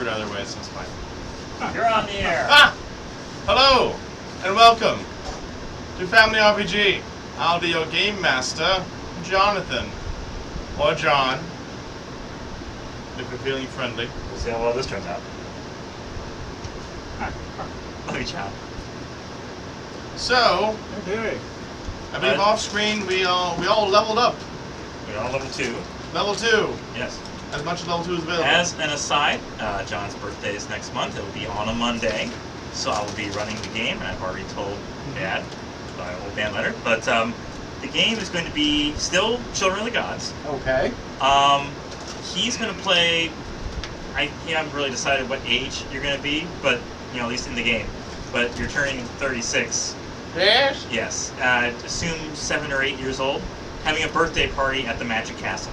screwed either way, so it's fine. You're on the air. Ah! Hello, and welcome to Family RPG. I'll be your game master, Jonathan. Or John, if you're feeling friendly. We'll see how well this turns out. Look at John. So, Okay. I believe off screen we all leveled up. We're on level 2. Level 2. Yes. As much as level 2 is available. As an aside, John's birthday is next month. It will be on a Monday, so I will be running the game, and I've already told Dad, my old man Leonard. But the game is going to be still Children of the Gods. Okay. He's going to play. I haven't really decided what age you're going to be, but at least in the game. But you're turning 36. Yes? Yes. Assume 7 or 8 years old, having a birthday party at the Magic Castle.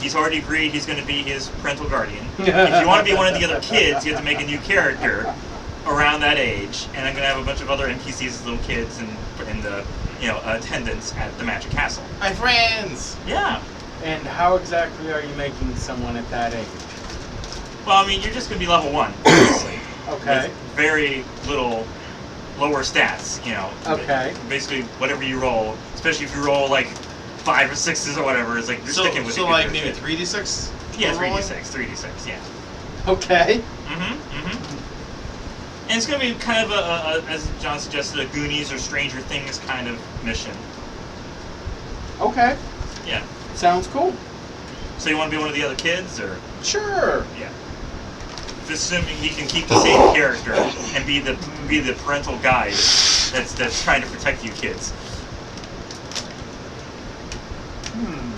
He's already agreed he's going to be his parental guardian. If you want to be one of the other kids, you have to make a new character around that age. And I'm going to have a bunch of other NPCs as little kids and the attendants at the Magic Castle. My friends! Yeah. And how exactly are you making someone at that age? Well, I mean, you're just going to be level 1, obviously. Okay. With very little lower stats, Okay. Basically, whatever you roll, especially if you roll like 5 or 6s or whatever, it's like you're sticking with it. So like maybe 3d6? Yeah, 3d6, yeah. Okay. And it's going to be kind of a, as John suggested, a Goonies or Stranger Things kind of mission. Okay. Yeah. Sounds cool. So you want to be one of the other kids, or? Sure. Yeah. Just assuming he can keep the same character and be the parental guide that's trying to protect you kids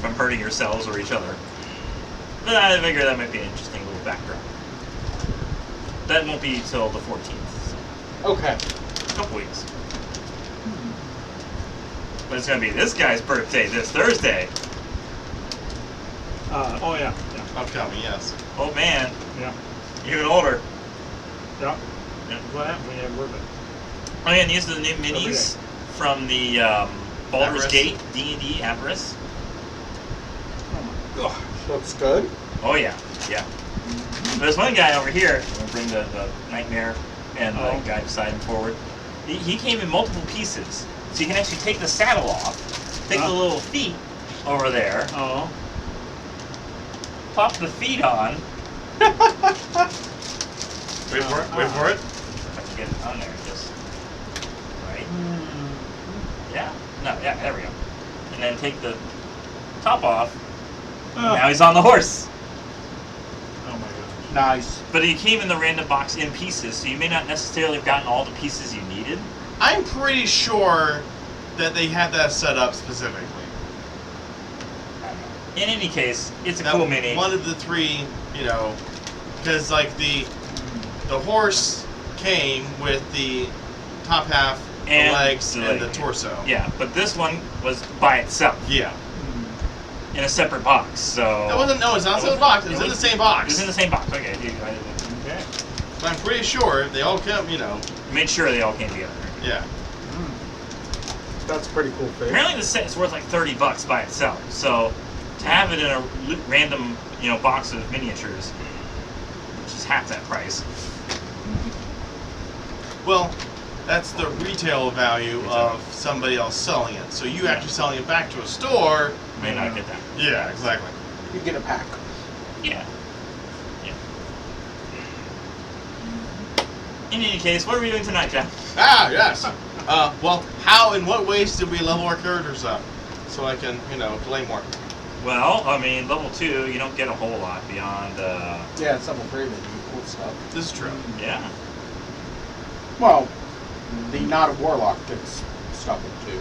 from hurting yourselves or each other. But I figure that might be an interesting little background. That won't be till the 14th. So Okay. a couple weeks. But it's going to be this guy's birthday this Thursday. Oh yeah. Upcoming, yes. Oh man, Yeah. even older. Yeah. Yeah. What happened when you had birthday? Oh yeah, and these are the new minis from the Baldur's Avarice. Gate D&D Avarice. Oh my gosh. Looks good. Oh yeah, yeah. There's one guy over here. I'm gonna bring the nightmare and the guy beside him forward. He came in multiple pieces, so you can actually take the saddle off, take the little feet over there, Oh. pop the feet on. Wait for it, wait for it. If I can get it on there, just right. Yeah. No. Yeah. There we go. And then take the top off. Now he's on the horse. Oh my gosh. Nice. But he came in the random box in pieces, so you may not necessarily have gotten all the pieces you needed. I'm pretty sure that they had that set up specifically. In any case, it's a That cool mini. One of the 3, because like the horse came with the top half, And the legs, the and leg. the torso. Yeah, but this one was by itself Yeah. in a separate box. So It wasn't. No, it's not in the box. It was in the same box. It was in the same box. Okay, Okay. But I'm pretty sure they all come. made sure they all came together. Yeah. That's pretty cool fish. Apparently, the set is worth like $30 by itself. So to have it in a random, box of miniatures, which is half that price. Well, that's the retail value of somebody else selling it. So you actually selling it back to a store. May not get that. Yeah, exactly. You get a pack. Yeah. Yeah. In any case, what are we doing tonight, Jeff? Ah, yes. Well, how and what ways did we level our characters up? So I can, play more. Well, I mean, level 2, you don't get a whole lot beyond, Yeah, it's level 3 that you cool stuff. This is true. yeah. Well, the Knot of Warlock gets stuff at 2.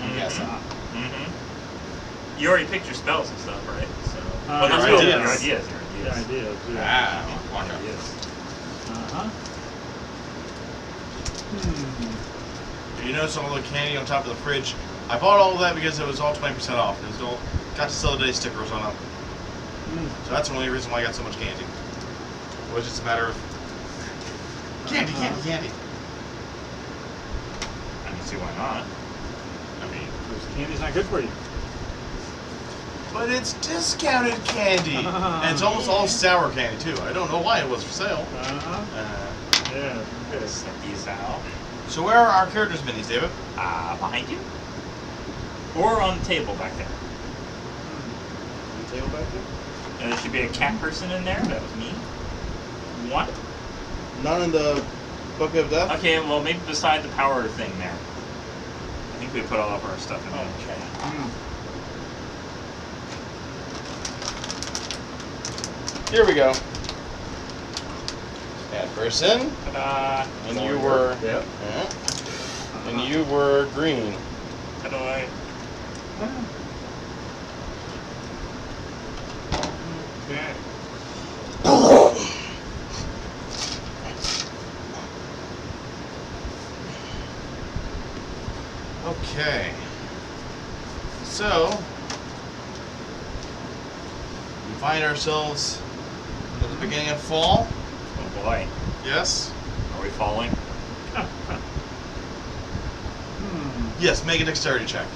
I'm guessing. You already picked your spells and stuff, right? So, well, not your spells, ideas. your ideas. Yeah, I did. Yeah. Ah, wonderful. Ideas. Uh-huh. You notice all the candy on top of the fridge? I bought all of that because it was all 20% off. It was all got to sell the day stickers on them. So that's the only reason why I got so much candy. It was just a matter of candy. I can see why not. I mean, because candy's not good for you. But it's discounted candy. And it's almost all sour candy, too. I don't know why it was for sale. Yeah. Good. Set these out. So where are our characters' minis, David? Behind you? Or on the table back there. The tail back there? There should be a cat person in there. That was me. One. None in the Book of Death? Okay, well, maybe beside the power thing there. I think we put all of our stuff in there. Mm. Here we go. Add person. Ta-da! And you were... Yep. Yeah. And you were green. How do I... Okay. Okay. So, we find ourselves at the beginning of fall. Oh boy. Yes? Are we falling? Yes, make a dexterity check.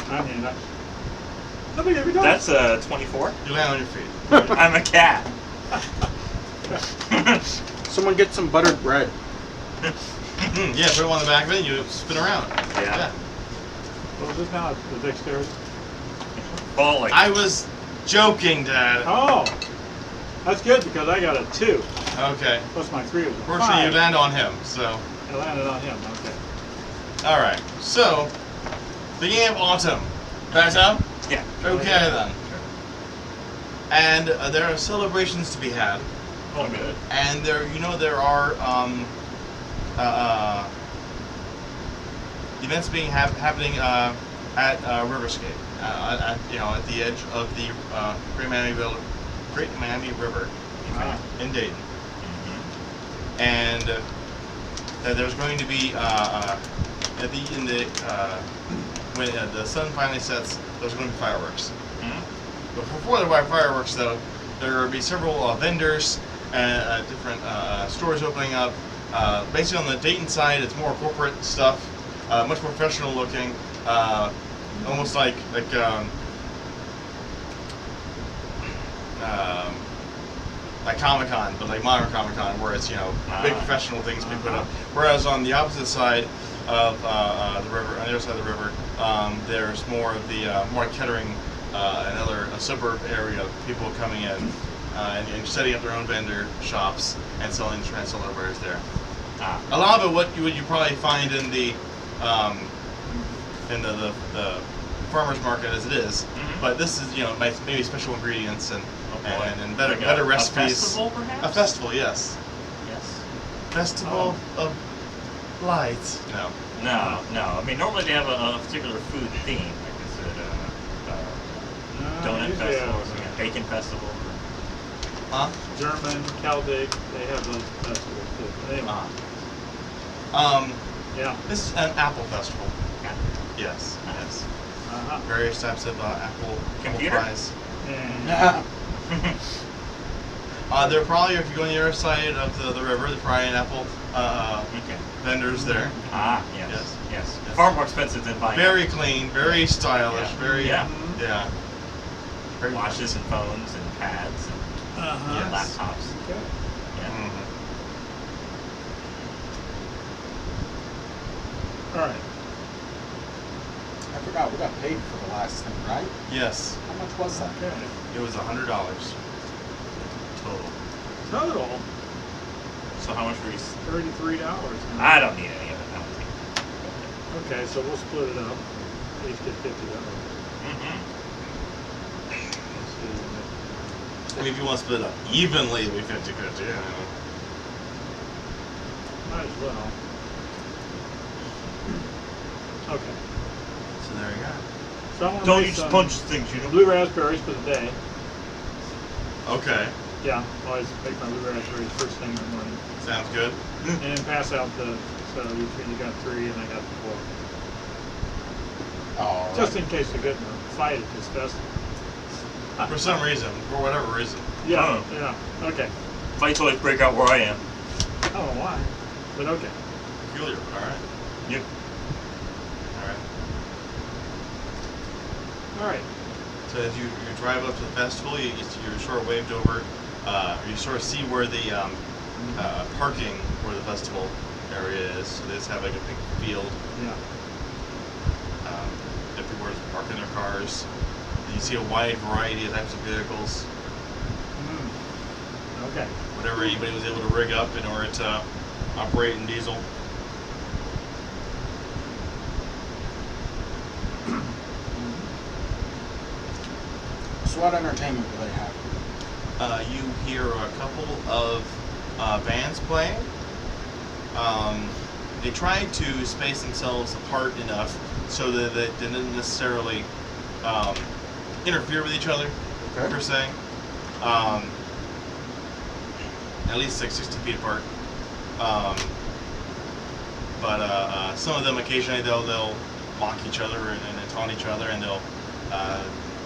I mean, nobody ever does. That's a 24. You land on your feet. I'm a cat. Someone get some buttered bread. Yeah, put it on the back of it and you spin around. Yeah. What was this now? The dexterity? Falling. I was joking, Dad. Oh! That's good because I got a 2. Okay. Plus my 3 was a Fortunately, 5. you land on him, so. I landed on him, okay. Alright, so, beginning of autumn. Better? Yeah. Okay then. And there are celebrations to be had. Oh, good. And there are events being happening at RiverScape, at the edge of the Great Miami River in Dayton. And there's going to be when the sun finally sets, there's going to be fireworks. But before there are fireworks, though, there will be several vendors and different stores opening up. Basically, on the Dayton side, it's more corporate stuff, much more professional looking, almost like Comic-Con, but like modern Comic-Con, where it's big professional things being put up. Whereas on the opposite side of the river, on the other side of the river, there's more of the more Kettering, another suburb area of people coming in and setting up their own vendor shops and trying to sell their wares there. A lot of it, what you probably find in the farmers market as it is, but this is maybe special ingredients and better Like better a recipes. festival, perhaps? A festival, yes. Yes. Festival of lights. No. No. I mean, normally they have a particular food theme. Like is it donut usually festival or something? Bacon festival? Huh? German, Celtic, they have those festivals too. Anyway, yeah. This is an apple festival. Yeah. Yes. Yes. Uh-huh. Various types of apple Computer? pies. Yeah. They're probably, if you go on the other side of the river, they're probably an apple Okay. vendors there. Yes. Yes. Far more expensive than buying Very clean, very stylish, Yeah. very Yeah. yeah. Very watches and phones and pads and Yes. laptops. Okay. Yeah. Mhm. All right. I forgot, we got paid for the last thing, right? Yes, How much was that? Okay. it was $100 total. Total So how much were you? $33. I don't need any of it. I don't think. Okay, so we'll split it up. Each get $50. Let's see. I mean, if you want to split it up evenly, it'd be 50-50. Might as well. Okay. So there you go. So I'm gonna Don't make you just some punch things, blue raspberries for the day. Okay, Yeah, always make my blue raspberries first thing in the morning. sounds good. And then pass out you got 3 and I got 4. Oh, Just in case we get in a fight at this festival. For some reason, for whatever reason. Yeah, Oh. yeah, okay. Fights always break out where I am. I don't know why, but okay. Peculiar, alright. Yep. Alright. All right. So as you drive up to the festival, you're sort of waved over. You sort of see where the parking where the festival area is. So they just have like a big field. Yeah. Everyone's parking their cars. And you see a wide variety of types of vehicles. Okay. Whatever anybody was able to rig up in order to operate in diesel. So what entertainment do they have? You hear a couple of bands playing. They try to space themselves apart enough so that they didn't necessarily interfere with each other, per se. At least 60 feet apart. But some of them occasionally they'll mock each other and taunt each other, and they'll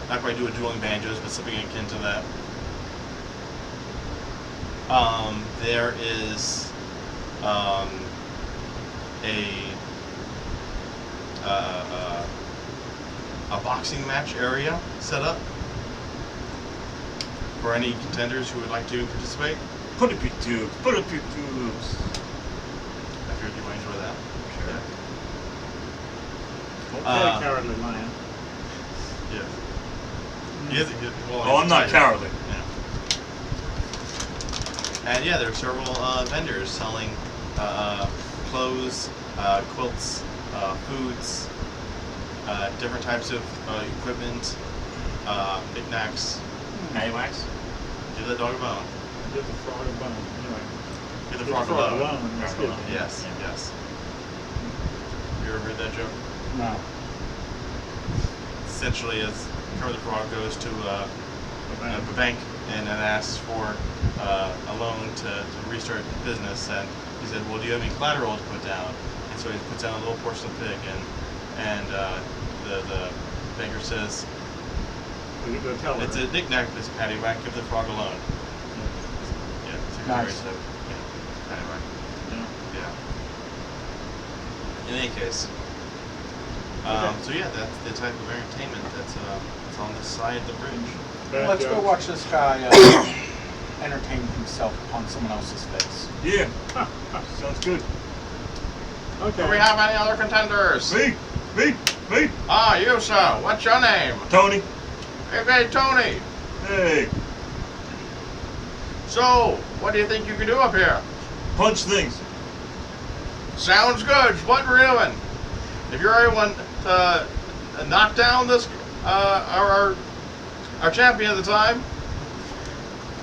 not quite do a dueling banjos, but something akin to that. There is a boxing match area set up for any contenders who would like to participate. Put up your tubes. Put up your tubes. I figured you might enjoy that. Sure. Okay, Cowardly Lion. Yeah. He is, well, Oh, I'm not cowardly. Yeah. And yeah, there are several vendors selling clothes, quilts, foods, different types of equipment, knickknacks. Paddywhacks? Give that dog a bone. Give the frog a bone. Anyway. Give the Give frog a bone. That's good. Yes, yes. You ever heard that joke? No. Essentially, as Kermit the Frog goes to a bank and then asks for a loan to restart the business, and he said, "Well, do you have any collateral to put down?" And so he puts down a little porcelain pig, and the banker says, Go tell her. "It's a knick-knack, Miss Paddywhack. Give the frog a loan." Yeah, it's a Nice. Paddywhack. Yeah. Yeah. In any case. Okay. So yeah, that's the type of entertainment that's on this side of the bridge. Bad Let's go jokes. watch this guy entertain himself upon someone else's face. Yeah. Sounds good. Okay. Do we have any other contenders? Me. Ah, you sir. What's your name? Tony. Okay, Tony. Hey. So, what do you think you can do up here? Punch things. Sounds good. What we're doing? If you're able to knock down this our champion at the time,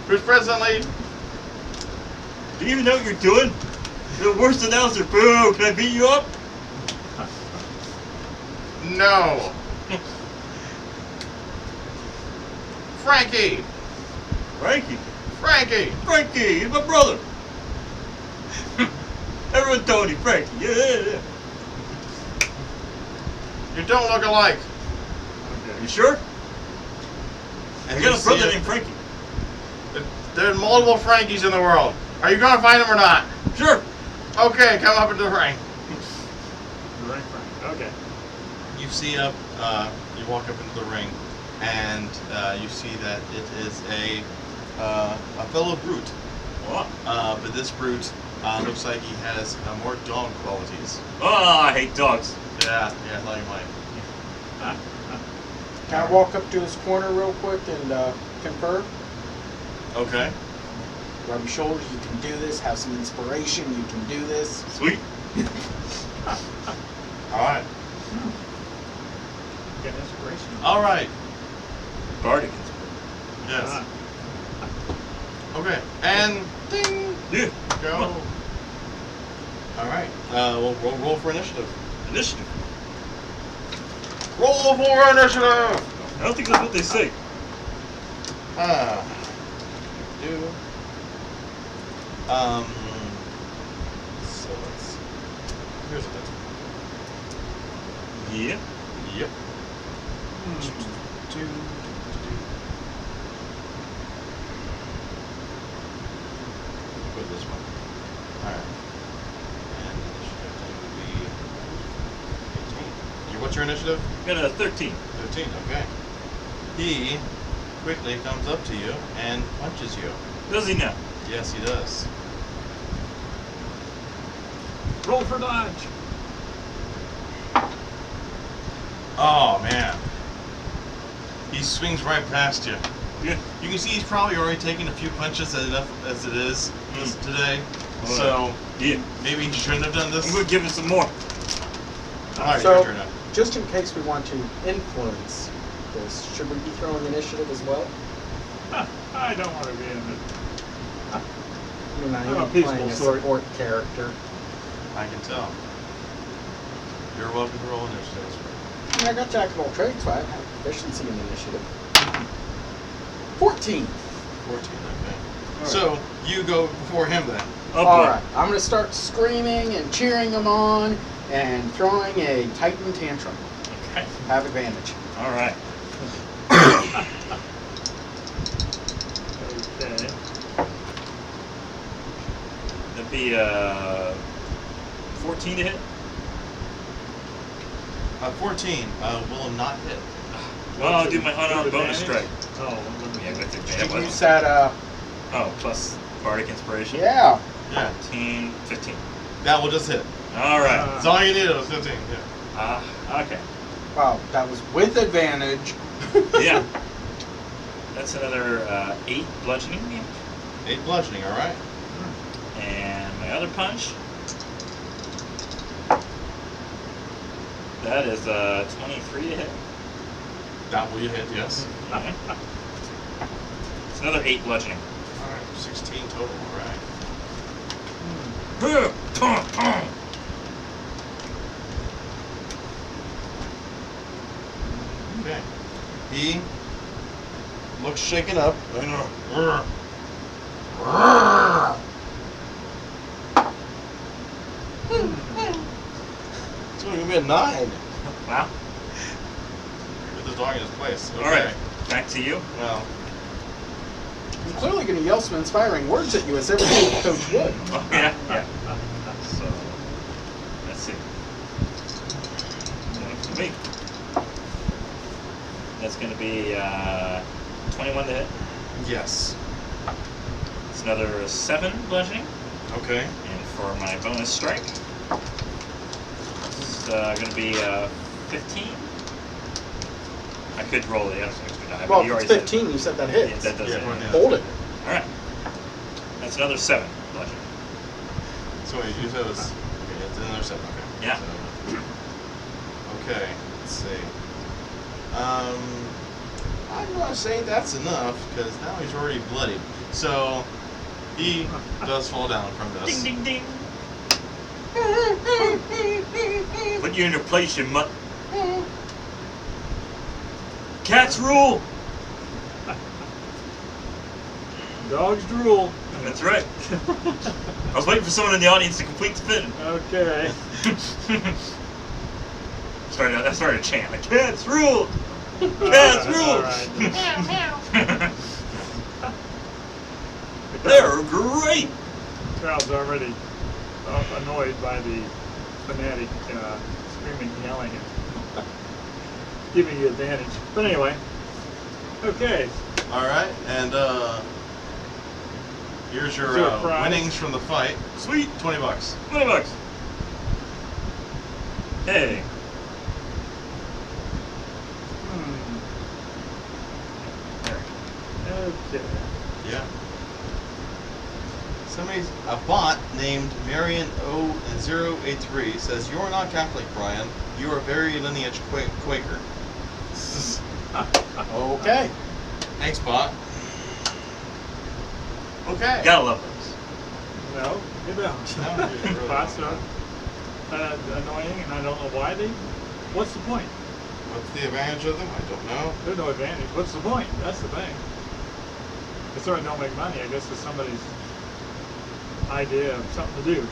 who's presently Do you even know what you're doing? You're the worst announcer. Boo. Can I beat you up? no. Frankie. Frankie. He's my brother. Everyone Tony. Frankie. Yeah. You don't look alike. Okay. You sure? And I got a see brother it. named Frankie. There's multiple Frankies in the world. Are you going to find them or not? Sure. Okay, come up into the ring. Right, Frank. Okay. You see up, you walk up into the ring, and you see that it is a fellow brute. What? But this brute looks like he has more dog qualities. Oh, I hate dogs. Yeah, I thought you might. Can I walk up to his corner real quick and confer? Okay. Rub your shoulders, you can do this. Have some inspiration, you can do this. Sweet. All right. Get inspiration. All right. Bardic. Yes. Ah. Okay. And ding. Yeah. Go. All right. We'll roll for initiative. Initiative. Roll for initiative. I don't think that's what they say. Do. So let's. Here's a bit. Yeah. Yep. Put this one. Alright. And initiative would be 18. What's your initiative? Got a 13. 15, okay. he quickly comes up to you and punches you. Does he now? Yes, he does. Roll for dodge. Oh, man. He swings right past you. Yeah. You can see he's probably already taken a few punches enough as it is today. Alright. So Yeah. maybe he shouldn't have done this. I'm going to give him some more. Alright, So- your turn now. Just in case we want to influence this, should we be throwing initiative as well? I don't want to be in it. I mean, I'm a I'm peaceful playing a sort. support character. I can tell. You're welcome to roll initiative. I mean, I got jack of all trades, so I have proficiency in initiative. 14. 14, okay. Alright. So you go before him then. Oh, All boy. right, I'm going to start screaming and cheering him on and throwing a Titan tantrum. Okay. Have advantage. All right. Okay. That'd be 14 to hit. 14 will not hit. Well, I'll do my unarmed With bonus advantage? strike. Oh, Yeah, with You advantage. can use that, Oh, plus Bardic Inspiration. yeah. Yeah, 14, 15. that will just hit. All right. That's all you needed was 15. Yeah. Okay. Wow, that was with advantage. Yeah. That's another 8 bludgeoning damage. 8 bludgeoning, alright. And my other punch. That is 23 to hit. That will you hit, yes. Okay. It's another 8 bludgeoning. Alright, 16 total, alright. Okay. He looks shaken up. It's only gonna be a 9. Wow. Put the dog in his place. Okay. All right. Back to you. Well, I'm clearly going to yell some inspiring words at you as every single coach would. Oh, yeah. Yeah. So, let's see. One for me. That's going to be 21 to hit. yes. It's another 7 bludgeoning. Okay. And for my bonus strike, it's going to be 15. I could roll the extra die, Well, but you if it's already 15, you said that said. hits. Yeah, that does Yeah, hit. yeah. Hold it. All right. That's another 7 bludgeoning. So wait, you said it was. Okay, it's another 7. Okay. Yeah. So, okay, let's see. I'm gonna say that's enough because now he's already bloodied. So he does fall down from this. Ding, ding, ding. Put you in your place, you mutt. Cats rule. Dogs drool. That's right. I was waiting for someone in the audience to complete the spin. Okay. I started to chant. Like, cats rule. Cats rule. All right. They're great. The crowd's already annoyed by the fanatic screaming, yelling, and giving you advantage. But anyway, okay. All right, and here's your Is there a prize? winnings from the fight. Sweet. $20. $20. Hey. Okay. Yeah. A bot named Marion 083 says, "You are not Catholic, Brian. You are very lineage Quaker." Okay. Thanks, bot. Okay. Gotta love those. No, you don't. No, you really Bots don't. are annoying, and I don't know why they. What's the point? What's the advantage of them? I don't know. There's no advantage. What's the point? That's the thing. They sort of don't make money. I guess it's somebody's idea of something to do.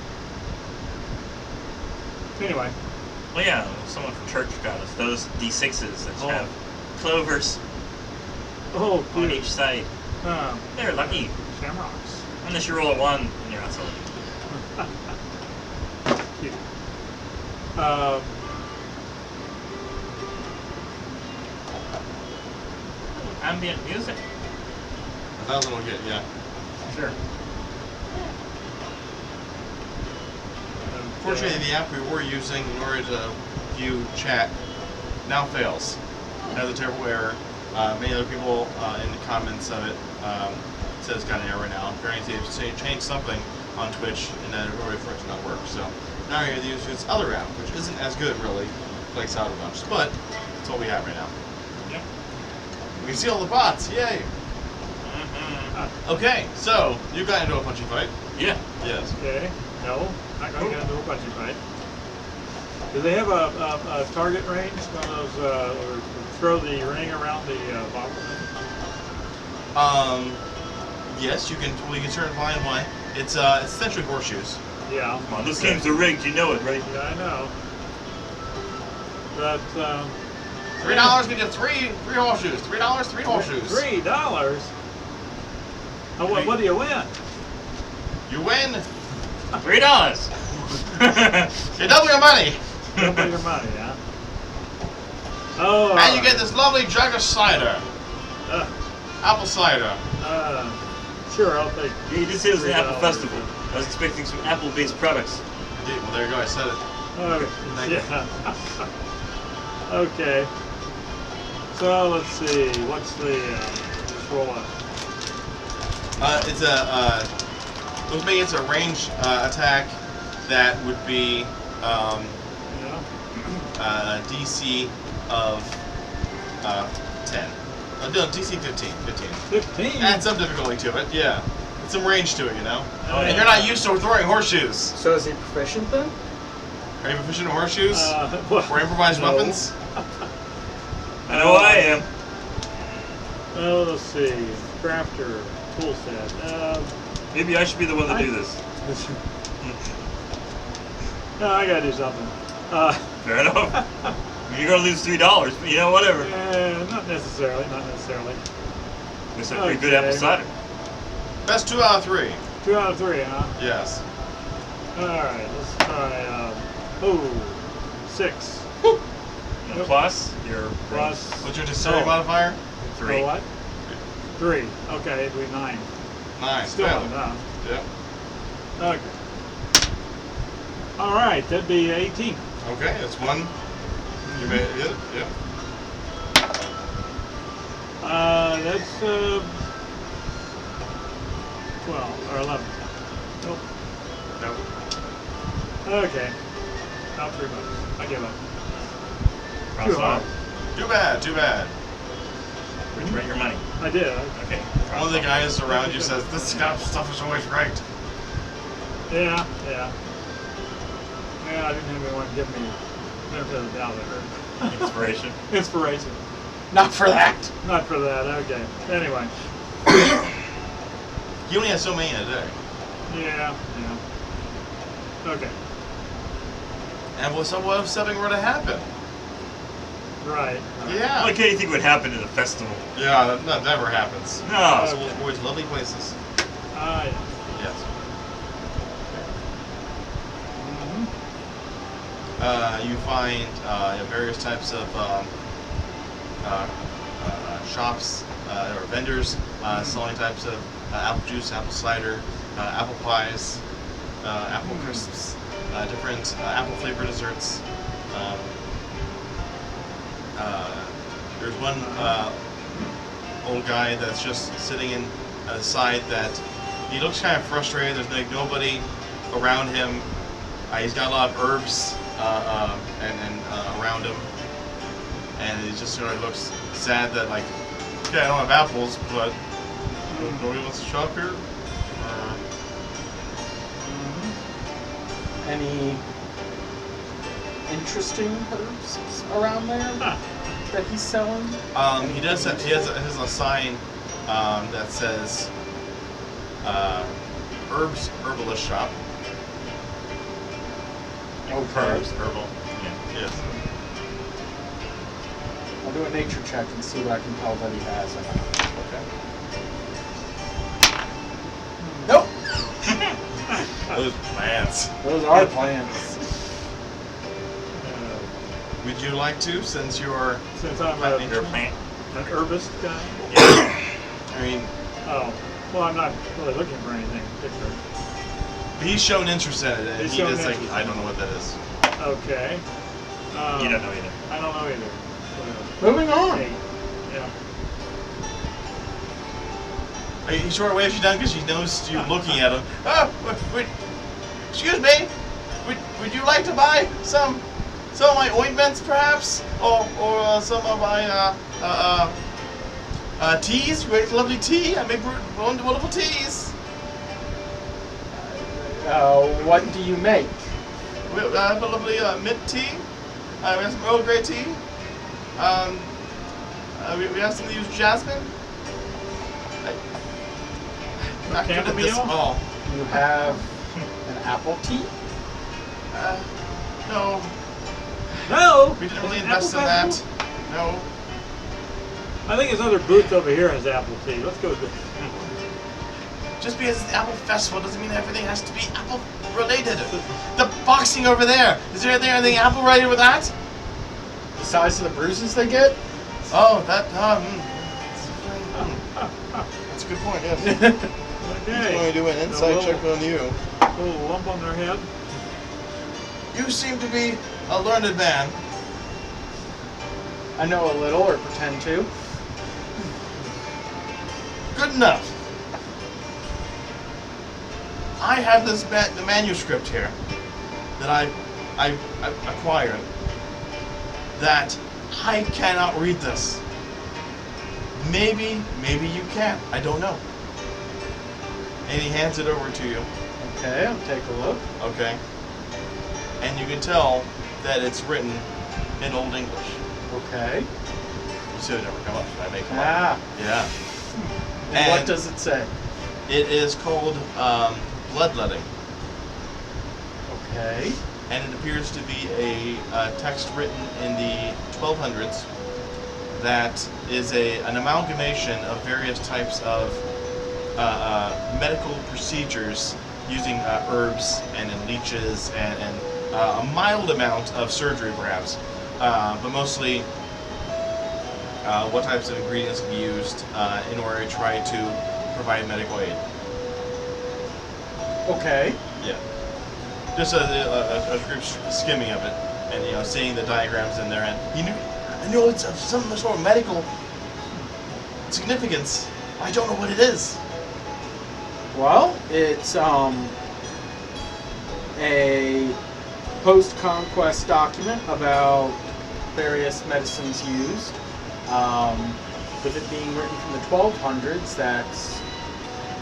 Anyway, Well, yeah, someone from church got us those D6s that Oh. have clovers oh, on cute. each side. They're lucky. Shamrocks. Unless you roll a 1, and you're not so lucky. Cute. ambient music. 1,000 will get, yeah. Sure. Fortunately, the app we were using in order to view chat now fails. It has a terrible error. Many other people in the comments of it said it's got an error now. Apparently, they've changed something on Twitch and then in order for it to not work. So now you're going to use this other app, which isn't as good, really. Plays out a bunch, but it's what we have right now. Yep. We can see all the bots. Yay! Okay, so you got into a punchy fight. Yeah. Yes. Okay. No, not going to get into a punchy fight. Do they have a target range? One of those, or throw the ring around the bottle? Yes, you can. We can certainly find one. It's essentially horseshoes. Yeah. Come on, this game's rigged. You know it, right? Yeah, I know. But $3 get you three horseshoes. $3, 3 horseshoes. $3. Oh, what do you win? You win. $3. You double your money. Double your money, huh? Oh. And you get this lovely jug of cider. Uh, Apple cider. Sure, I'll take. Yeah, you did say it was an Apple $3. festival. I was expecting some Apple-based products. Indeed. Well, there you go. I said it. Oh, Thank you. yeah. Okay. So let's see. What's the just roll up? It's a. Let's make it's a range attack that would be Yeah. DC of 10. No, DC 15. 15. Add some difficulty to it, yeah. Add some range to it, you know? Oh, And yeah. you're not used to throwing horseshoes. So is he proficient then? Are you proficient in horseshoes? Well, For improvised no. weapons? I know I am. Oh, let's see. Crafter tool set. Maybe I should be the one to do this. No, I gotta do something. Fair enough. You're gonna lose $3, but you know, whatever. Not necessarily. Not necessarily. It's a pretty good apple Okay. cider. Best 2 out of 3. 2 out of 3, huh? Yes. All right. Let's try. 6. And plus, your Plus. What's your dexterity Oh. modifier? 3. Oh, what? 3. Okay, it'd be 9. 9. Still Failed. not enough. Yep. Okay. All right, that'd be 18. Okay, that's 1. You made it. Yep. That's 12 or 11. Nope. Nope. Okay. Not 3 bucks. I give up. Cross Too hard. off. Too bad, too bad. Return your money. I did. Okay. One of the guys around you says, this kind of stuff is always right. Yeah. Yeah, I didn't have anyone give me benefit of the doubt or Inspiration. inspiration. Not for that. Not for that. Okay. Anyway. You only have so many in a day. Yeah. Okay. And what if something were to happen? Right. Yeah. What do you think would happen at a festival? Yeah, that never happens. No. Schools, boys, lovely places. Yeah. Yes. Mhm. You find various types of shops or vendors selling types of apple juice, apple cider, apple pies, apple crisps, different apple flavored desserts. There's one old guy that's just sitting in at the side that he looks kind of frustrated. There's like nobody around him. He's got a lot of herbs and around him, and he just sort of looks sad that like, okay, I don't have apples, but nobody wants to shop here. Any interesting herbs around there that he's selling? He does. He has a sign that says "Herbs Herbalist Shop." Okay. Herbs, herbal. Yeah. Yes. I'll do a nature check and see what I can tell that he has. Okay. Nope. Those plants. Those are plants. Would you like to, since you're Since I'm Plant You're a plant. An herbist guy? I mean, Oh, well, I'm not really looking for anything in particular. he's shown interest in it, and He's he shown just like, interest. I don't know what that is. Okay. You don't know either. I don't know either. Moving on. Hey, yeah. He sort of waves you down because he knows you're looking at him. Oh, excuse me. Would you like to buy some of my ointments, perhaps, or some of my teas? Great, lovely tea. I make wonderful teas. What do you make? We have a lovely mint tea. We have some Earl Grey tea. We have some that use jasmine. Not good at this at Chamomile? all. You have an apple tea? No, No! we didn't really Is it invest in apple that. festival? No. I think his other booth over here has apple tea. Let's go with this. Just because it's the Apple Festival doesn't mean everything has to be Apple related. The boxing over there. Is there anything Apple related with that? The size of the bruises they get? Oh, that. That's a good point. Yes. Okay. He's going to do an inside little- check on you. Little lump on their head. You seem to be a learned man. I know a little, or pretend to. Good enough. I have this the manuscript here that I acquired. That I cannot read this. Maybe you can. I don't know. And he hands it over to you. Okay, I'll take a look. Okay. And you can tell that it's written in Old English. Okay. You see it never come up. Should I make it up? Ah. Yeah. And what And- does it say? It is called bloodletting. Okay. And it appears to be a text written in the 1200s that is an amalgamation of various types of medical procedures using herbs and leeches and a mild amount of surgery perhaps, but mostly what types of ingredients can be used in order to try to provide medical aid. Okay. Yeah. Just a group skimming of it, and seeing the diagrams in there, and I know it's of some sort of medical significance. I don't know what it is. Well, it's a post-conquest document about various medicines used. With it being written from the 1200s, that's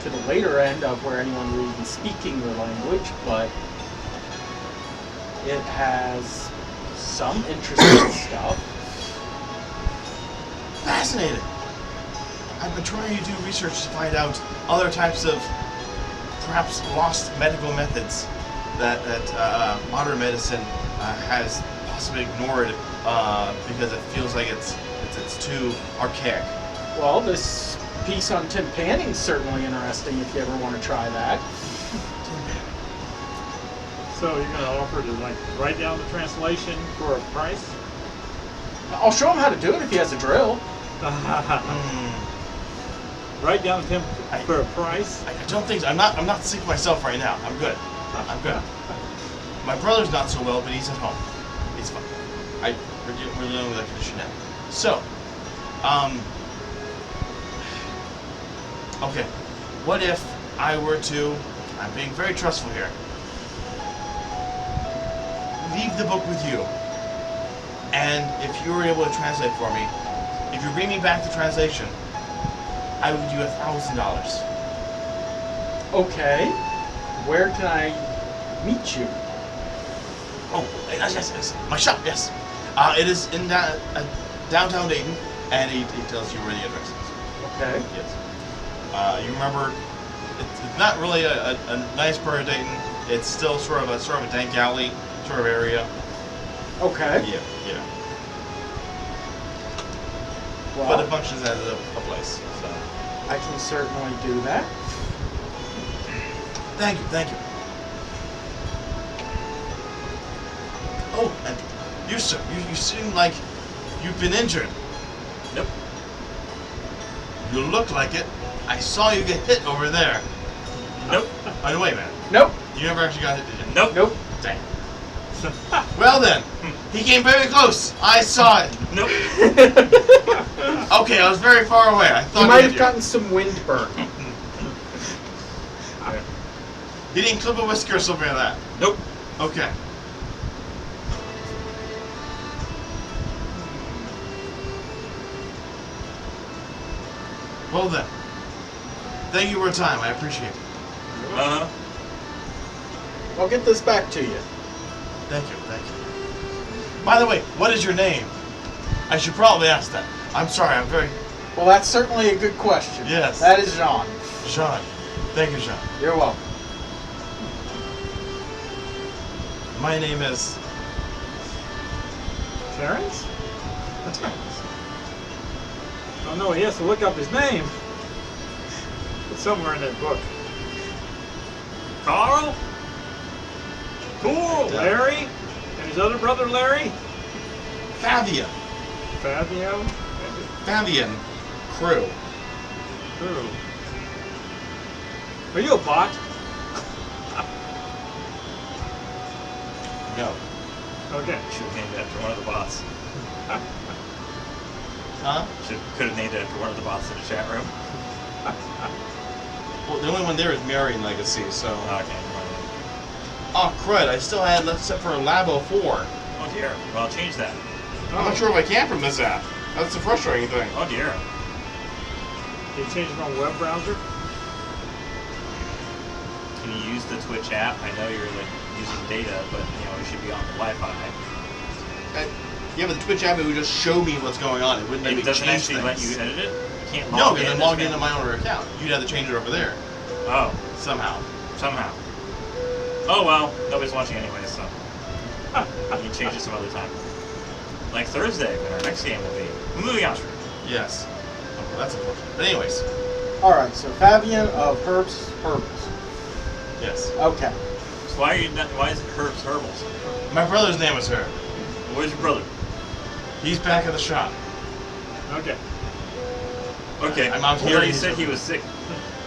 to the later end of where anyone would be speaking the language, but it has some interesting stuff. Fascinating. I've been trying to do research to find out other types of perhaps lost medical methods that modern medicine has possibly ignored because it feels like it's too archaic. Well, this piece on Tim Panning's certainly interesting if you ever want to try that. So you're going to offer to write down the translation for a price? I'll show him how to do it if he has a drill. Write down Tim for a price? I don't think so. I'm not sick myself right now. I'm good. I'm good. My brother's not so well, but he's at home. He's fine. We're dealing with that condition now. So, okay. What if I were to? I'm being very trustful here. Leave the book with you, and if you were able to translate for me, if you bring me back the translation, I would give you $1,000. Okay. Where can I meet you? Oh, yes. My shop, yes. It is in downtown Dayton, and he tells you where the address is. Okay. Yes. You remember, it's not really a nice part of Dayton. It's still sort of a dank alley sort of area. Okay. Yeah. Well, But it functions as a place. So. I can certainly do that. Thank you. Oh, and you, sir, you seem like you've been injured. Nope. You look like it. I saw you get hit over there. Nope. Oh, no, wait a minute. Nope. You never actually got hit, did you? Nope. Nope. Dang. Well then, he came very close. I saw it. Nope. Okay, I was very far away. I thought You might hit have gotten some wind burn. He didn't clip a whisker or something like that. Nope. Okay. Well then, thank you for your time. I appreciate it. Uh-huh. I'll get this back to you. Thank you, thank you. By the way, what is your name? I should probably ask that. I'm sorry, I'm very... Well, that's certainly a good question. Yes. That is Jean. Sean. Thank you, Sean. You're welcome. My name is... Terrence? Oh no, he has to look up his name. It's somewhere in that book. Carl? Cool. Larry? And his other brother Larry? Fabian. Fabio? Fabian Crew. True. Are you a bot? No. Okay. Should have named it after one of the bots. Huh? Could have named it after one of the bots in the chat room. Well, the only one there is Marion Legacy, so... Okay. Oh, crud. I still had, except for Labo 4. Oh dear. Well, I'll change that. I'm not sure if I can from this app. That's the frustrating thing. Oh dear. Can you change it from a web browser? Can you use the Twitch app? I know you're like using data, but it should be on the Wi-Fi. Yeah, but the Twitch app, it would just show me what's going on. It wouldn't let me It doesn't change actually let you edit it? You can't No, log because in I'm as logged into fan- my own account. You'd have to change it over there. Oh, Somehow. somehow. Oh well, nobody's watching anyway, so you can change it some other time. Like Thursday, when our next game will be. Moving on. Yes. Oh, well, that's unfortunate. But anyways. Alright, so Fabian of Herbs Herbals. Yes. Okay. So why is it Herbs Herbals? My brother's name is Herb. Where's your brother? He's back at the shop. Okay. Okay. I'm out Well, here. He said he was sick.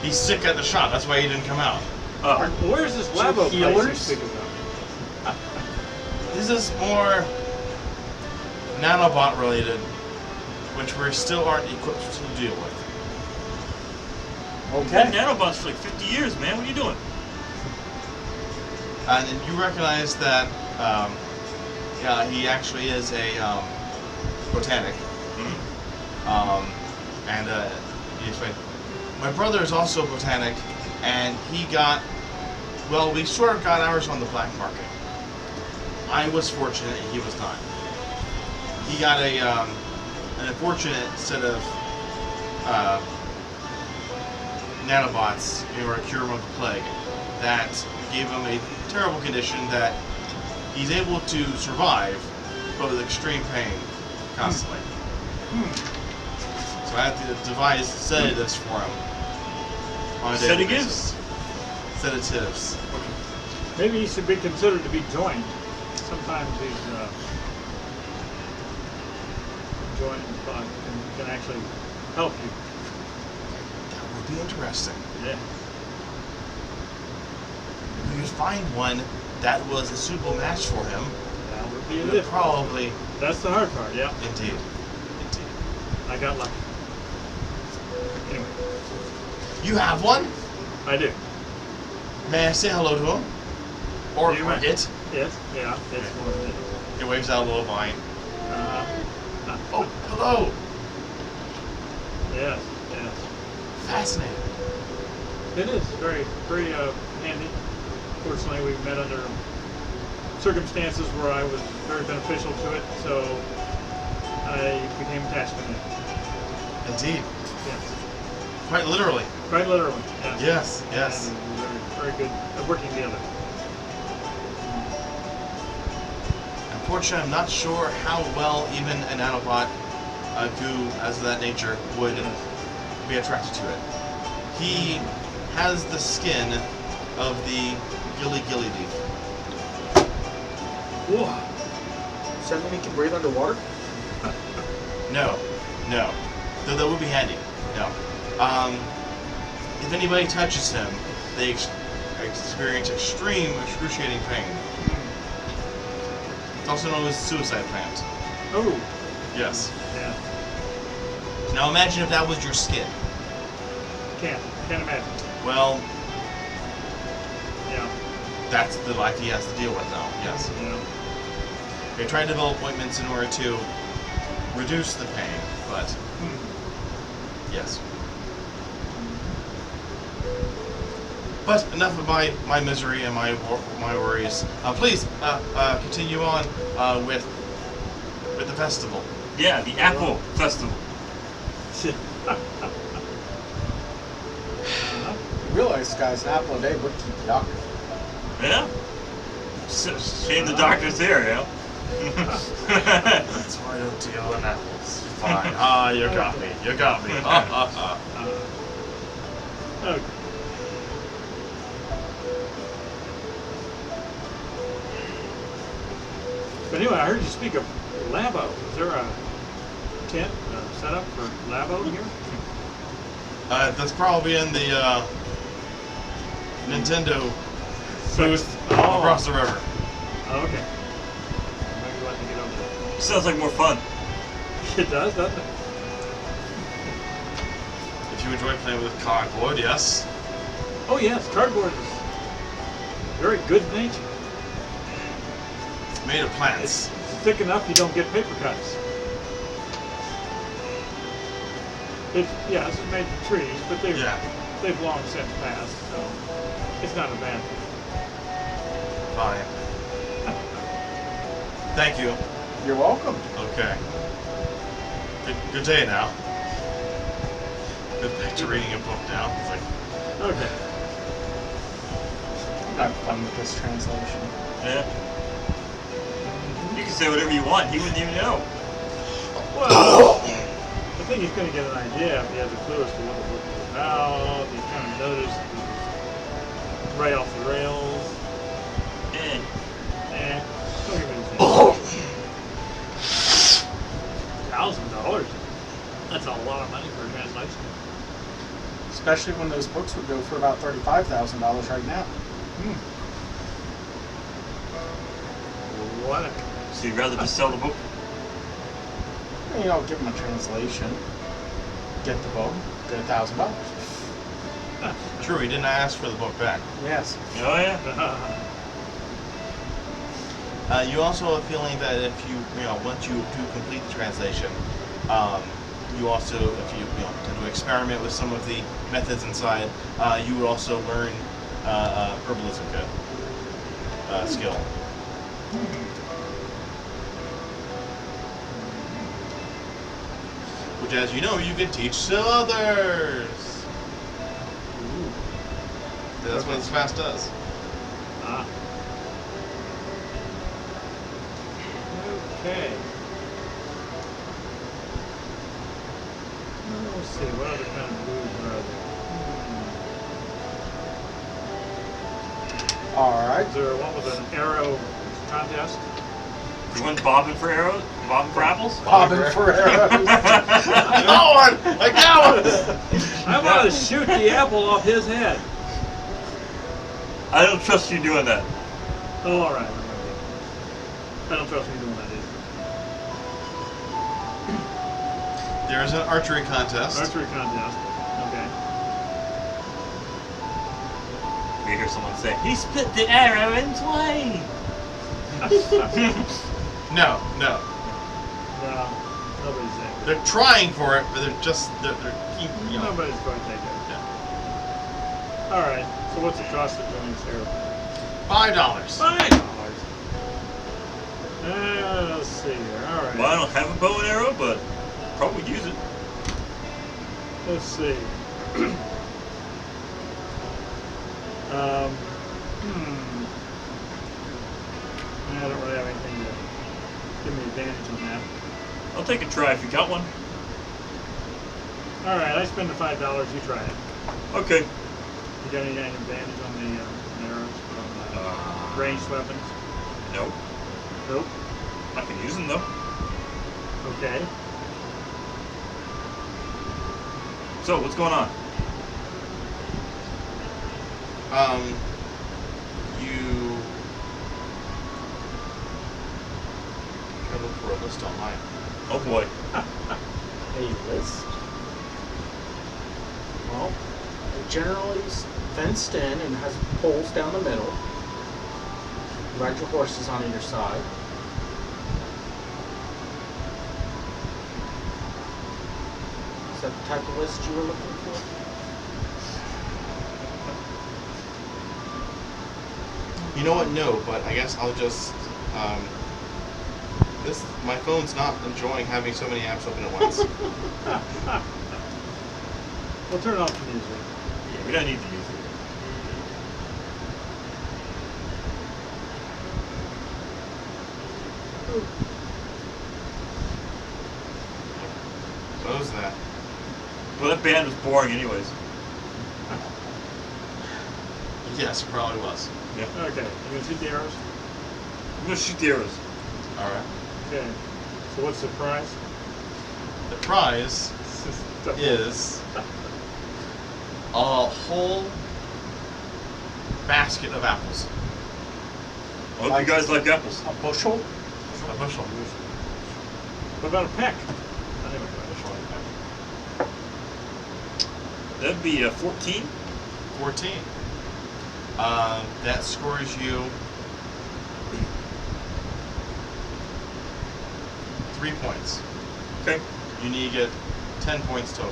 He's sick at the shop. That's why he didn't come out. Oh. Where's this Some Labo place you healers? speak about? This is more nanobot related, which we still aren't equipped to deal with. Been Okay. nanobots for like 50 years, man. What are you doing? And you recognize that yeah, he actually is a botanic. And he explained, my brother is also a botanic, and he got, well, we sort of got ours on the black market. I was fortunate, he was not. He got an unfortunate set of nanobots in order to cure him of the plague that gave him a terrible condition that he's able to survive, but with extreme pain constantly. So I have to devise sedatives for him on a daily basis. Sedatives. Maybe he should be considered to be joined. Sometimes these joined can actually help you. That would be interesting. Yeah. If we could find one that was a suitable match for him, That would be we a would lift. probably... That's the hard part, yeah. Indeed. Indeed. I got lucky. Anyway, You have one? I do. May I say hello to him? Or You may. it? Yes, yeah, it's more than it. He waves out a little vine. Uh-huh. Oh, hello! Yes, yes. Fascinating. It is very, very handy. Fortunately, we met under circumstances where I was very beneficial to it, so I became attached to it. Indeed. Yes, Quite literally. quite literally. Yes. Yes, yes. And we were very, very good at working together. Unfortunately, I'm not sure how well even a nanobot, a goo as of that nature, would be attracted to it. He has the skin of the gilly leaf. Whoa. Does that mean he can breathe underwater? No, no. Though that would be handy. No. If anybody touches him, they experience extreme, excruciating pain. It's also known as suicide plant. Oh. Yes. Yeah. Now imagine if that was your skin. Can't imagine. Well, Yeah. that's the life he has to deal with now. Yes. Yeah. They try to develop ointments in order to reduce the pain, but yes. But enough of my misery and my worries. Please continue on with the festival. Yeah, the Apple Festival. You realize, guys, an apple a day would keep the doctor. Yeah. Shame the doctor's here, you know. That's why I don't deal in apples. Fine. You got me. You got me. Okay. But anyway, I heard you speak of Labo. Is there a tent set up for Labo here? That's probably in the Nintendo booth Oh. across the river. Oh, okay. Maybe we'll have to get over there. Sounds like more fun. It does, doesn't it? If you enjoy playing with cardboard, yes. Oh yes, cardboard is very good natured. Made of plants. It's thick enough you don't get paper cuts. It's made from trees, but they've long since passed, so it's not a bad thing. Fine. Thank you. You're welcome. Okay. Good day now. Good back to reading a book now. It's like, Okay. I'm having fun with this translation. Yeah. You can say whatever you want. He wouldn't even know. Well, I think he's going to get an idea if he has a clue as to what the book is about. He's kind of noticed it was right off the rails. Don't give me $1,000. That's a lot of money for a translation. Especially when those books would go for about $35,000 right now. What? So you'd rather just sell the book? You know, give them a translation, get the book, get $1,000. true, he didn't ask for the book back. Yes. Oh yeah. You also have a feeling that if you once you do complete the translation, you also, if you tend to experiment with some of the methods inside, you would also learn herbalism skill. Which, as you know, you can teach to others. That's what this fast does. Okay. Let's see, what other kind of moves are there? Alright. Is there one with an arrow contest? You went bobbing for arrows? Bobbing for apples? Bobbing for arrows. I got one! I got one! I want to shoot the apple off his head. I don't trust you doing that. Oh, all right. I don't trust you doing that either. There is an archery contest. Archery contest. Okay. You hear someone say, "He split the arrow in twain." No. No, nobody's saying. They're trying for it, but they're keeping, Nobody's going to take it. Yeah. All right. So what's the cost of doing this arrow? $5. $5. Let's see here. All right. Well, I don't have a bow and arrow, but probably use it. Let's see. I don't really have anything to give me advantage on that. I'll take a try if you got one. All right, I spend the $5. You try it. Okay. You got any advantage on the arrows, on ranged weapons? Nope. Nope. I can use them though. Okay. So, what's going on? You can look for a list online. Oh boy. A list. Well, it generally is fenced in and has poles down the middle. Ride your horses on either side. Is that the type of list you were looking for? You know what? No, but I guess I'll just. My phone's not enjoying having so many apps open at once. We'll turn off the music. Yeah, we don't need the music. What was that? Well, that band was boring anyways. Yes, it probably was. Yeah. Okay, you gonna shoot the arrows? I'm gonna shoot the arrows. All right. Okay. So what's the prize? The prize is a whole basket of apples. I hope you guys like apples. A bushel? A bushel. What about a peck? That'd be 14. 14. That scores you 3 points. Okay. You need to get 10 points total.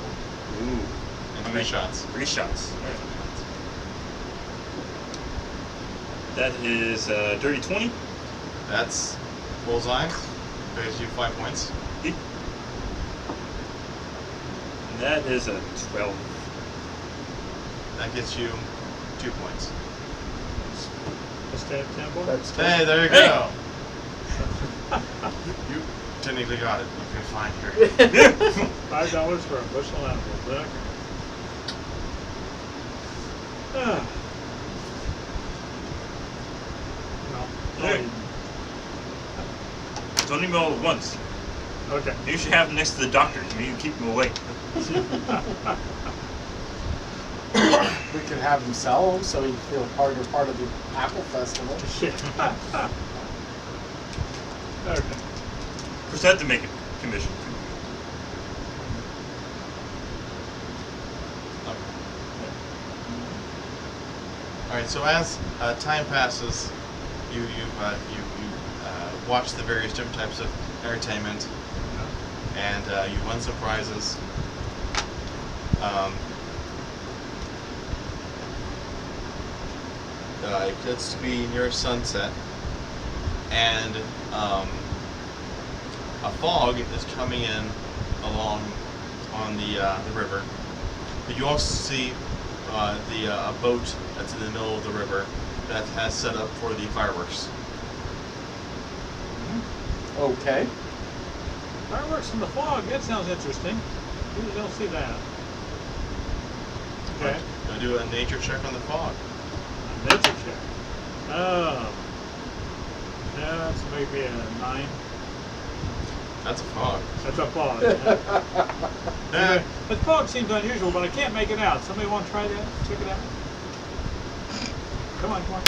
Ooh. And 3 shots. 3 shots. All right. That is dirty 20. That's bullseye. Pays you 5 points. And that is a 12. That gets you 2 points. Let's stay at 10 points. That's Hey, there you go. You technically got it. Okay, fine. Here. $5 for a bushel of apples. Okay. No. Hey. Don't even all at once. Okay. You should have them next to the doctor. Maybe you can keep them awake. We could have him sell them so he'd feel part of the Apple Festival. Okay. Of course, I have to make a commission. All right. So as time passes, you watch the various different types of entertainment, and you win some prizes. It gets to be near sunset, and a fog is coming in along on the river. But you also see a boat that's in the middle of the river that has set up for the fireworks. Okay. Fireworks in the fog. That sounds interesting. Usually don't see that. Okay. Gonna do a nature check on the fog. Nature check. Oh. Yeah, that's maybe a 9. That's a fog. That's a fog. Eh, The fog seems unusual, but I can't make it out. Somebody want to try that? Check it out. Come on, come on.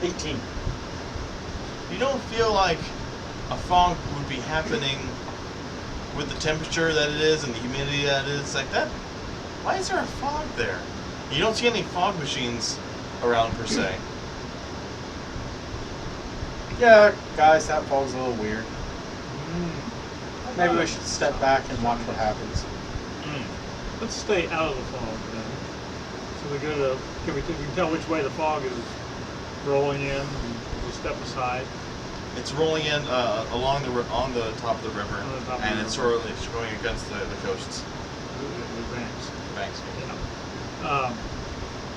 18. you don't feel like a fog would be happening with the temperature that it is and the humidity that it is. It's like that. Why is there a fog there? You don't see any fog machines around per se. Yeah, guys, that fog's a little weird. Maybe we should step back and watch what happens. Let's stay out of the fog then. So we go to, we can tell which way the fog is rolling in, and we'll step aside. It's rolling in on the top of the river, On the top of and the it's river. sort of it's going against the coasts. The banks. Banks. Yeah.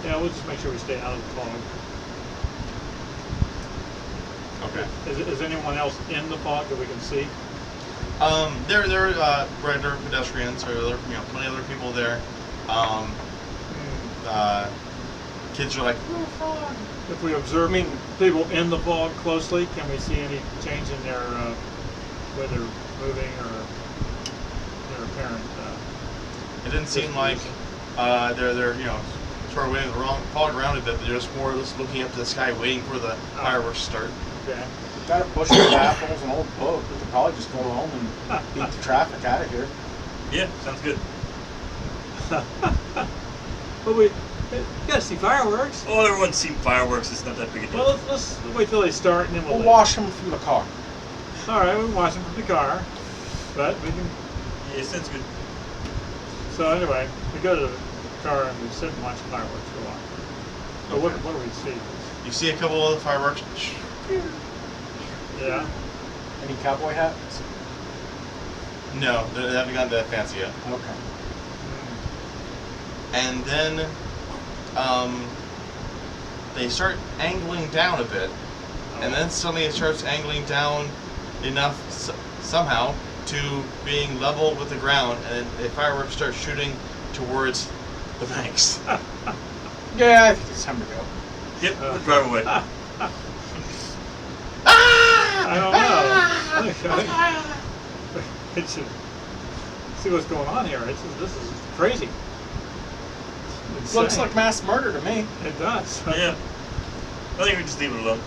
Yeah, we'll just make sure we stay out of the fog. Okay. Is anyone else in the fog that we can see? There are regular pedestrians, or other, plenty of other people there. Kids are like, "Ooh, fog." If we observe people in the fog closely, can we see any change in their whether moving or their apparent? It didn't seem like they're sort of waiting the wrong fog around it, but they're just more or less looking up to the sky, waiting for the fireworks to start. Okay. Got a bushel of apples, an old book. We could probably just go home and beat the traffic out of here. Yeah, sounds good. But we gotta see fireworks. Oh, everyone's seen fireworks. It's not that big a deal. Well, let's wait till they start and then we'll We'll leave. wash them from the car. All right, we can watch them from the car, but we can. Yeah, sounds good. So anyway, we go to the car and we sit and watch fireworks for a while. So what do we see? You see a couple of the fireworks. Yeah. Any cowboy hats? No, they haven't gotten that fancy yet. Okay. And then they start angling down a bit, and then suddenly it starts angling down enough somehow to being level with the ground, and the fireworks start shooting towards the banks. Yeah, I think it's time to go. Yep, we'll drive away. I don't know. It should see what's going on here. This is crazy. Looks Insane. like mass murder to me. It does. Yeah. I think we just leave it alone.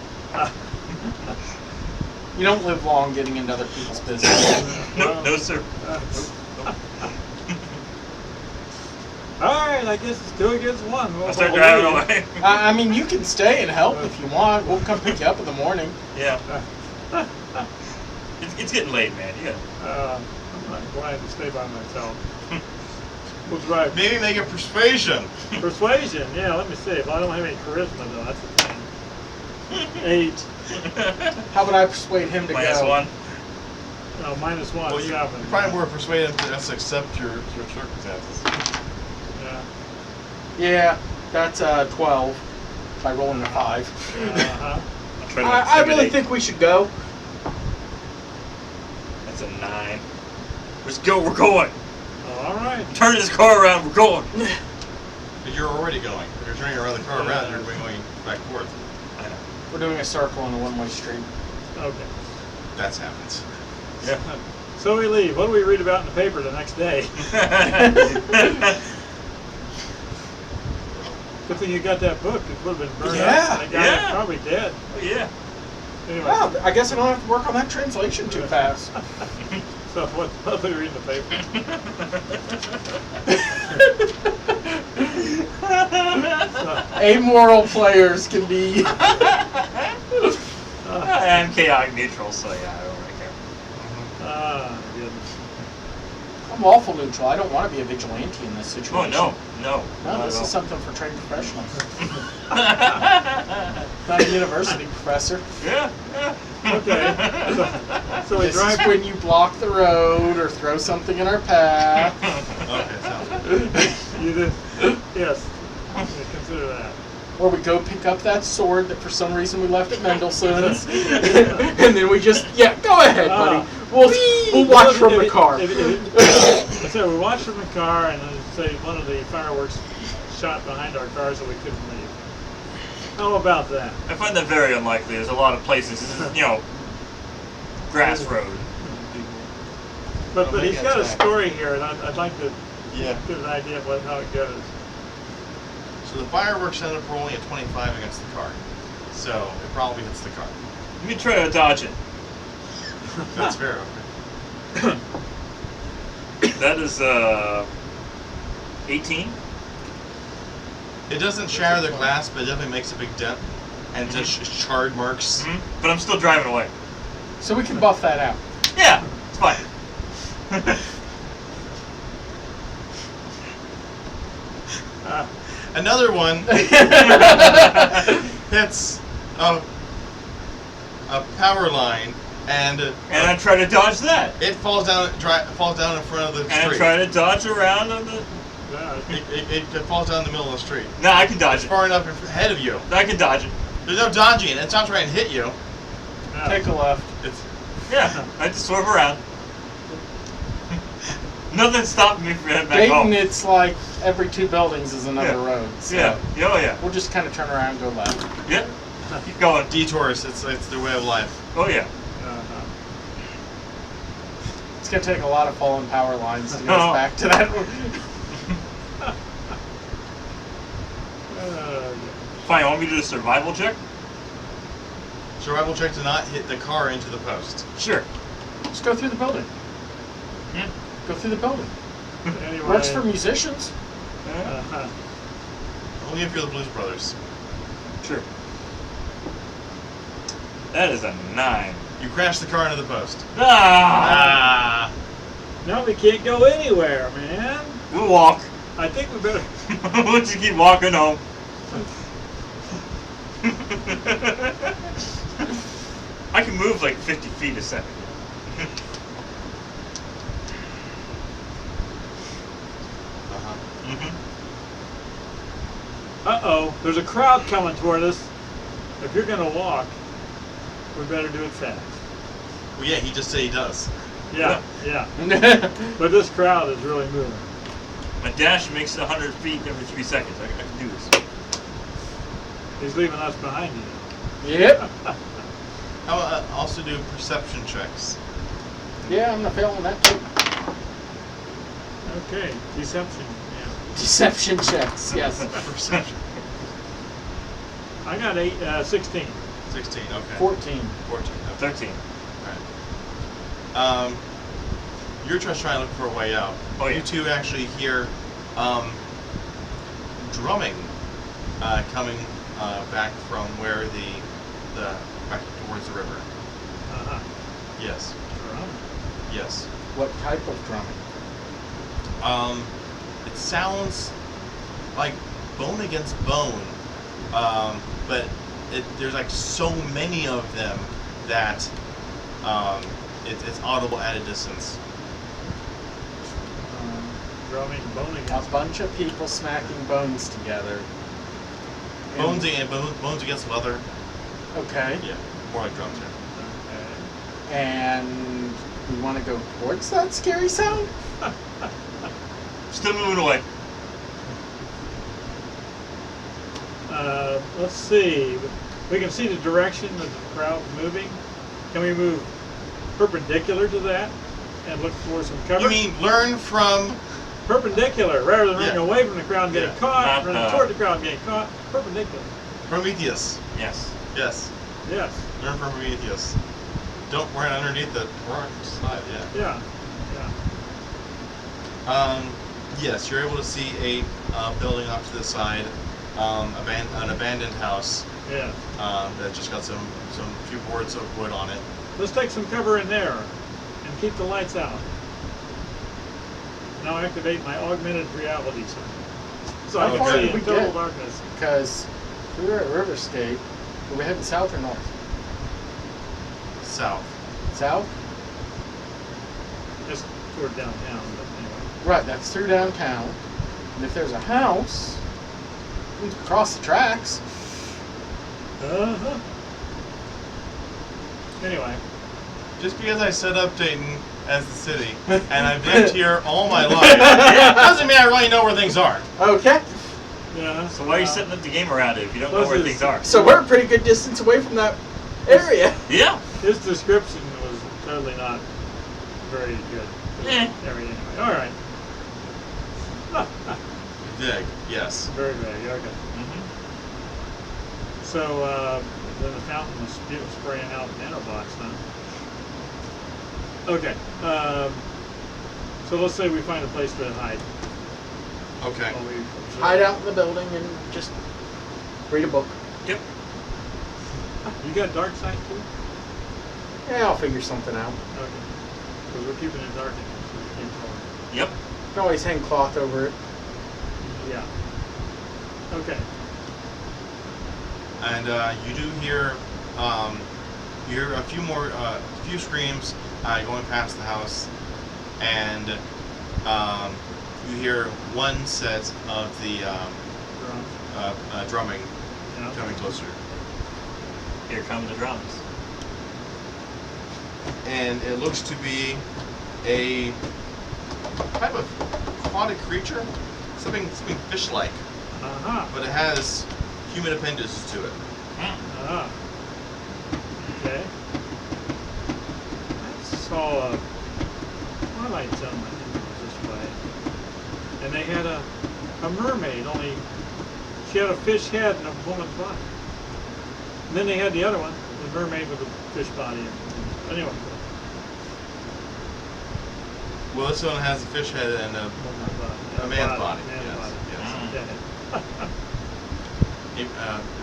You don't live long getting into other people's business. Nope, no sir. All right, I guess it's 2 against 1. I'll start driving away. I mean, you can stay and help if you want. We'll come pick you up in the morning. Yeah. It's getting late, man. You gotta. I'm not glad to stay by myself. We'll drive. Maybe make a persuasion. Persuasion, yeah, let me see. If I don't have any charisma, though, that's the thing. 8. How about I persuade him to Minus go? 1. No, -1, Well, you're 7. probably more persuaded to just accept your circumstances. Yeah. Yeah, that's 12 by rolling a 5. Uh-huh. I'll try to I really intimidate. think we should go. That's a 9. Let's go. We're going. All right. Turn this car around. We're going. But you're already going. If you're turning around the car around, you're going back and forth. I know. We're doing a circle on a one-way street. Okay. That's happens. Yeah. So we leave. What do we read about in the paper the next day? Good thing you got that book. It would have been burned Yeah, up. The guy yeah. probably dead. Oh, yeah. Anyway, Wow, I guess I don't have to work on that translation too fast. so what do we read in the paper? Amoral players can be. I'm chaotic neutral, so yeah, I don't really care. Goodness. I'm lawful neutral. I don't want to be a vigilante in this situation. Oh, no. No, Not this at is all. something for trained professionals. Not a university professor. Yeah, yeah. Okay. So we This drive. is when you block the road or throw something in our path. Okay, sounds good. You did. Yes. Yeah, consider that. Or we go pick up that sword that for some reason we left at Mendelssohn's. And then we just, go ahead, buddy. We'll watch from the car. So we watched from the car, and then say one of the fireworks shot behind our car, so we couldn't leave. How about that? I find that very unlikely. There's a lot of places, this is, grass road. But Well, he's maybe got a attack. story here, and I'd like to Yeah. get an idea of how it goes. So the fireworks ended up rolling at 25 against the car. So it probably hits the car. Let me try to dodge it. That's fair. Okay. That is 18. It doesn't shatter the glass, but it definitely makes a big dent and just charred marks. But I'm still driving away. So we can buff that out. Yeah, it's fine. Another one hits a power line, and I try to dodge that. it falls down in front of the And I street. try to dodge around on the. It falls down in the middle of the street. No, I can dodge It's it. far enough ahead of you. I can dodge it. There's no dodging. It's not trying to hit you. Take a left. It's Yeah, I just swerve around. Nothing stopped me from heading back Dayton, home. it's like every 2 buildings is another Yeah. road. So Yeah, oh yeah. we'll just kind of turn around and go left. Yeah, keep going. detours. It's their way of life. Oh yeah. It's going to take a lot of fallen power lines to get Oh. us back to that Fine, want me to do a survival check? Survival check to not hit the car into the post. Sure. Just go through the building. Yeah. Go through the building. Anyway. Works for musicians. Uh-huh. Only if you're the Blues Brothers. Sure. That is a 9. You crash the car into the post. Ah! Now we can't go anywhere, man. We'll walk. I think we better. We'll just keep walking home. I can move like 50 feet a second. Uh-huh. Uh-oh, there's a crowd coming toward us. If you're gonna walk, we better do it fast. Well, yeah, he just said he does. Yeah, yeah. But this crowd is really moving. My dash makes it 100 feet every 3 seconds. I can do this. He's leaving us behind you. Yep. How about also do perception checks? Yeah, I'm not failing that too. Okay, deception. Yeah. Deception checks, yes. Perception. I got 16. 16, okay. 14. 14, okay. 13. Alright. You're just trying to look for a way out. Oh, yeah. You two actually hear drumming coming back from where the back towards the river. Uh-huh. Yes. Drum. Yes. What type of drumming? It sounds like bone against bone, but there's like so many of them that it's audible at a distance. Drumming, bone A against. bunch of people smacking bones together. Bones against leather. Okay. Yeah, more like drums here. Okay. And we want to go towards that scary sound? Still moving away. Let's see. We can see the direction of the crowd moving. Can we move perpendicular to that and look for some cover? You mean learn from? Perpendicular, rather than running Yeah. away from the crowd and getting Yeah. caught, running toward the crowd and getting caught. Perpendicular. Prometheus. Yes. Yes. Yes. Learn from Prometheus. Don't run underneath the rock side. Yeah. Yeah. Yes, you're able to see a building off to the side, an abandoned house Yeah. that just got some few boards of wood on it. Let's take some cover in there and keep the lights out. Now activate my augmented reality center. So I How can far see did in we total get? darkness. Because we were at RiverScape. Were we heading south or north? South. South? Just toward downtown, but anyway. Right, that's through downtown. And if there's a house, we can cross the tracks. Uh-huh. Anyway. Just because I set up Dayton as the city and I've lived here all my life doesn't mean I really know where things are. Okay. Yeah. So why are you setting up the game around it if you don't know Those where is- things are? So we're a pretty good distance away from that area. Yeah. His description was totally not very good. Eh. Anyway, all right. Dig. Yes. Very vague. Okay. Mm-hmm. So then the fountain was spraying out nanobots, huh? Okay. So let's say we find a place to hide. Okay. While we Hide out in the building and just read a book. Yep. You got dark sight too? Yeah, I'll figure something out. Okay. Because we're keeping it dark in here, so we can't tell. Yep. You can always hang cloth over it. Yeah. Okay. And you do hear a few more few screams going past the house, and you hear one set of the drumming Yeah. coming closer, Here come the drums. and it looks to be a type of aquatic creature, something fish-like, Uh-huh. but it has human appendages to it. Uh-huh. Okay. I saw a Twilight Zone that was this way. And they had a mermaid, only She had a fish head and a woman's body. And then they had the other one, the mermaid with a fish body. Anyway. Well, this one has a fish head and a man's body. Man's Yes, body. yes. Okay. Is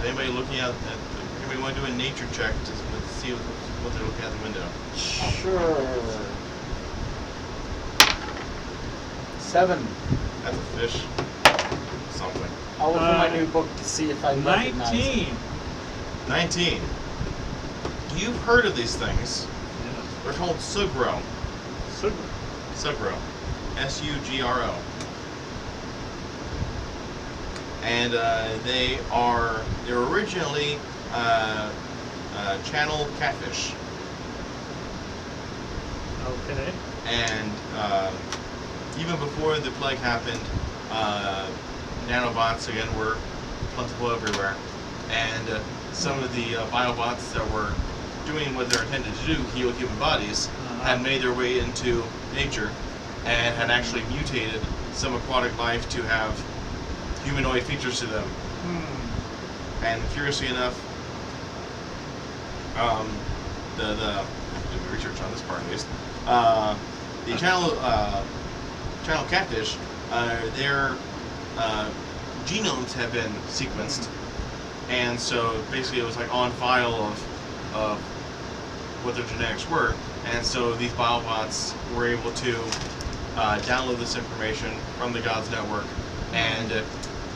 anybody looking out at? Anybody want to do a nature check to see what they're looking out the window? Sure. 7. That's a fish. Something. I'll look in my new book to see if I recognize it. 19. 19. You've heard of these things. Yeah. They're called sugro. Super. Sugro. S-U-G-R-O. And they're originally channel catfish. Okay. And even before the plague happened, nanobots again were plentiful everywhere, and some of the biobots that were doing what they're intended to do, heal human bodies, had made their way into nature and had actually mutated some aquatic life to have humanoid features to them. And curiously enough, the doing research on this part at least, the channel catfish, their genomes have been sequenced, and so basically it was like on file of what their genetics were, and so these biobots were able to download this information from the Gods Network and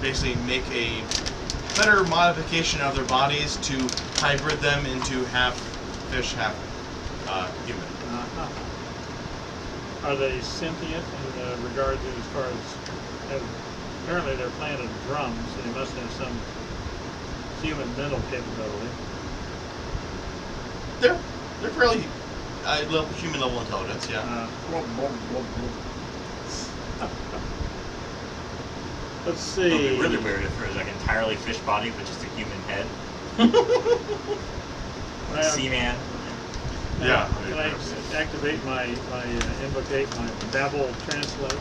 basically make a better modification of their bodies to hybrid them into half fish, half human. Are they sentient in regard to as far as apparently they're planted drums, so they must have some human mental capability. They're fairly human level intelligence, yeah. Let's It would see. be really weird if there was like entirely fish body with just a human head. Like Seaman. Yeah. Can I activate my invocate my Babel translate?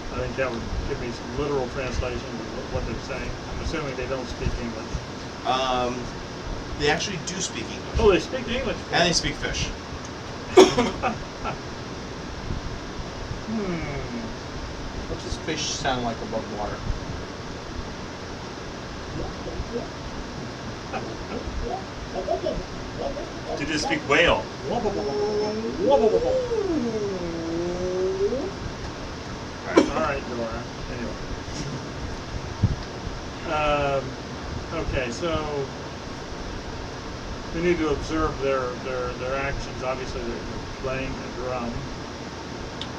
I think that would give me some literal translation of what they're saying. I'm assuming they don't speak English. They actually do speak English. Oh, they speak English. And they speak fish. What does fish sound like above water? Do they speak whale? All right, Dora. Anyway. Okay, so we need to observe their actions. Obviously, they're playing the drum.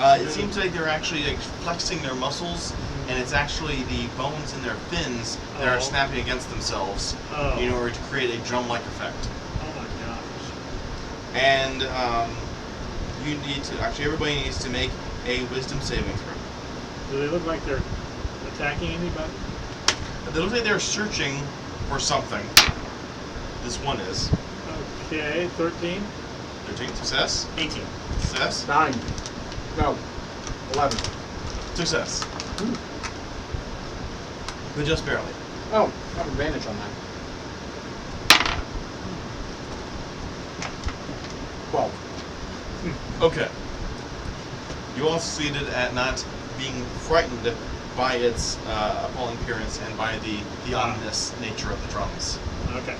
It seems like they're actually like flexing their muscles, and it's actually the bones in their fins that are snapping against themselves in order to create a drum-like effect. Oh my gosh. And you need to everybody needs to make a wisdom saving throw. Do they look like they're attacking anybody? They look like they're searching for something. This one is. Okay, 13. 13. Success. 18. Success. 9. No. 11. Success. But just barely. Oh, I have advantage on that. 12. Okay. You all succeeded at not being frightened by its appalling appearance and by the ominous nature of the drums. Okay.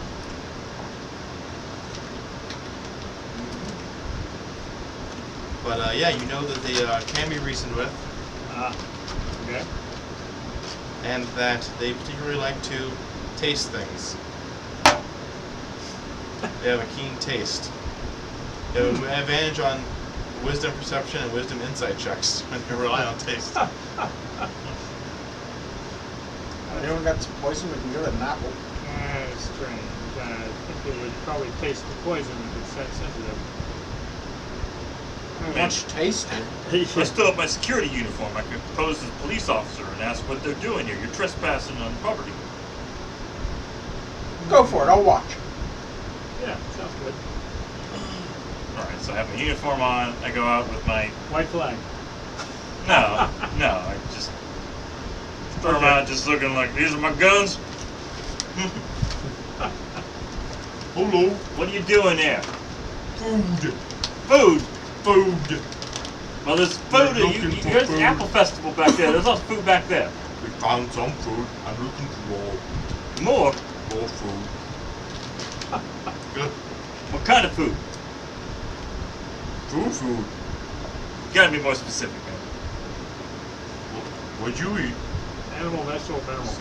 But yeah, you know that they can be reasoned with, Okay. and that they particularly like to taste things. They have a keen taste. They have an advantage on wisdom perception and wisdom insight checks when they rely on taste. Anyone got some poison? We can give it an apple. That's strange. I think they would probably taste the poison if it's that sensitive. Once you taste it. If I still have my security uniform, I could pose as a police officer and ask what they're doing here. You're trespassing on property. Go for it. I'll watch. Yeah, sounds good. Alright, so I have my uniform on, I go out with my... White flag. No, I just... Turn around just looking like, these are my guns. Hello. What are you doing there? Food. Food. Food. Well, there's food. We're looking for There's food. the Apple Festival back there. There's also food back there. We found some food. I'm looking for More? more food. Good. What kind of food? Food. You gotta be more specific, man. What'd you eat? Animal, vegetable, mineral.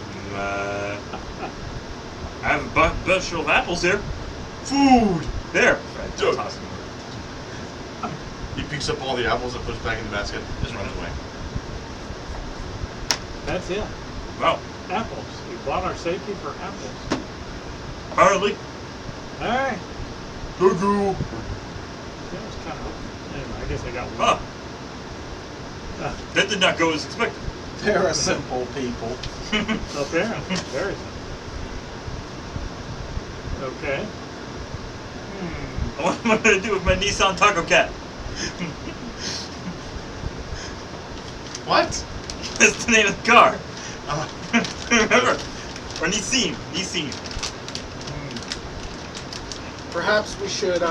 I have a bushel of apples here. Food. There. Dude. Toss them. He picks up all the apples and puts back in the basket. Just runs away. That's it. Well, Apples. We bought our safety for apples. apparently. All right. Thank you. That was kind of. Anyway, I guess I got one. Huh. That did not go as expected. They're a simple people. Apparently, very simple. Okay. What am I gonna do with my Nissan Taco Cat? What? That's the name of the car. Uh, Remember? Or Nissan. Perhaps we should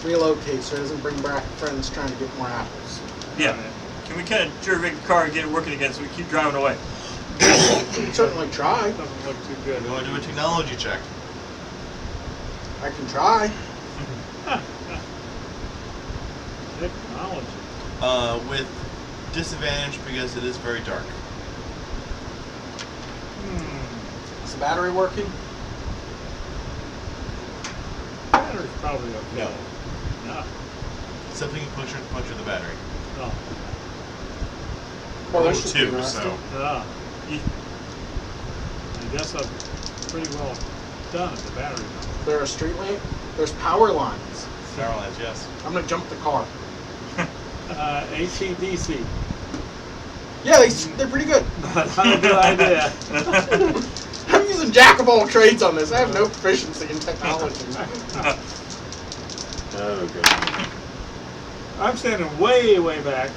relocate so it doesn't bring back friends trying to get more apples. Yeah. Can we kind of jury-rig the car and get it working again so we keep driving away? We can certainly try. Doesn't look too good. you want to do a technology check? I can try. Technology. With disadvantage because it is very dark. Is the battery working? Battery's probably okay. No. No. Something puncture the battery. No. Well, Or that should be two, interesting. so. Ah. I guess I'm pretty well done at the battery now. There's a street lamp. There's power lines. Power lines, yes. I'm gonna jump the car. AC/DC. Yeah, they're pretty good. Not a good idea. I'm using jack of all trades on this. I have no proficiency in technology. Oh, good. I'm standing way, way back.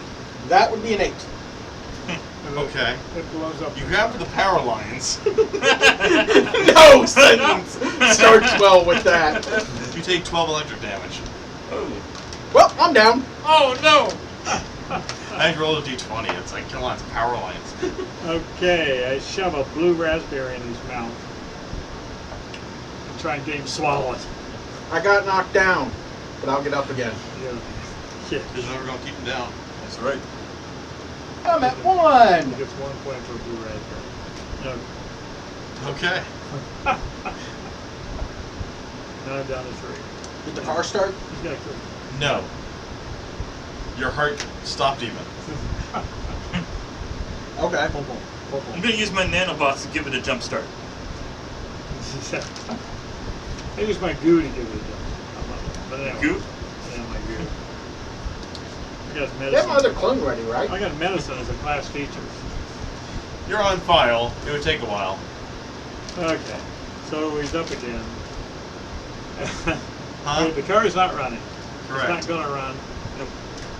That would be an 8. And Okay. It blows up. You grab the power lines. No sentence starts well with that. You take 12 electric damage. Oh. Well, I'm down. Oh no! I rolled a d20. It's like, come on, it's power lines. Okay, I shove a blue raspberry in his mouth. And try and get him to swallow it. I got knocked down, but I'll get up again. Yeah. Yeah. There's never going to keep him down. That's right. I'm at He 1. gets 1 point for a blue raspberry. No. Okay. Now I'm down to 3. Did the car start? He's got 3. No. Your heart stopped even. Okay. I'm gonna use my nanobots to give it a jump start. I use my goo to give it a jump. But anyway. Goo? Yeah, my goo. I got You have my other medicine. clone ready, right? I got medicine as a class feature. You're on file. It would take a while. Okay. So he's up again. Huh? The car is not running. Correct. It's not going to run.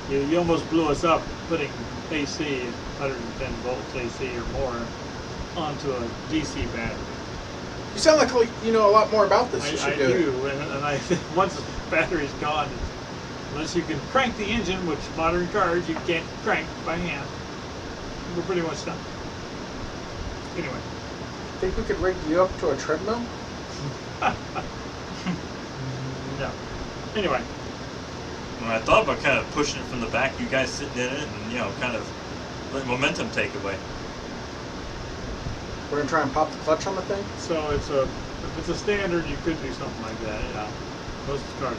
You almost blew us up putting AC, 110 volts AC or more, onto a DC battery. You sound like you know a lot more about this. You I should do it. do, and I once the battery's gone, unless you can crank the engine, which modern cars you can't crank by hand, we're pretty much done. Anyway. Think we could rig you up to a treadmill? No. Anyway. When I thought about kind of pushing it from the back, you guys sitting in it, and kind of let momentum take away. We're gonna try and pop the clutch on the thing? So if it's a standard, you could do something like that. Yeah. Most cars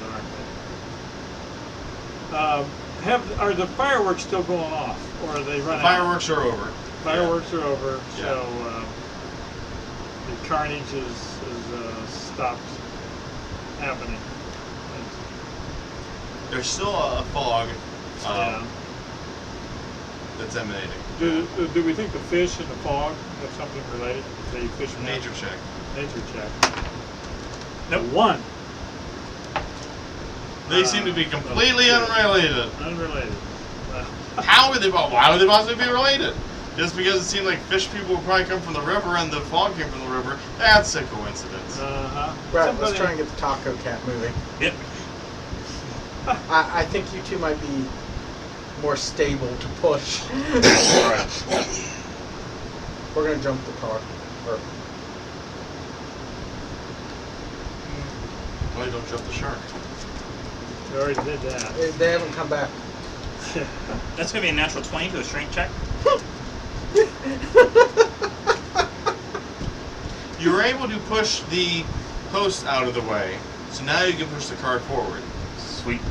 aren't. Are the fireworks still going off, or are they running? Fireworks are over. Fireworks are over, Yeah. so the carnage is stopped happening. There's still a fog Yeah. that's emanating. Do we think the fish and the fog have something related? The fish Nature check. Nature check. Nope. 1. They seem to be completely unrelated. Unrelated. Why would they possibly be related? Just because it seemed like fish people would probably come from the river and the fog came from the river, that's a coincidence. Right, let's try and get the Taco Cat moving. Yep. I think you two might be more stable to push. Alright. We're gonna jump the car. Or, Why don't jump the shark? We already did that. they haven't come back. That's going to be a natural 20 to a strength check. You were able to push the post out of the way, so now you can push the car forward. Sweet.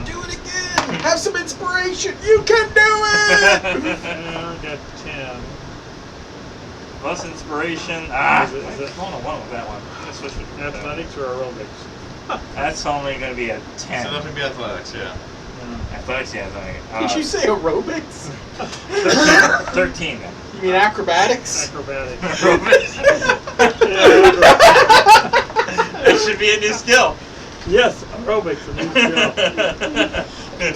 Do it again! Have some inspiration! You can do it! I got 10. Plus inspiration. Is it- I don't know one with that one. Let's switch with Athletics or aerobics? That's only going to be a 10. So that would be athletics, yeah. Athletics, yeah. Did you say aerobics? 13 then. You mean acrobatics? Acrobatics. That should be a new skill. Yes, aerobics. A new skill. To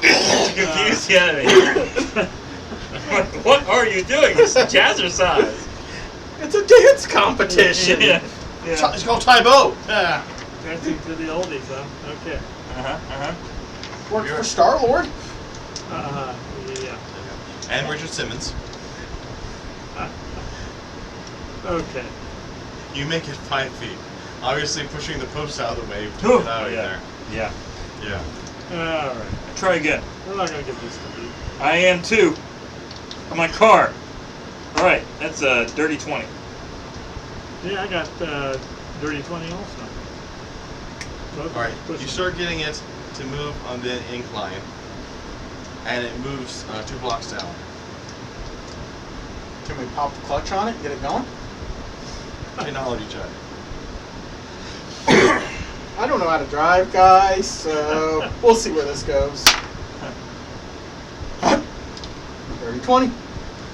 confuse the enemy. What are you doing? It's jazzercise. It's a dance competition! Yeah. It's called Taibo! Yeah. Dancing to the oldies, huh? Okay. Worked for Star-Lord? Yeah. And Richard Simmons. Okay. You make it 5 feet. Obviously pushing the post out of the way to get out of there. Yeah. Yeah. All right. Try again. We're not gonna get this to be. I am too. On my car. Alright, that's a dirty 20. Yeah, I got dirty 20 also. Alright, you start getting it to move on the incline, and it moves 2 blocks down. Can we pop the clutch on it and get it going? Technology check. I don't know how to drive, guys, so we'll see where this goes. 30-20.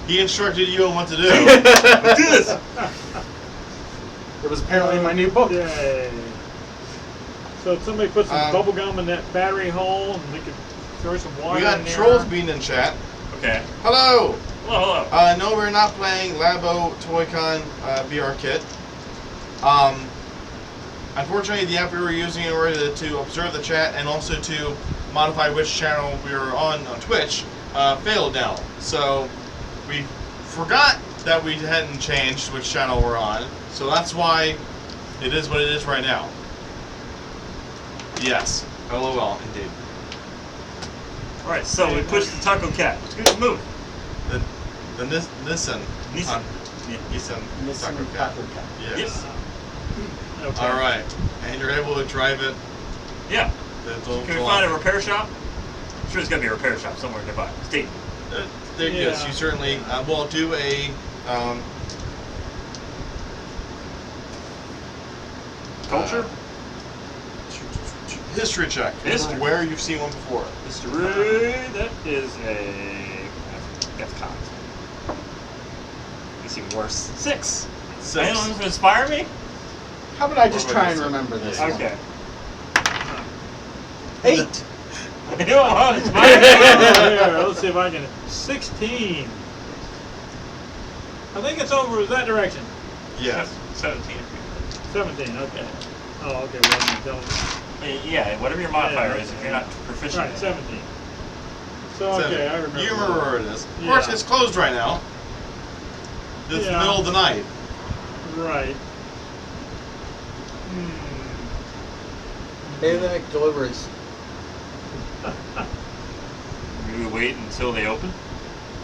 He instructed you on what to do. Let's do this! It was apparently in my new book. Yay. So if somebody put some bubble gum in that battery hole and we could throw some water We got in there. Trolls being in chat. Okay. Hello! Hello, hello. No, we're not playing Labo Toy-Con VR kit. Unfortunately, the app we were using in order to observe the chat and also to modify which channel we were on Twitch failed now. So we forgot that we hadn't changed which channel we're on. So that's why it is what it is right now. Yes. LOL, indeed. Alright, so we pushed the Taco Cat. Let's get it moving. The Nissan. Nissan. Nissan. Taco Cat. Taco Cat. Yes. Okay. All right, and you're able to drive it. Yeah. Can we find a repair shop? I'm sure there's got to be a repair shop somewhere nearby. State. Yes, you certainly will do a Culture? history check. History. Where you've seen one before. History. That is a. That's cons. It's even worse. 6. Anyone to inspire me? How about I just try and remember this one? Okay. 8. You don't want to inspire me? Here, let's see if I can. 16. I think it's over that direction. Yes. 17. 17. Okay. Oh, okay. Well, intelligence. Yeah, whatever your modifier is, if you're not proficient. Right, in it. 17. So okay, I remember. You remember where it is. Of Yeah. course, it's closed right now. It's the Yeah. middle of the night. Right. Maybe they make deliveries. We wait until they open. I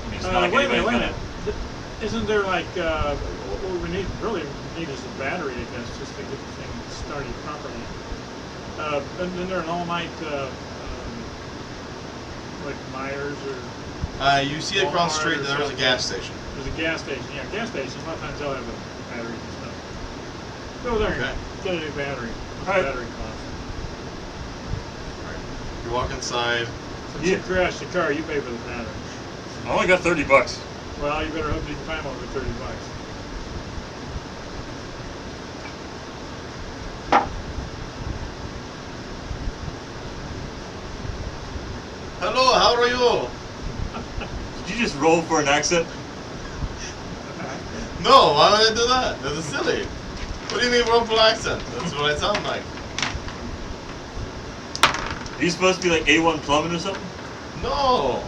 mean, it's not like Wait a minute, anybody's wait a minute. Isn't there like what we need really need is a battery, I guess, just to get the thing started properly. Isn't there an all-night like Myers or You see across the street that there's a gas station. there's a gas station? Yeah, gas station. A lot of times they'll have batteries and stuff. Go there Okay. and get a new battery. What's Alright. the battery cost? You walk inside. Since you crashed the car, you pay for the battery. I only got $30. Well, you better hope you can find one for $30. Hello, how are you? Did you you just roll for an accent? No, why would I do that? That's silly. What do you mean roll accent? That's what I sound like. Are you supposed to be like A1 plumbing or something? No.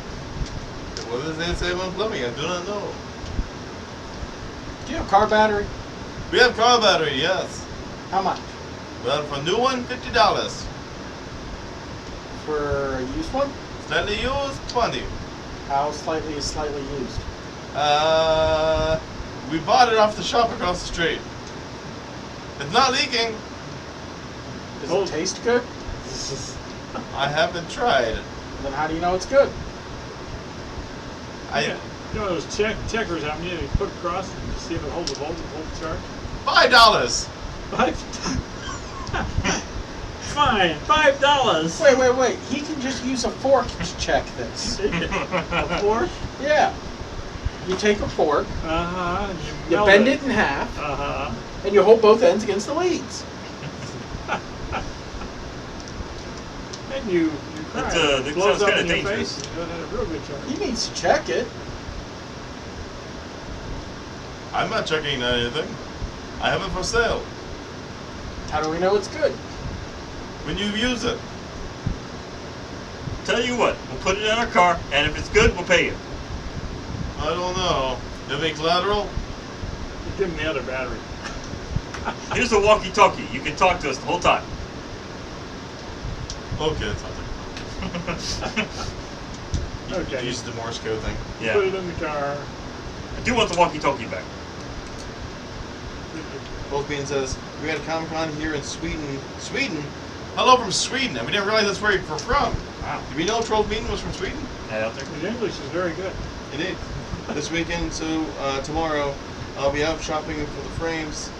What does they say about plumbing? I do not know. Do you have a car battery? We have car battery, yes. How much? Well, for a new one, $50. For a used one? Slightly used, 20. How slightly is slightly used? We bought it off the shop across the street. It's not leaking. Does it taste good? I haven't tried. Then how do you know it's good? I You know those checkers out there, you put across and see if it holds the voltage, hold the charge? $5. Fine, $5. Wait. He can just use a fork to check this. A fork? Yeah. You take a fork, Uh-huh. you bend it in half, Uh-huh. and you hold both ends against the leads. And you cry. That It blows sounds up kinda in your dangerous. face. You don't have a real good charge. He needs to check it. I'm not checking anything. I have it for sale. How do we know it's good? When you use it. Tell you what, we'll put it in our car, and if it's good, we'll pay you. I don't know. You have any collateral? You give him the other battery. Here's a walkie-talkie. You can talk to us the whole time. Okay, that sounds like Okay. use the Morse code thing. Yeah. Put it in the car. I do want the walkie-talkie back. Both Bean says, we had a Comic-Con here in Sweden. Sweden? Hello from Sweden. And we didn't realize that's where you were from. Wow. Did we know Trolls Bean was from Sweden? That out there? His English is very good. Indeed. This weekend, so tomorrow, I'll be out shopping for the frames.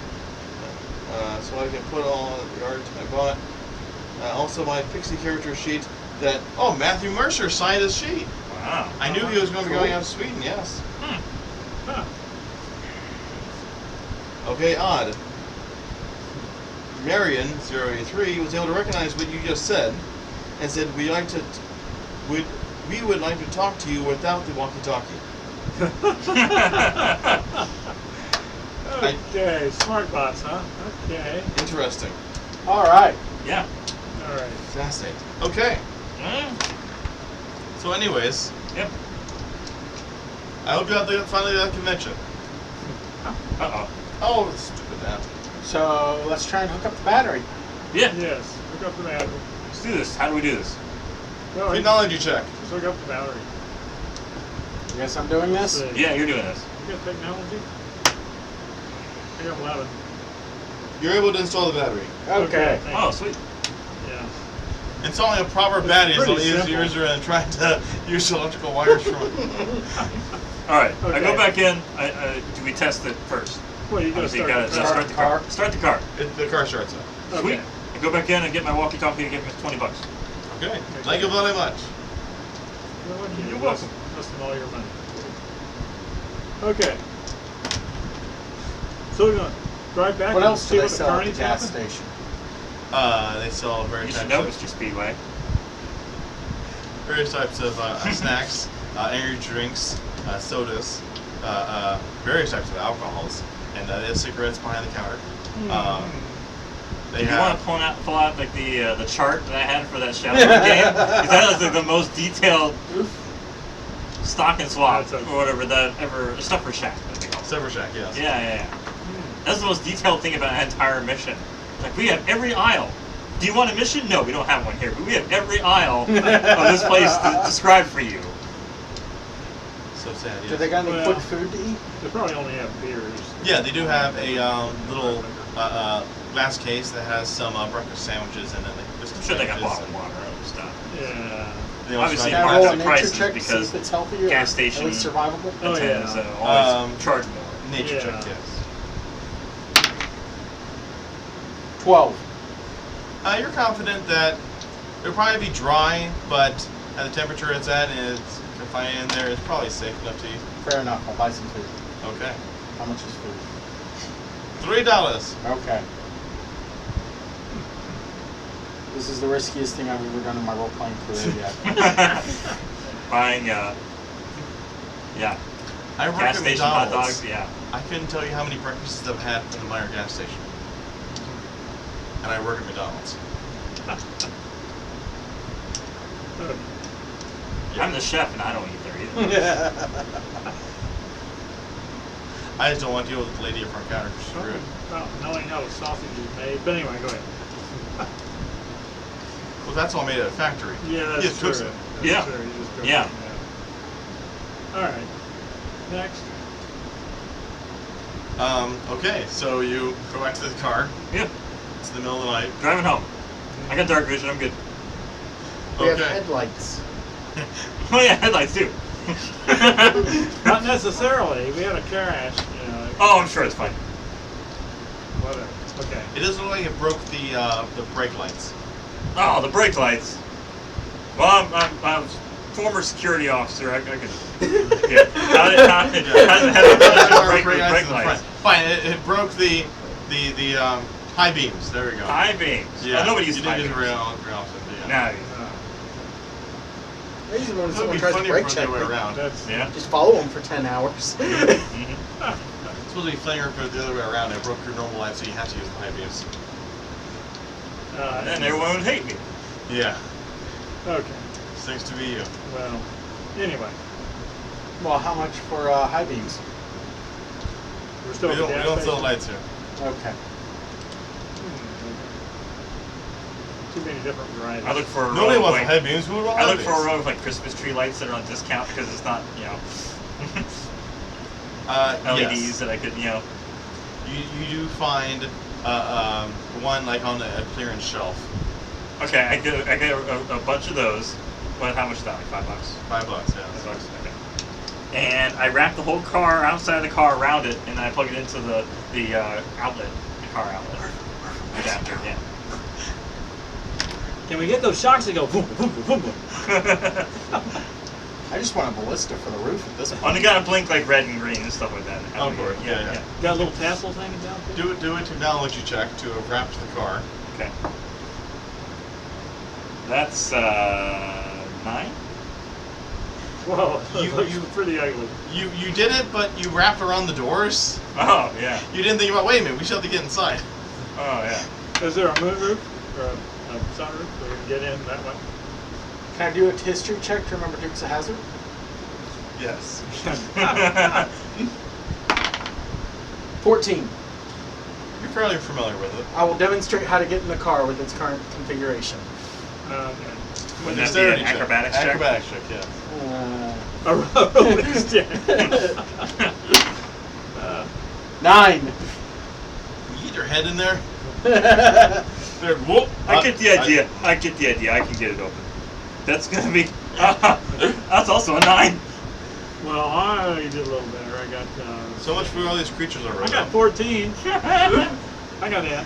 So I can put all the art I bought. Also my Pixie character sheet that, oh, Matthew Mercer signed his sheet. Wow. I knew he was going to be going out to Sweden, yes. Huh. Okay, odd. Marion083 was able to recognize what you just said and said we would like to talk to you without the walkie-talkie. Okay, smart bots, huh? Okay. Interesting. All right. Yeah. All right. Fascinating. Okay. So anyways, Yep. I hope you have finally that convention. Uh-oh. Oh, stupid app. So let's try and hook up the battery. Yeah. Yes. Hook up the battery. Let's do this. How do we do this? No, Technology check. just hook up the battery. I guess I'm doing this. Let's see. Yeah, you're doing this. You got technology? I got 11. You're able to install the battery. Okay. thank Oh, you. sweet. Yeah. Installing a proper battery is a pretty little simple. easier than trying to use electrical wires from it. All right. I Okay. go back in. Do we test it first? Well, you gotta Obviously, start, you gotta the car. start the car. Start the car. The car starts up. Sweet. Okay. I go back in and get my walkie-talkie and get me $20. Okay. Thank you very much. You're welcome. Investing all your money. Okay. So we're gonna drive back What and else see do they what the sell at the carnage gas happened? station? They sell You should know, Mr. Speedway. various types of snacks, energy drinks, sodas, various types of alcohols, and they have cigarettes behind the counter. They Do you have. want to pull out like the chart that I had for that Shadowrun game? Because that is like the most detailed stock and swap That's okay. or whatever that ever Stuffer Shack. That's what they call it. Silver Shack, yes. Yeah. That's the most detailed thing about an entire mission. Like we have every aisle. Do you want a mission? No, we don't have one here, but we have every aisle of this place described for you. So sad, yes. Do they got any Well- quick food to eat? They probably only have beers. Yeah, they do have a little glass case that has some breakfast sandwiches in it. I'm sure they got bottled water and stuff. Yeah. They also Obviously, have- Can I parts roll a of nature prices check to see because if it's healthy or gas station- at least survivable? Oh, Tend yeah. to always charge more. nature Yeah. check, yes. 12. You're confident that it'll probably be dry, but at the temperature it's at and it's confined in there, it's probably safe enough to eat. Fair enough. I'll buy some food. Okay. How much is food? $3. Okay. This is the riskiest thing I've ever done in my role-playing career yet. Buying Yeah. I work Gas at station hot McDonald's. dogs. Yeah. I couldn't tell you how many breakfasts I've had in the Meyer gas station. And I work at McDonald's. I'm the chef and I don't eat there either. I just don't want to deal with the lady at front counter because she's rude. Well, knowing how the sausage is made. But anyway, go ahead. Well, that's all made at a factory. Yeah, that's He just true. cooks it. That's Yeah. true. You just cook Yeah. it, All right. Next. Okay, so you go back to the car. Yeah. It's the middle of the night. Driving home. I got dark vision. I'm good. We have Okay. headlights. Oh yeah, headlights too. Not necessarily. We had a crash. You know. Oh, I'm sure it's fine. Whatever. Okay. It doesn't look like it broke the brake lights. Oh, the brake lights. Well, I'm a former security officer. I could. Yeah. How did Brake brake lights in the lights? front. Fine, it broke the high beams. There we go. High beams. Yeah. Oh, nobody uses you high didn't beams. use very often. Yeah. No. Usually when It would someone be tries to funny brake for the check other way me, around. That's Yeah. just follow them for 10 hours. Mhm. It's supposed to be flanger for the other way around. It broke your normal light, so you have to use the high beams. Then everyone would hate me. Yeah. Okay. Thanks to be you. Well. Anyway, Well, how much for high beams? we're still We at the don't, gas we don't sell station. lights here. Okay. Too many different varieties. I look for a row Nobody of, wants like, high beams. Who would want I high look for a beams? row of like Christmas tree lights that are on discount because it's not, you know, LEDs Yes. that I could, you know. You do find one like on a clearance shelf. Okay, I get a bunch of those. What? How much is that? Like $5? $5, yeah. $5. Okay. And I wrap the whole car outside of the car around it, and then I plug it into the outlet, the car outlet adapter. Yeah. Can we get those shocks that go boom, boom, boom, boom, boom? I just want a ballista for the roof at this point. Only gotta blink like red and green and stuff like that. Oh, boy. Yeah. Got little tassels hanging down too? Do a technology check to have wrapped the car. Okay. That's 9. Whoa, You- that looks you- pretty ugly. You did it, but you wrapped around the doors. Oh yeah. You didn't think about, wait a minute, we still have to get inside. Oh yeah. Is there a moonroof or a sunroof so we can get in that way? Can I do a history check to remember Dukes of Hazzard? Yes. 14. You're fairly familiar with it. I will demonstrate how to get in the car with its current configuration. Okay. Wouldn't that be Dexterity an check. acrobatics check? Acrobatics check, yeah. Uh, Aerobics check. 9. You get your head in there. There, whoop. I get the idea. I get the idea. I can get it open. That's gonna be. That's also a 9. Well, I did a little better. I got. So much for all these creatures I already. got 14. I got in.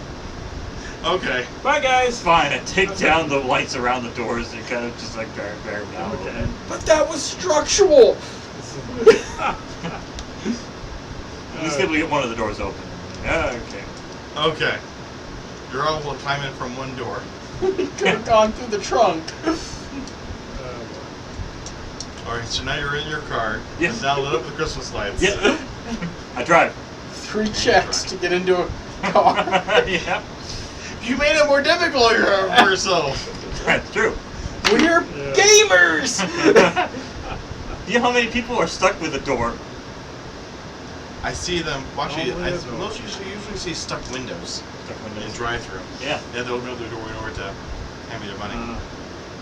Okay. Bye, guys. Fine. I take down the lights around the doors and kind of just like bear me down. Okay. But that was structural! At least able to get one of the doors open. Okay. Okay. You're all able to climb in from one door. Could have gone through the trunk. Alright, so now you're in your car. Yeah. It's now lit up with Christmas lights. Yep. I drive. 3 checks to get into a car. Yep. You made it more difficult for yourself. That's true. We're gamers! You know how many people are stuck with a door? I see them. Actually, Oh, I windows. most usually see stuck windows Stuck in windows. drive-through. Yeah. They have to open up their door in order to hand me their money.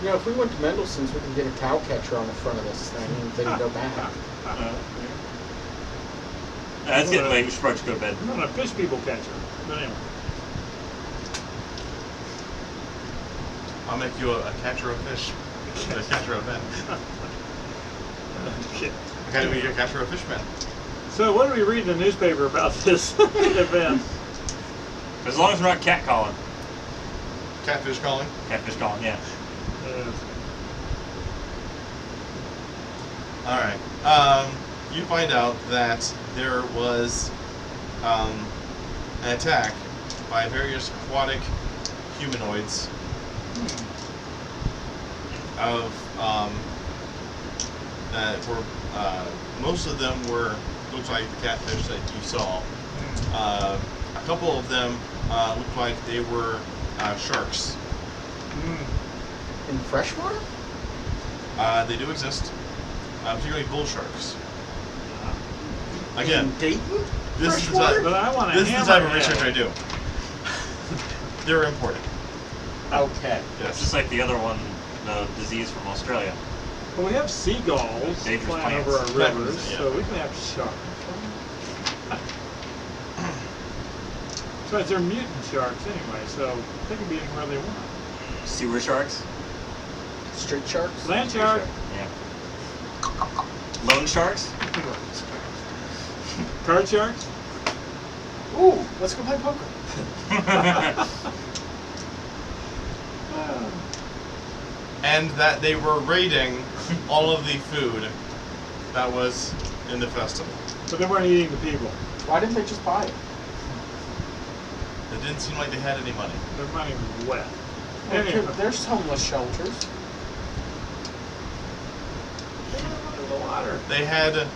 You know, if we went to Mendelssohn's, we could get a cow catcher on the front of this thing and then go back. It's getting late. We should probably just go to bed. I'm not a fish people catcher. But anyway. I'll make you a catcher of fish. A catcher of men. Okay. I gotta be a catcher of fish men. So, what do we read in the newspaper about this event? As long as we're not catcalling. Catfish calling. Catfish calling, yeah. Alright. You find out that there was an attack by various aquatic humanoids of that were most of them were looked like the catfish that you saw. A couple of them looked like they were sharks. In freshwater? They do exist, particularly bull sharks. Again, In Dayton? this is the Freshwater? But I want this is the type of hammerhead. research I do. They're imported. Okay. It's just like the other one, the disease from Australia. Well, we have seagulls Dangerous flying plants. over our rivers, Yeah. so we can have sharks. Besides, they're mutant sharks anyway, so they can be anywhere they want. Sewer sharks. Street sharks? Land shark, Yeah. Loan sharks. card sharks. Ooh, let's go play poker. And that they were raiding all of the food that was in the festival. But they weren't eating the people. Why didn't they just buy it? It didn't seem like they had any money. Their money was wet. Well, Anyway, there's homeless shelters. they went under the water. They had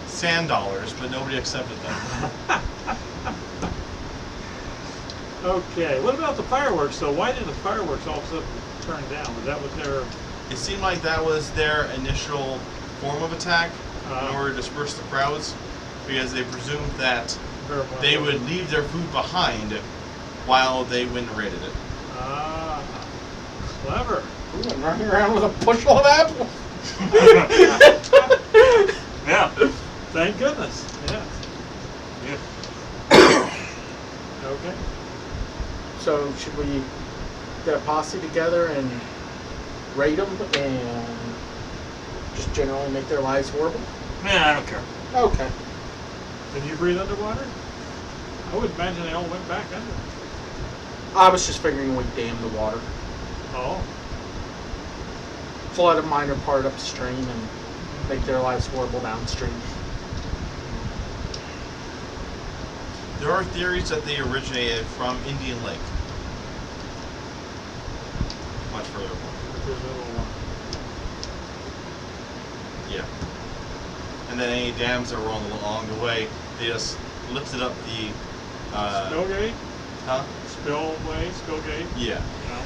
sand dollars, but nobody accepted them. Okay, what about the fireworks? So why did the fireworks all of a sudden turn down? Was that what their? It seemed like that was their initial form of attack in order to disperse the crowds, because they presumed that they would leave their food behind while they went and raided it. Ah, clever. Ooh, I'm running around with a bushel of apples. Yeah. Thank goodness. Yes. Yeah. Okay. So should we get a posse together and raid them and just generally make their lives horrible? Man, I don't care. Okay. Can you breathe underwater? I would imagine they all went back under. I was just figuring we'd dam the water. Oh. Flood a minor part upstream and make their lives horrible downstream. There are theories that they originated from Indian Lake. Much further along. With their little, Yeah. And then any dams that were along the way, they just lifted up the. spillgate? Huh? Spillgate? Yeah. No.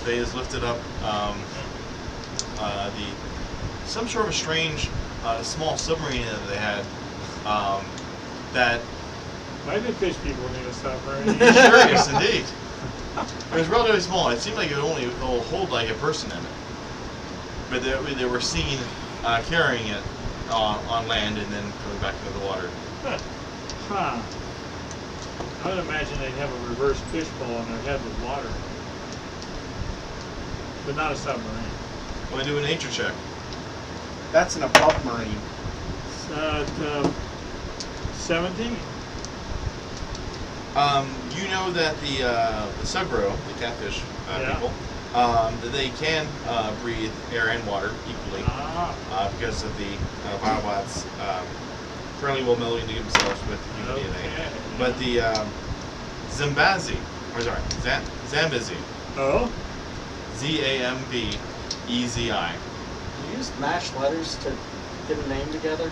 They just lifted up some sort of a strange small submarine that they had that. Why did fish people need a submarine? Curious indeed. It was relatively small. It seemed like it would only hold like a person in it. But they were seen carrying it on land and then going back into the water. Huh. I would imagine they'd have a reverse fishbowl on their head with water. But not a submarine. I'm going to do a nature check. That's an above marine. 17? You know that the subro, the catfish Yeah. people, that they can breathe air and water equally because of the biobots currently will melding to themselves with human DNA. But the Zambazi, Zambizi, Oh? Zambezi. You use mashed letters to get a name together?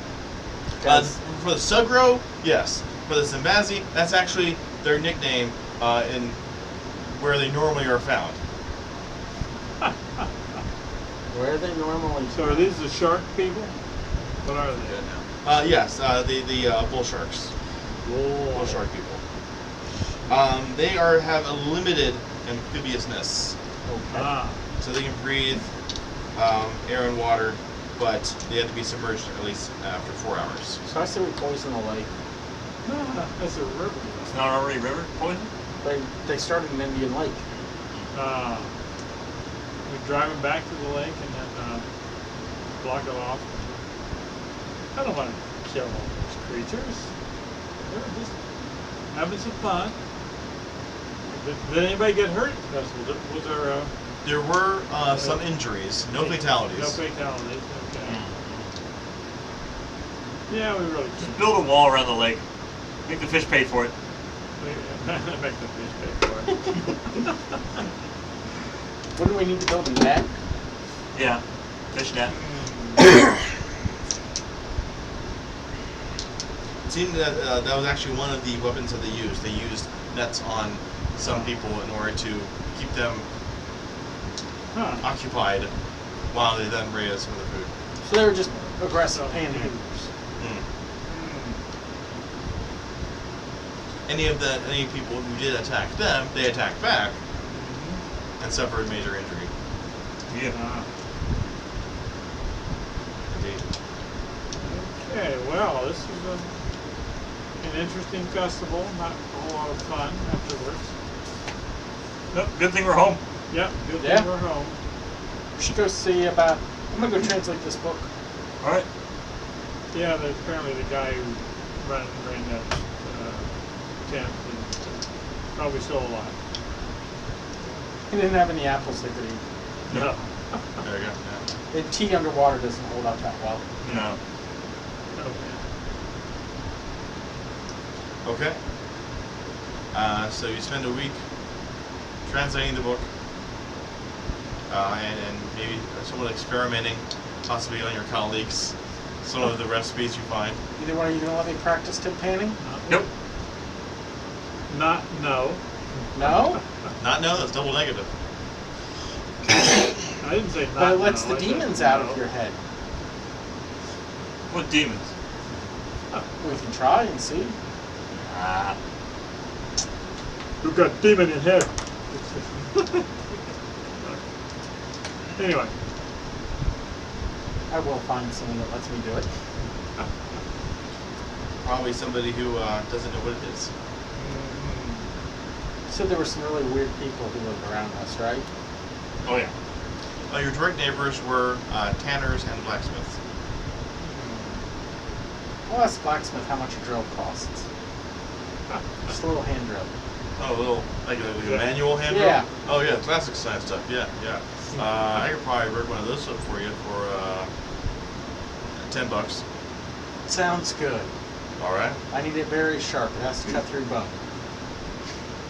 For the Sugro, yes. For the Zambazi, that's actually their nickname in where they normally are found. Where are they normally? So are these the shark people? What are they? Yes, the bull sharks, bull shark people. They have a limited amphibiousness, Okay. so they can breathe air and water, but they have to be submerged at least after 4 hours. So I say we poison the lake. That's a river. It's not already river poison? They started in Indian Lake. We drive them back to the lake and then block it off. I don't want to kill all those creatures. They're just having some fun. Did anybody get hurt at the festival? Was there There were some injuries, no fatalities. No fatalities, okay. Yeah, we really Just should. build a wall around the lake. Make the fish pay for it. Make the fish pay for it. Wouldn't we need to build a net? Yeah. Fishnet. It seemed that that was actually one of the weapons that they used. They used nets on some people in order to keep them occupied while they then raided some of the food. So they were just aggressive panhandlers. Any people who did attack them, they attacked back and suffered major injury. Yeah. Indeed. Okay, well, this is an interesting festival. Not a whole lot of fun afterwards. Nope, good thing we're home. Yep, good Yeah. thing we're home. We should go see about. I'm gonna go translate this book. All right. Yeah, apparently the guy who ran that tent is probably still alive. He didn't have any apples they could eat. No. There you go. Yeah. And tea underwater doesn't hold up that well. No. Okay. Okay. So you spend a week translating the book and maybe somewhat experimenting, possibly on your colleagues, some of the recipes you find. Either one of you gonna let me practice tip panning? Nope. No. No? Not no, that's double negative. I didn't say not. But it lets no, the I said demons out no. of your head. What demons? We can try and see. Ah. You've got demon in here. Anyway. I will find someone that lets me do it. Probably somebody who doesn't know what it is. You said there were some really weird people who lived around us, right? Oh yeah. Your direct neighbors were tanners and blacksmiths. I'll ask blacksmith how much a drill costs. Just a little hand drill. Oh, a little, like a manual hand drill? Yeah. Oh, yeah, classic science stuff. Yeah, yeah. I could probably rig one of those up for you for $10. Sounds good. All right. I need it very sharp. It has to cut through bone.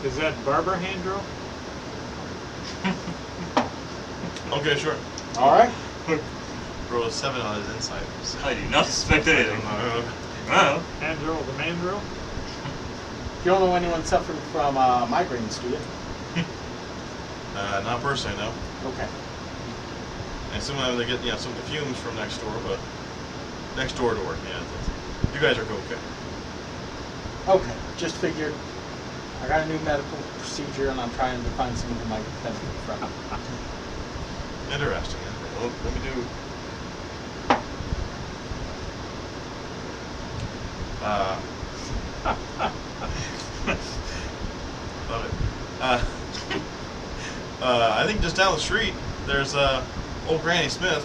Is that barber hand drill? Okay, sure. All right. Roll a 7 on his insight. I do not suspect anything. Oh. Hand drill, the man drill? You don't know anyone suffering from migraines, do you? Not personally, no. Okay. And sometimes they get some of the fumes from next door, but next door. Yeah, you guys are okay. Okay. Just figured. I got a new medical procedure, and I'm trying to find someone who might benefit from it. Interesting. Well, let me do. Love it. I think just down the street there's old Granny Smith.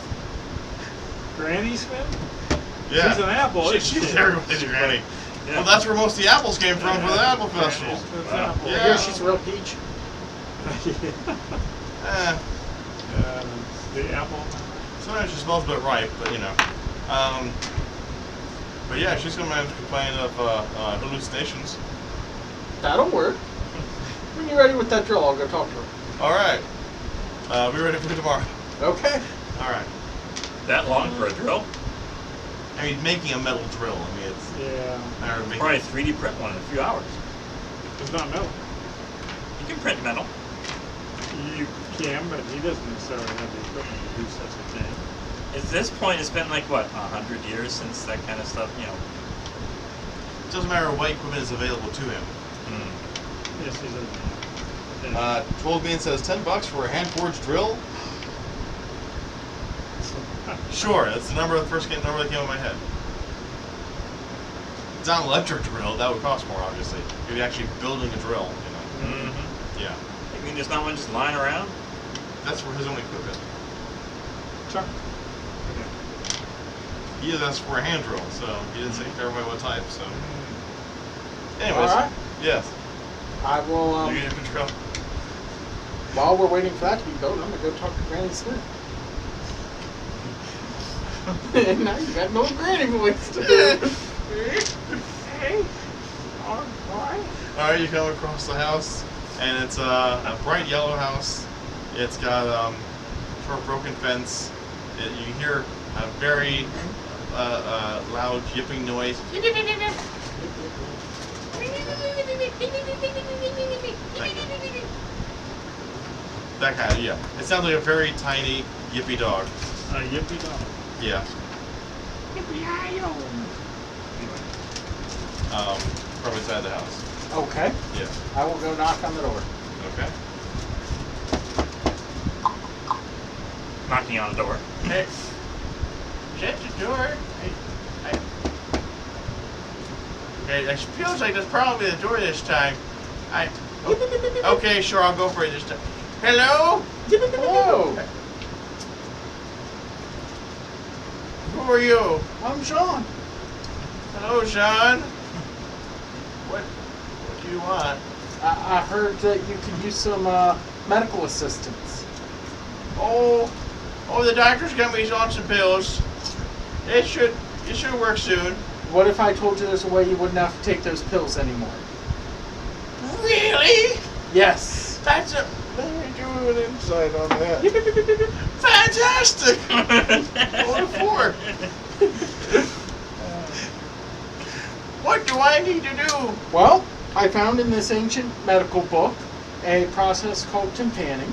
Granny Smith? Yeah. She's an apple, isn't She's she? everybody's granny. Yeah. Well, that's where most of the apples came from for the apple festival. Smith's Wow. apple. I Yeah. hear she's a real peach. Eh, The apple. sometimes she smells a bit ripe, but but yeah, she's gonna complain of hallucinations. That'll work. When you're ready with that drill, I'll go talk to her. All right. Be ready for tomorrow. Okay. All right. That long for a drill? I mean, making a metal drill. I mean, it's Yeah. a matter of making. Probably 3D print one in a few hours. It's not metal. You can print metal. You can, but he doesn't necessarily have the equipment to do such a thing. At this point, it's been like, what, 100 years since that kind of stuff, It doesn't matter what equipment is available to him. Yes, he's a. 12 bean says $10 for a hand forged drill. Sure, that's the number. The first number that came in my head. It's not an electric drill. That would cost more, obviously. You'd be actually building a drill. Mm-hmm. Yeah. I mean, there's not one just lying around? That's for his own equipment. Chuck. He asked for a hand drill, so he didn't say clarify what type. So, anyways, All right. yes. I will. You get a drill. While we're waiting for that to be built, I'm gonna go talk to Granny Smith. And now you got no Granny voice to do. Hey. All right. All right, you come across the house, and it's a bright yellow house. It's got sort of broken fence, You hear a very loud yipping noise. That kind of, yeah. It sounds like a very tiny yippy dog. A yippee dog. Yeah. From inside the house. Okay. Yeah. I will go knock on the door. Okay. Knocking on the door. Hey, shut the door. Hey, it feels like there's probably the door this time. Okay, sure, I'll go for it this time. Hello? Hello. Who are you? I'm Sean. Hello, Sean. What do you want? I heard that you could use some medical assistance. Oh, the doctor's got me on some pills. It should work soon. What if I told you there's a way you wouldn't have to take those pills anymore? Really? Yes. That's a... Let me do an insight on that. Fantastic! What for? What do I need to do? Well, I found in this ancient medical book a process called tympanic,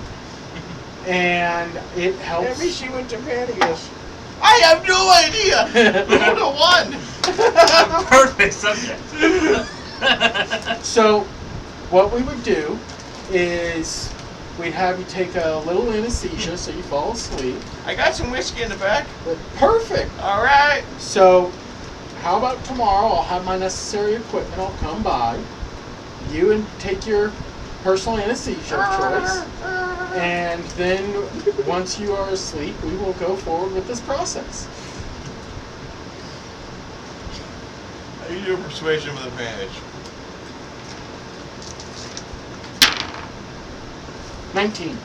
and it helps. Let me see what tympanic is. I have no idea. Roll to one. Perfect subject. So, what we would do is we'd have you take a little anesthesia so you fall asleep. I got some whiskey in the back. Perfect. All right. So, how about tomorrow? I'll have my necessary equipment. I'll come by. You and take your personal anesthesia of choice. And then, once you are asleep, we will go forward with this process. How do you do persuasion with advantage? 19.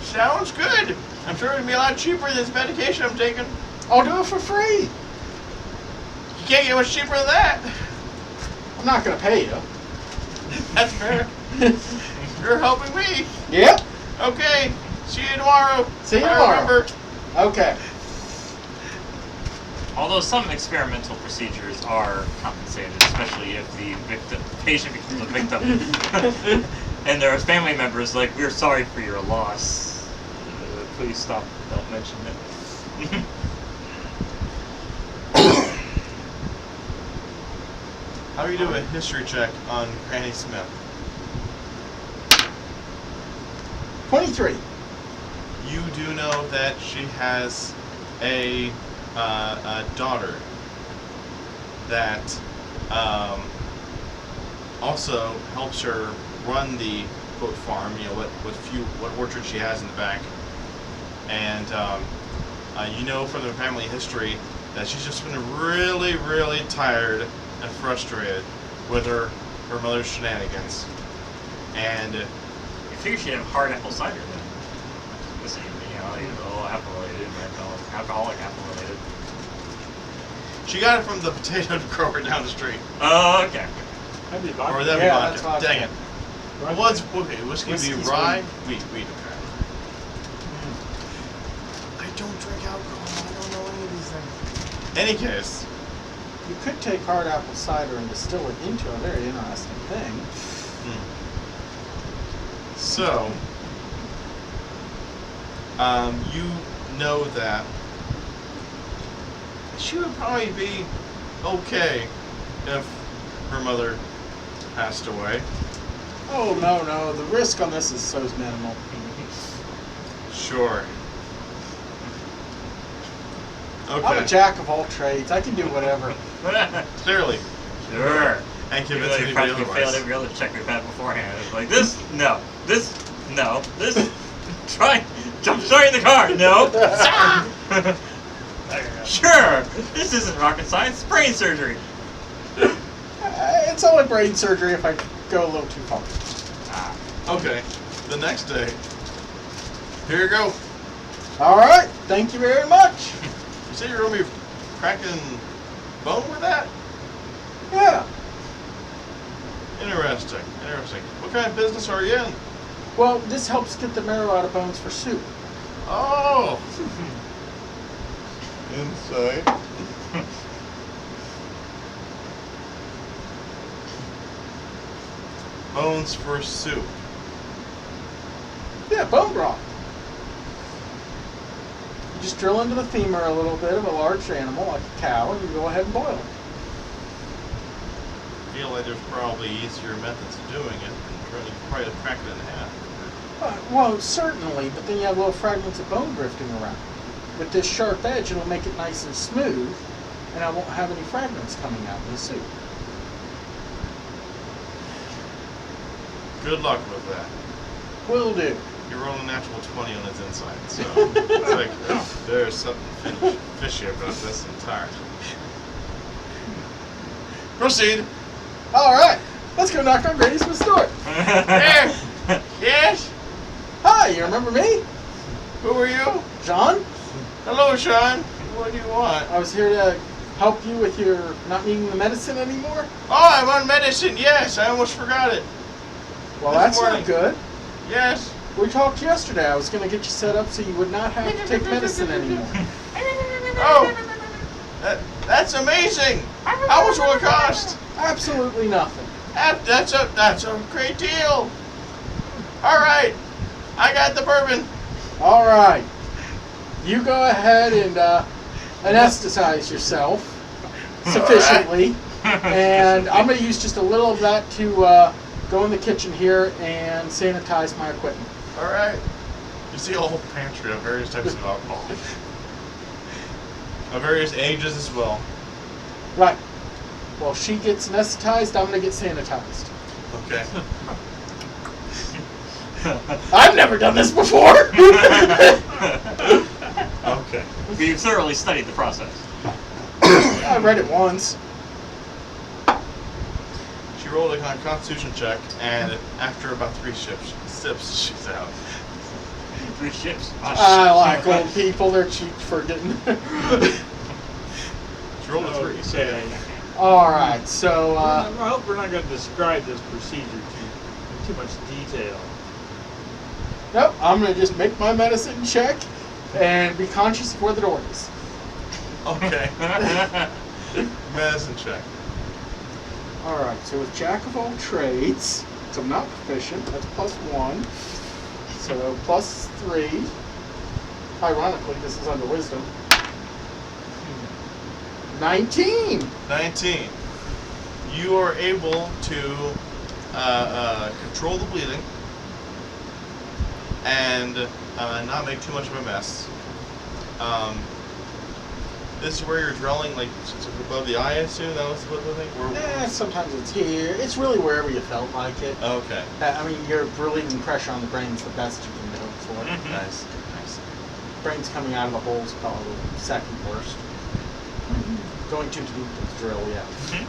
Sounds good. I'm sure it'll be a lot cheaper than this medication I'm taking. I'll do it for free. You can't get much cheaper than that. I'm not going to pay you. That's fair. You're helping me. Yep. Okay. See you tomorrow. See you I tomorrow. Remember. Okay. Although some experimental procedures are compensated, especially if the patient becomes a victim, and there are family members like, "We're sorry for your loss. Please stop. Don't mention it." How do you do a history check on Granny Smith? 23. You do know that she has a daughter that also helps her run the quote farm. You know what orchard she has in the back, and you know from the family history that she's just been really, really tired and frustrated with her mother's shenanigans, and. I figure she'd have hard apple cider then. This ain't, all apple related, alcoholic apple related. She got it from the potato grower down the street. Oh, okay. That'd be vodka. Or that'd Yeah, be that's vodka. vodka. Dang it. Right. What's okay? Whiskey be Whiskey's rye? Wheat, okay. I don't drink alcohol. I don't know any of these things. Any case, You could take hard apple cider and distill it into a very interesting thing. so you know that she would probably be okay if her mother passed away. Oh, no. The risk on this is so minimal. Sure. I'm a Okay. jack of all trades. I can do whatever. Clearly. Sure. And Even convince though you anybody practically failed otherwise. every other check we've had beforehand. It's like this, no. This, no. This, jump starting the car, no. Sure. This isn't rocket science. It's brain surgery. It's only brain surgery if I go a little too far. Okay. The next day. Here you go. All right. Thank you very much. You say you're gonna be cracking bone with that? Yeah. Interesting. What kind of business are you in? Well, this helps get the marrow out of bones for soup. Oh! Inside. Bones for soup. Yeah, bone broth. You just drill into the femur a little bit of a large animal, like a cow, and you go ahead and boil it. I feel like there's probably easier methods of doing it than trying to probably crack it in half. Well, certainly, but then you have little fragments of bone drifting around. With this sharp edge, it'll make it nice and smooth, and I won't have any fragments coming out in the soup. Good luck with that. Will do. You roll a natural 20 on its inside, so it's like, oh, there's something fishy about this entirely. Proceed. All right, let's go knock on Granny Smith's door. Here. Yes. Hi, you remember me? Who are you? John? Hello, Sean. What do you want? I was here to help you with your not needing the medicine anymore. Oh, I'm on medicine. Yes, I almost forgot it. Well, This that's morning. not good. Yes. We talked yesterday. I was going to get you set up so you would not have to take medicine anymore. Oh, that's amazing. How much will it cost? Absolutely nothing. That's a great deal. All right, I got the bourbon. All right. You go ahead and anesthetize yourself sufficiently. And I'm going to use just a little of that to go in the kitchen here and sanitize my equipment. All right. You see a whole pantry of various types of alcohol. Of various ages as well. Right. While she gets anesthetized, I'm going to get sanitized. Okay. I've never done this before! Okay. We've thoroughly studied the process. I read it once. She rolled a constitution check, and after about 3 sips, she's out. 3 ships. I like old people. They're cheap for getting... She rolled a 3. Okay. Alright, so... I hope we're not going to describe this procedure in too much detail. Nope, I'm going to just make my medicine check and be conscious of where the door is. Okay. Medicine check. Alright, so with Jack of all trades, so I'm not proficient, that's +1. So +3. Ironically, this is under wisdom. 19! 19. You are able to control the bleeding and not make too much of a mess. This is where you're drilling, like above the eye, I assume? That was what the thing? Sometimes it's here. It's really wherever you felt like it. Okay. I mean, you're relieving pressure on the brain's the best you can hope for. Mhm. Nice. Nice. Brain's coming out of the hole's probably the second worst. Going too deep with the drill, yeah.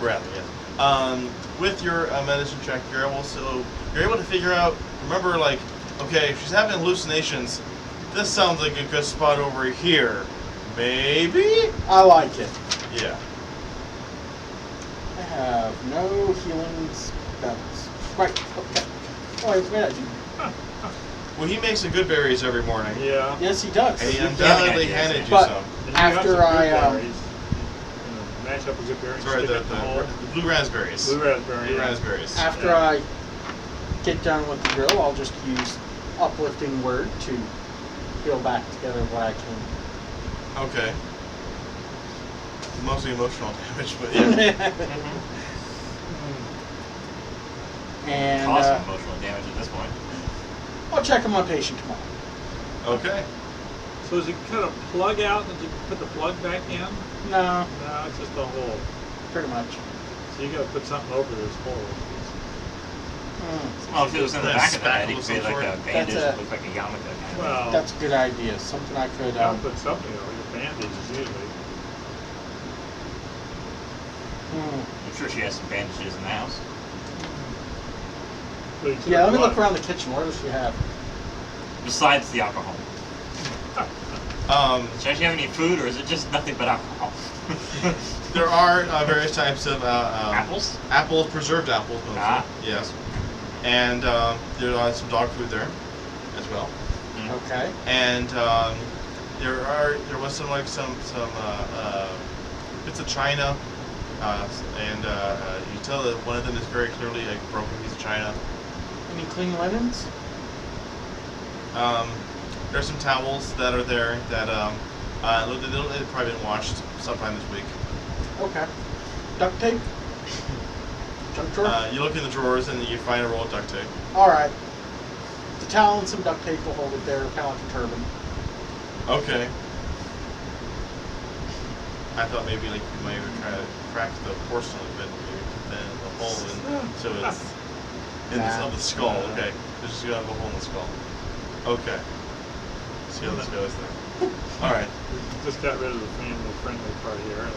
Rather, yes. With your medicine check, you're able to figure out. Remember, like, okay, if she's having hallucinations, this sounds like a good spot over here. Maybe. I like it. Yeah. I have no healing spells. Right, okay. Oh, wait, I do. Well, he makes the good berries every morning, Yeah. Yes, he does. and he Yeah, undoubtedly yeah, handed you But- some. And you have After some good I, berries. Match up with good berries. Sorry, stick the it in the hole. blue raspberries. Blue raspberry. Blue yeah. raspberries. After Yeah. I get done with the drill, I'll just use uplifting word to heal back together what I can. Okay. Mostly emotional damage, but yeah. And Cause some emotional damage at this point. I'll check on my patient tomorrow. Okay. So is it cut a plug out and you put the plug back in? No, No, it's just a hole. pretty much. So you got to put something over this hole. Mm, Well, if it was in the Then back of the head, spackle you of could be some like a sort. bandage That's a- that looks like a yarmulke. Kind of. Well, that's a good idea. Something I could. you gotta put something over your bandages usually. I'm sure she has some bandages in the house. But you took Yeah, let me blood. look around the kitchen. What does she have? Besides the alcohol. Does she have any food, or is it just nothing but alcohol? There are various types of Apples? apples, preserved apples, mostly. Ah. Yes. And there are some dog food there as well. Mm. Okay. And there was some bits of china, and you tell that one of them is very clearly a broken piece of china. Any clean linens? There's some towels that are there that they've probably been washed sometime this week. Okay. Duct tape? Junk drawer? You look in the drawers and you find a roll of duct tape. Alright. The towel and some duct tape will hold it there, kind of like a turban. Okay. I thought maybe like you might try to crack the porcelain a bit, maybe put the hole in, so it's in of the skull. Okay, just gonna have a hole in the skull. Okay. See how this goes then. All right. Just got rid of the family-friendly part here.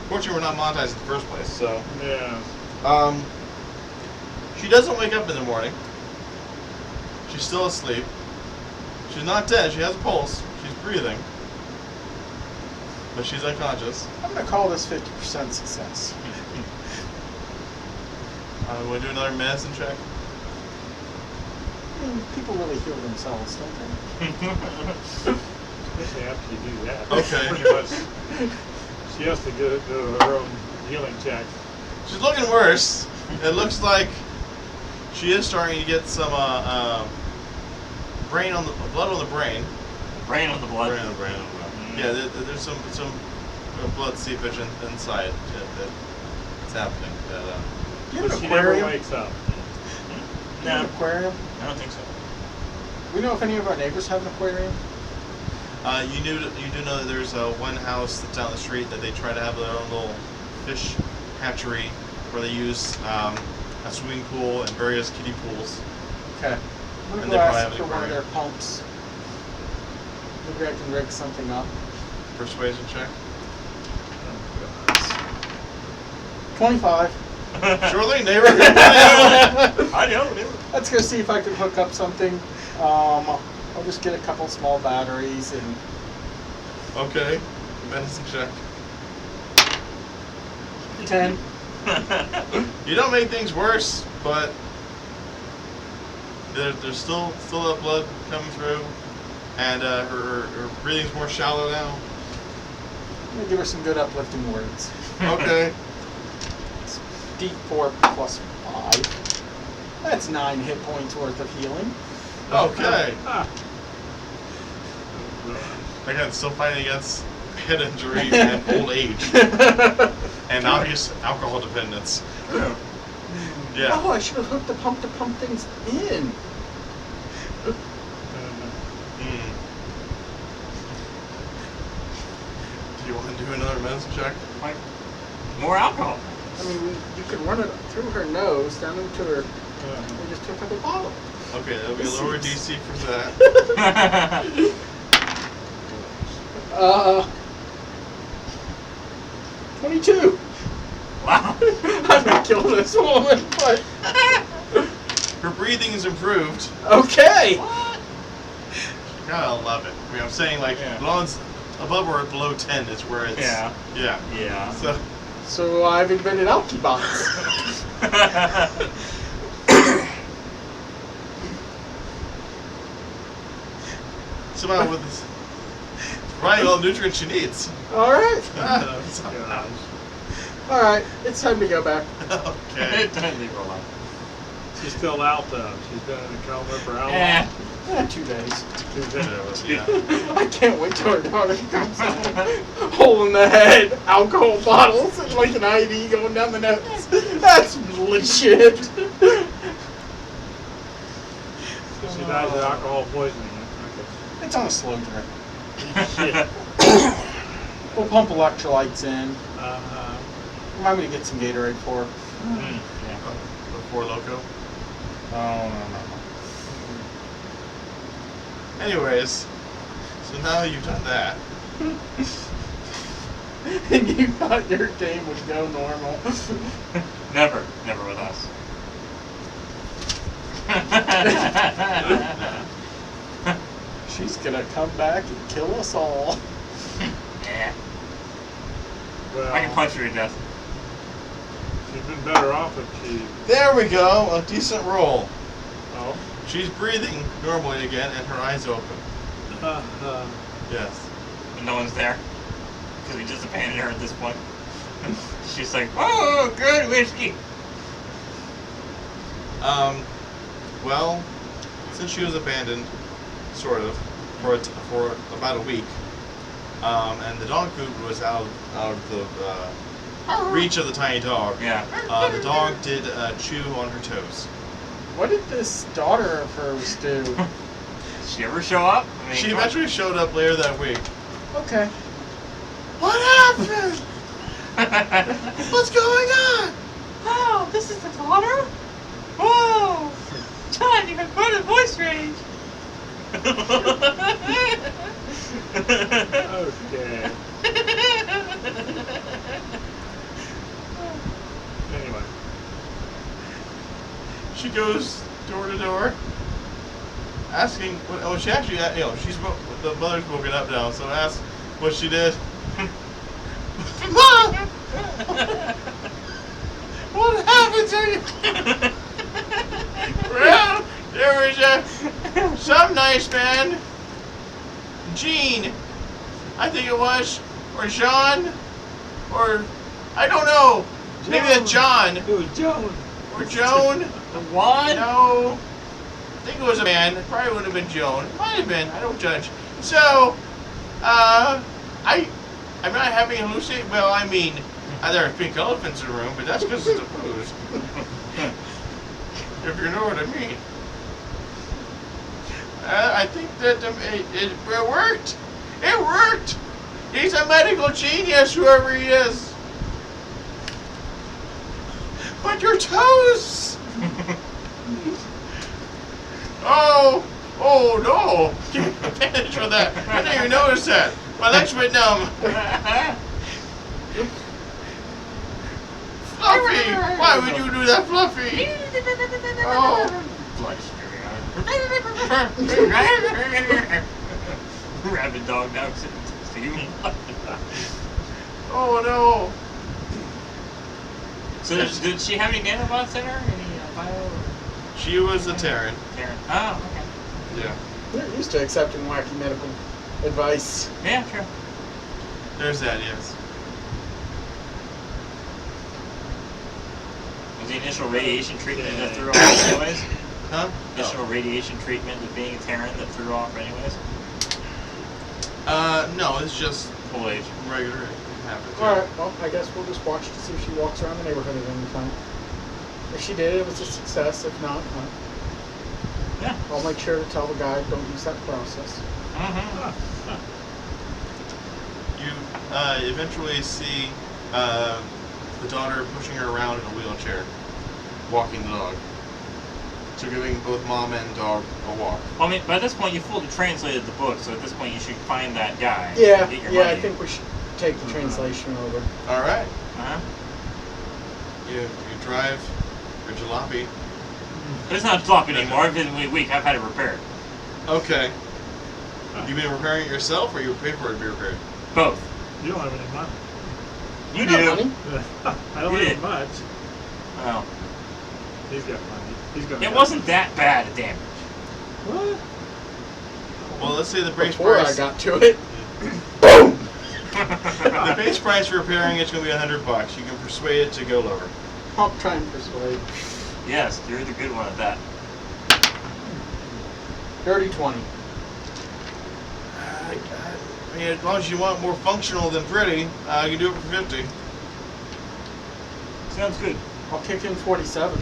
Fortunately, we're not monetized in the first place, so. Yeah. She doesn't wake up in the morning. She's still asleep. She's not dead. She has a pulse. She's breathing. But she's unconscious. I'm going to call this 50% success. Want to do another medicine check? I mean, people really heal themselves, don't they? Especially after you do that. Okay. Pretty much. She has to do her own healing check. She's looking worse. It looks like she is starting to get some blood on the brain. Brain on the blood. Brain on the blood. Yeah, there's some blood seepage inside that's happening. Do you have But an she never aquarium? wakes up. Do you have an aquarium? I don't think so. We know if any of our neighbors have an aquarium? You do know that there's one house that's down the street that they try to have their own little fish hatchery where they use a swimming pool and various kiddie pools. Okay. I'm And going they to probably ask have for an one of their aquarium. pumps. Maybe I can rig something up. Persuasion check. 25. Surely, neighbor. I know. Let's go see if I can hook up something. I'll just get a couple small batteries and Okay. Medicine check. 10. You don't make things worse, but there's still that blood coming through, and her breathing's more shallow now. I'm going to give her some good uplifting words. Okay. It's D4 plus 5. That's 9 hit points worth of healing. Okay. Ah. Again, still fighting against head injury and old age and obvious alcohol dependence. Yeah. Oh, I should have hooked the pump to pump things in. Do you want to do another medicine check? Like, more alcohol. I mean, you could run it through her nose, down into her, and just took up a bottle. Okay, that'll be a lower DC for that. 22. Wow. I'm gonna kill this woman, but Her breathing is improved. okay. You gotta love it. I mean, I'm saying like, Yeah. as long as above or below 10 is where it's. Yeah. Yeah. Yeah. So I've invented Alkibots. Somehow with this, providing all the nutrients she needs. All right, Gosh. all right. It's time to go back. Okay. Don't leave her alone. She's still out though. She's been in a coma for how long? 2 days. 2 days. Yeah. I can't wait till her daughter comes out. Hole in the head, alcohol bottles, and like an IV going down the nose. That's legit. She dies of alcohol poisoning. It's on a slow drip. Okay. We'll pump electrolytes in. Uh, Remind me to get some Gatorade for her. Before Loco. Oh, no. Anyways, so now you've done that. And you thought your game would go normal. Never with us. She's gonna come back and kill us all. Yeah. well, I can punch her to death. she's been better off if she. There we go. A decent roll. Oh. She's breathing normally again, and her eyes open. Yes. And no one's there. Because we just abandoned her at this point. She's like, oh, good whiskey. Well, since she was abandoned, sort of, for about a week, and the dog food was out of the reach of the tiny dog. Yeah. The dog did chew on her toes. What did this daughter of hers do? Did she ever show up? I mean, She eventually showed up later that week. Okay. What happened? What's going on? Oh, this is the daughter? Whoa! John, you have quite a voice range. Okay. Anyway. She goes door to door, asking. Oh, she actually, the mother's woken up now, so asked what she did. Mom, what happened to you? Well, there was some nice man, Gene, I think it was, or Jean, or I don't know. Maybe that's John. It was Joan. Or Joan. What? No. I think it was a man. It probably would have been Joan. It might have been. I don't judge. So, I'm not having a hallucination. Well, I mean, there are pink elephants in the room, but that's because it's a booze. If you know what I mean. I think that it worked. It worked. He's a medical genius, whoever he is. But your toes! Oh no! Give me a bandage for that. I didn't even notice that. My legs went numb. Fluffy! Why would you do that, Fluffy? Oh. Rabid dog now sitting next to you. Oh no! So did she have any nanobots in her? Any bio? She was a Terran. Terran. Oh, okay. Yeah. They're used to accepting wacky medical advice. Yeah, sure. There's that, yes. Was the initial radiation treatment that threw off anyways? Huh? Initial radiation treatment of being a Terran that threw off anyways? No, it's just Old age. regular. It happens. Alright, well, I guess we'll just watch to see if she walks around the neighborhood at any time. If she did, it was a success. If not, Yeah. I'll make sure to tell the guy, don't use that process. Mm-hmm. You eventually see the daughter pushing her around in a wheelchair, walking the dog. So giving both mom and dog a walk. Well, I mean, by this point you fully translated the book, so at this point you should find that guy. Yeah, and get your yeah, money. I think we should take the translation over. All right. Uh-huh. You drive your jalopy. But it's not flopping anymore. It's been a week. I've had it repaired. Okay. You been repairing it yourself, or you pay for it to be repaired? Both. You don't have any money. You Not do. money. I don't You have did. much. Well, He's got money. He's got it wasn't that bad a damage. What? Well, let's say the base Before price. I got to it. The base price for repairing it's going to be $100. You can persuade it to go lower. I'll try and persuade. Yes, you're the good one at that. Dirty 20. I mean, as long as you want more functional than pretty, you can do it for 50. Sounds good. I'll kick in 47.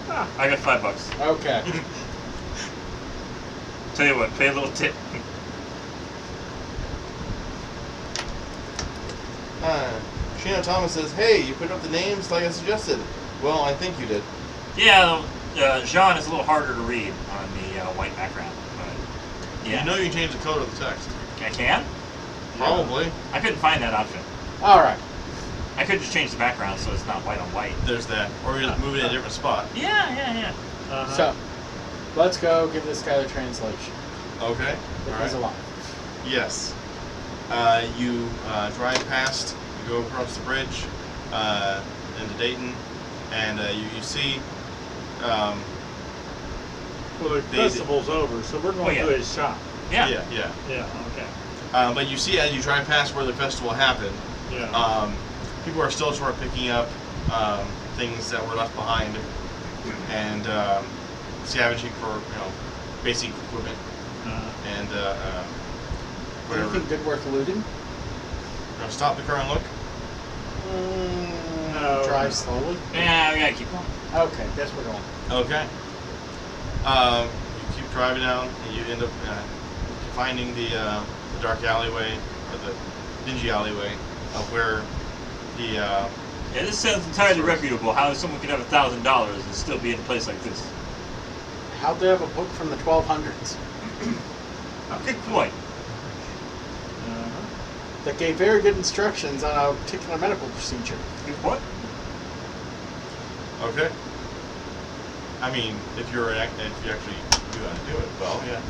I got $5. Okay. Tell you what, pay a little tip. Sheena Thomas says, "Hey, you put up the names like I suggested." Well, I think you did. Yeah, Jean is a little harder to read on the white background, but yeah. You know you can change the color of the text. I can? Probably. I couldn't find that option. Alright. I could just change the background so it's not white on white. There's that. Or you just move it in a different spot. Yeah. So, let's go give this guy the translation. Okay. If All he's right. alive. Yes. You drive past, you go across the bridge into Dayton, and you see Well, the festival's over, so we're going yeah. to his shop. Yeah. Yeah. Yeah, okay. But you see, as you drive past where the festival happened, Yeah. people are still sort of picking up things that were left behind and scavenging for basic equipment and whatever. Anything good worth looting? Gonna stop the car and look. No. Drive slowly. Yeah, we gotta keep going. Okay, guess we're going. Okay. You keep driving down, and you end up finding the dark alleyway or the dingy alleyway of where the Yeah, this sounds entirely reputable. How someone could have $1,000 and still be in a place like this? How'd they have a book from the 1200s Good point. that gave very good instructions on a particular medical procedure? Good point. Okay. I mean, if you actually do how to do it, well, yeah.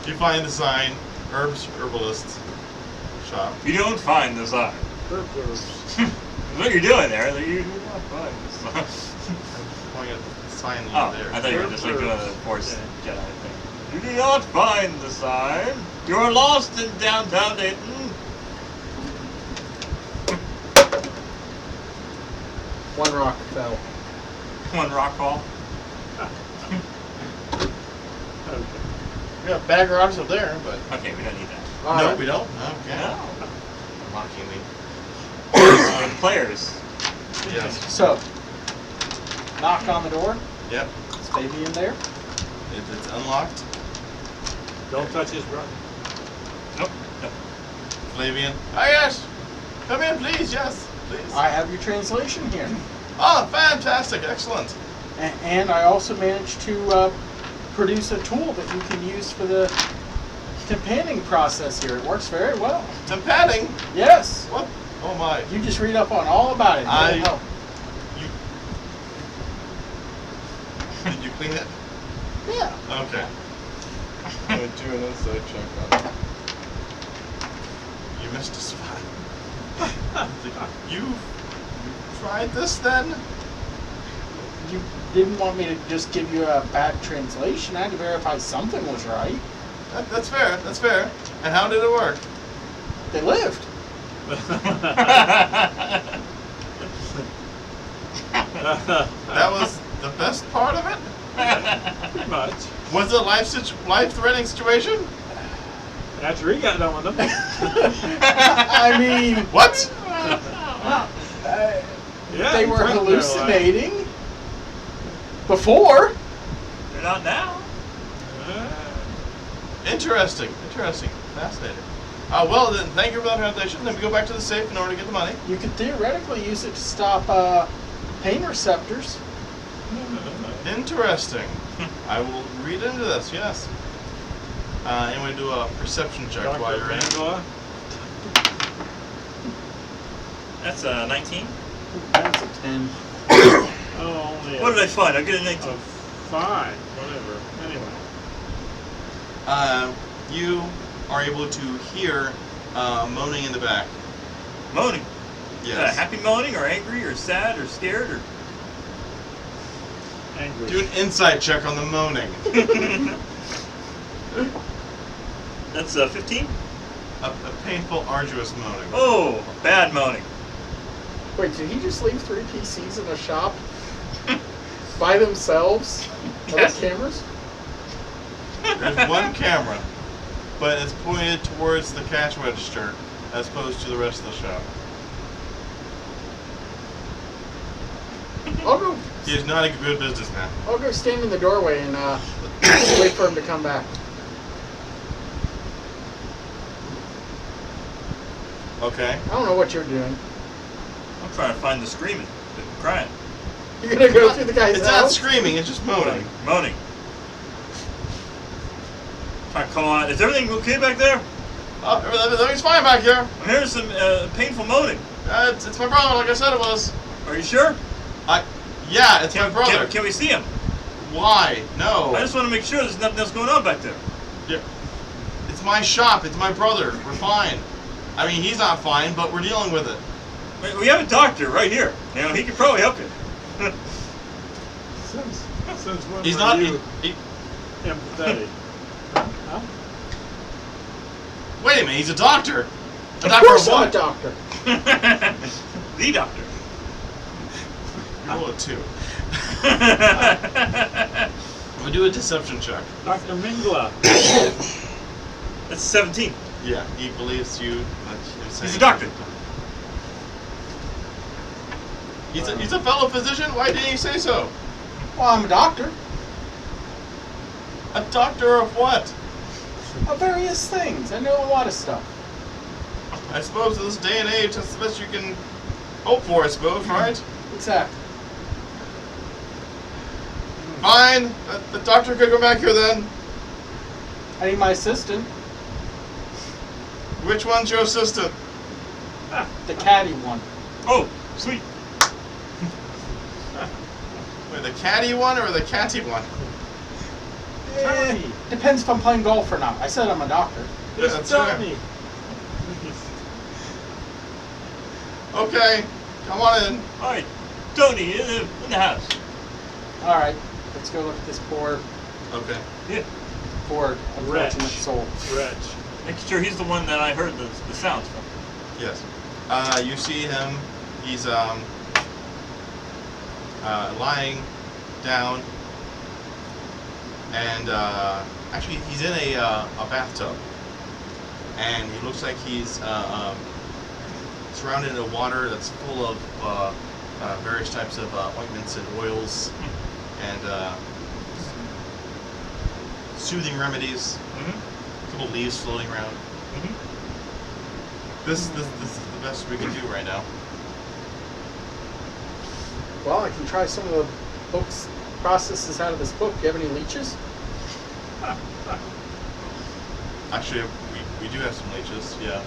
You find the sign, herbalist shop. You don't find the sign. What you're doing there? You do not find the sign. I'm pointing at the sign Oh, there. I thought you were just like doing the Force Jedi thing. You do not find the sign. You are lost in downtown Dayton. One rock fell. One rock fall. Okay. We have bag rocks up there, but Okay, we don't need that. All no, right. we don't. Okay. No. Mocking me. Players. Yes. So, knock on the door. Yep. Is baby in there? If it's unlocked, Don't touch his brother. Nope. Nope. Flavian. Ah, yes. Come in, please. Yes, please. I have your translation here. Oh, fantastic. Excellent. And I also managed to produce a tool that you can use for the tympaning process here. It works very well. Tympaning? Yes. What? Oh, my. You just read up on all about it. It'll help. Did you clean it? Yeah. Okay. I'm going to do another side check on it. You missed a spot. You tried this then? You didn't want me to just give you a bad translation. I had to verify something was right. That's fair. That's fair. And how did it work? They lived. That was the best part of it? Pretty much. Was it a life-threatening situation? After he got done with them. I mean, What? Yeah, they he were threatened their life. hallucinating before. They're not now. Interesting. Interesting. Fascinating. Well, then, thank you for that translation. Then we go back to the safe in order to get the money. You could theoretically use it to stop pain receptors. Interesting. I will read into this, yes. Anyway, do a perception check Dr. while you're in. Mangala. That's 19. That's a 10. Oh, only What did I find? I get a 19. a 5, whatever. Anyway. You are able to hear moaning in the back. Moaning. Yes. Happy moaning, or angry, or sad, or scared, or Angry. Do an insight check on the moaning. that's 15. A painful, arduous moaning. Oh, bad moaning. Wait, did he just leave 3 PCs in a shop by themselves? Yes. Other cameras? There's one camera, but it's pointed towards the cash register as opposed to the rest of the shop. I'll go. He is not a good businessman. I'll go stand in the doorway and wait for him to come back. Okay. I don't know what you're doing. I'm trying to find the screaming, the crying, You're gonna go through the guy's It's not house? screaming, it's just moaning. moaning. Trying to call on. Is everything okay back there? Oh, everything's fine back here. I'm hearing some painful moaning. It's my brother, like I said it was. Are you sure? Yeah, it's my brother. Can we see him? Why? No. I just want to make sure there's nothing else going on back there. Yeah. It's my shop. It's my brother. We're fine. I mean, he's not fine, but we're dealing with it. We have a doctor right here. You know, he could probably help you. Since when He's were not. you He, empathetic? Huh? wait a minute. He's a doctor. A Of doctor course of I'm a what? doctor. The doctor. You roll a 2. We do a deception check. Dr. Mingla. That's 17. Yeah, he believes you. He's a doctor. He's a fellow physician. Why didn't you say so? Well, I'm a doctor. A doctor of what? Of various things. I know a lot of stuff. I suppose in this day and age, that's the best you can hope for. I suppose, right? Exactly. Fine. The doctor could go back here then. I need my assistant, Which one's your assistant? the catty one. Oh, sweet. Wait, the catty one or the catty one? Eh, depends if I'm playing golf or not. I said I'm a doctor. Yeah, that's fair. Tony. Okay, come on in. All right, Tony in the house. All right, let's go look at this poor Okay. Yeah. unfortunate Wretch. soul. Wretch. Making sure he's the one that I heard the sounds from. Yes. You see him. He's lying down, and actually he's in a bathtub, and he looks like he's surrounded in water that's full of various types of ointments and oils and soothing remedies. Mm-hmm. A couple leaves floating around. Mm-hmm. This is the best we can do right now. Well, I can try some of the book's processes out of this book. Do you have any leeches? Actually, we do have some leeches. Yeah,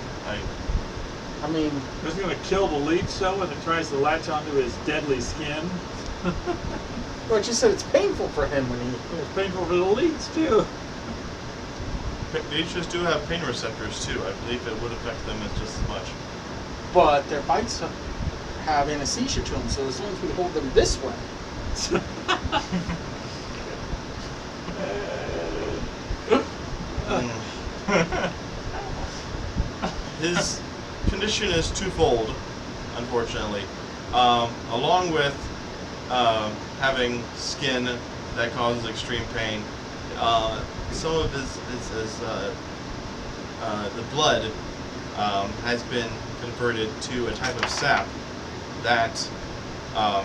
I mean, Who's going to kill the leech though when it tries to latch onto his deadly skin? well, you said it's painful for him when he. It's painful for the leech too. leeches do have pain receptors too. I believe it would affect them just as much. But their bites have anesthesia to them, so as long as we hold them this way. His condition is twofold, unfortunately. Along with having skin that causes extreme pain, some of the blood has been converted to a type of sap that, well,